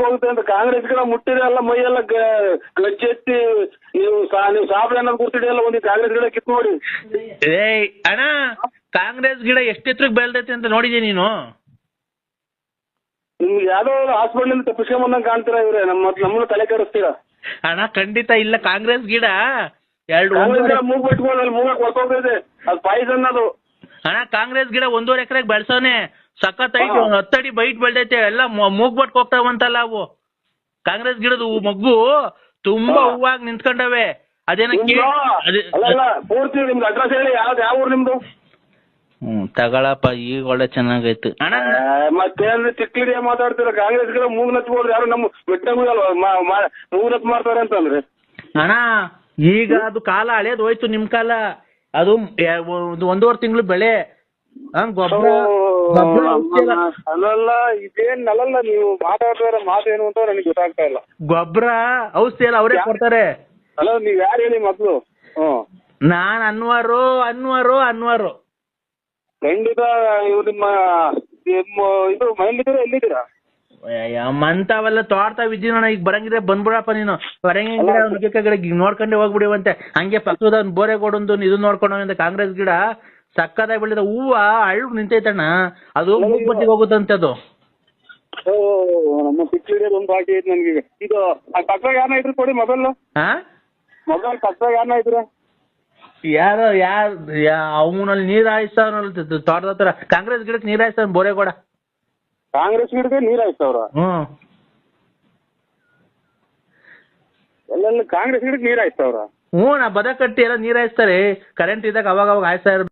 ಹೋಗುತ್ತೆ ಅಂತ? ಕಾಂಗ್ರೆಸ್ ಗಿಡ ಮುಟ್ಟಿದ್ರೆ ಎಲ್ಲ ಮೈ ಎಲ್ಲ ಗಚ್ಚೆತ್ತಿ ನೀವು ಸಾಬಳೆ ಅನ್ನೋದು ಕೂರ್ತಿಡಿಯಲ್ಲ, ಒಂದು ಕಾಂಗ್ರೆಸ್ ಗಿಡ ಕಿತ್ತು ನೋಡಿ. ಅಣ್ಣ ಕಾಂಗ್ರೆಸ್ ಗಿಡ ಎಷ್ಟೆತ್ರಕ್ಕೆ ಬೆಳ್ದೈತೆ ಅಂತ ನೋಡಿದೀನಿ ನೀನು? ನಿಮ್ಗೆ ಯಾವ್ದೋ ಹಾಸ್ಪಿಟಲ್ ತಪ್ಪಿಸ್ಕೊಂಬಂದಂಗೆ ಕಾಣ್ತೀರಾ ಇವ್ರೆ, ನಮ್ಮನ್ನು ತಲೆ ಕೆಡಿಸ್ತೀರಾ? ಅಣ್ಣ ಖಂಡಿತ ಇಲ್ಲ. ಕಾಂಗ್ರೆಸ್ ಗಿಡ ಮೂಗ್ ಬಿಟ್ಕೊಂಡು ಮೂಗಕ್ಕೆ ಹೊರ್ತೋಗ್ತೈತೆ, ಅದು ಪಾಯ್ಸನ್ ಅದು. ಅಣ್ಣ ಕಾಂಗ್ರೆಸ್ ಗಿಡ 1.5 ಎಕರೆಗೆ ಬೆಳ್ಸವನೆ, ಸಖತ್ ಐತಿ. 10 ಅಡಿ ಬೈಟ್ ಬೆಳ್ದೈತೆ, ಎಲ್ಲ ಮೂಗ್ ಬಟ್ಕ್ ಹೋಗ್ತಾವಂತಲ್ಲ ಅವು. ಕಾಂಗ್ರೆಸ್ ಗಿಡದ ಮಗ್ಗು ತುಂಬಾ ಹೂವಾಗಿ ನಿಂತ್ಕೊಂಡವೆ. ಅದೇನ ಪೂರ್ತಿ ನಿಮ್ದು ಅಡ್ರೆಸ್ ಹೇಳಿ, ಯಾವ ಊರು ನಿಮ್ದು? ತಗೊಳಪ್ಪ, ಈಗ ಒಳ್ಳೆ ಚೆನ್ನಾಗೈತು ಅಣ್ಣ. ಮತ್ತೇನ್ರಿ ಚಿಕ್ಕಡಿಯ ಮಾತಾಡ್ತೀರ? ಕಾಂಗ್ರೆಸ್ ಗಿಡ ಮೂಗ್ ನಚ್ಬೋದ್ರಿ, ಯಾರು ನಮ್ಮ ಬೆಟ್ಟಗುದಲ್ವ ಮೂಗ್ ನಚ್ ಮಾಡ್ತಾರೆ ಅಂತಂದ್ರೆ. ಅಣ್ಣ ಈಗ ಅದು ಕಾಲ ಹಳೇದು ಹೋಯ್ತು, ನಿಮ್ ಕಾಲ. ಅದು 1.5 ತಿಂಗಳು ಬೆಳೆ. ಗೊಬ್ಬರ ಅಲ್ಲಲ್ಲ, ಇದೇನ್ ಅಲ್ಲಲ್ಲ, ನೀವು ಮಾತಾಡ್ತಾರ ಮಾತೇನು ಅಂತ ನನಗೆ ಗೊತ್ತಾಗ್ತಾ ಇಲ್ಲ. ಗೊಬ್ಬರ ಔಷಧಿ ಎಲ್ಲ ಅವರೇ ಕೊಡ್ತಾರೆ. ಅಲ್ಲ, ನೀವ್ ಯಾರು ಹೇಳಿ ಮೊದ್ಲು? ನಾನ್ ಅನ್ವಾರು. ಖಂಡಿತ ಇವ್ ನಿಮ್ಮ ಇದು ಮನೇಲಿದ್ದೀರಾ, ಎಲ್ಲಿದ್ದೀರಾ? ಮಂತಾವೆಲ್ಲ ತೋಡ್ತಾವಿದ್ದೀನಣ್ಣ. ಈಗ ಬರಂಗಿದ್ರೆ ಬಂದ್ಬಿಡಪ್ಪ ನೀನು. ಬರಂಗಿದ್ರೆ ನೋಡ್ಕೊಂಡೆ ಹೋಗ್ಬಿಡಿವಂತೆ. ಹಂಗೆ ಪಕ್ಕದ ಬೋರೆಗೋಡೊಂದು ಇದು ನೋಡ್ಕೊಂಡ ಕಾಂಗ್ರೆಸ್ ಗಿಡ ಸಕ್ಕದಾಗಿ ಬೆಳೆದ ಹೂವ ಹಳ್ಳು ನಿಂತೈತಣ್ಣ. ಅದು ಮೂಗ್ಬಟ್ಟಿಗೆ ಹೋಗುತ್ತಂತೆ ಅದು. ನಮ್ಮ ಪಿಕ್ಚರ್ ಒಂದು ಬಾಕಿ ಐತೆ ನನ್ಗೆ. ಇದು ಪಕ್ಕದಾಗ ಯಾರನ್ನ ಇದ್ರು ಕೊಡಿ ಮೊಬೈಲ್ ಪಕ್ಕದಾಗ ಯಾರನ್ನ ಇದ್ರ? ಯಾರು ಅವನಲ್ಲಿ ನೀರ್ ಹಾಯಿಸ್ತಾವನಲ್ಲ ತೋಟದ ಹತ್ರ. ಕಾಂಗ್ರೆಸ್ ಗಿಡಕ್ಕೆ ನೀರ್ ಹಾಯಿಸ್ತಾವ ಬೋರೆಗೋಡ. ಕಾಂಗ್ರೆಸ್ ಗಿಡಕ್ಕೆ ನೀರ್ ಹಾಯಿಸ್ತವ್ರ? ಎಲ್ಲೆಲ್ಲ ಕಾಂಗ್ರೆಸ್ ಗಿಡಕ್ಕೆ ನೀರ್ ಹಾಯಿಸ್ತವ್ರ? ನಾ ಬದ ಕಟ್ಟಿ ಎಲ್ಲ ನೀರ್ ಹಾಯಿಸ್ತಾರೆ. ಕರೆಂಟ್ ಇದ್ದಾಗ ಅವಾಗ ಹಾಯಿಸ್ತಾ ಇರ್ಬೇಕು.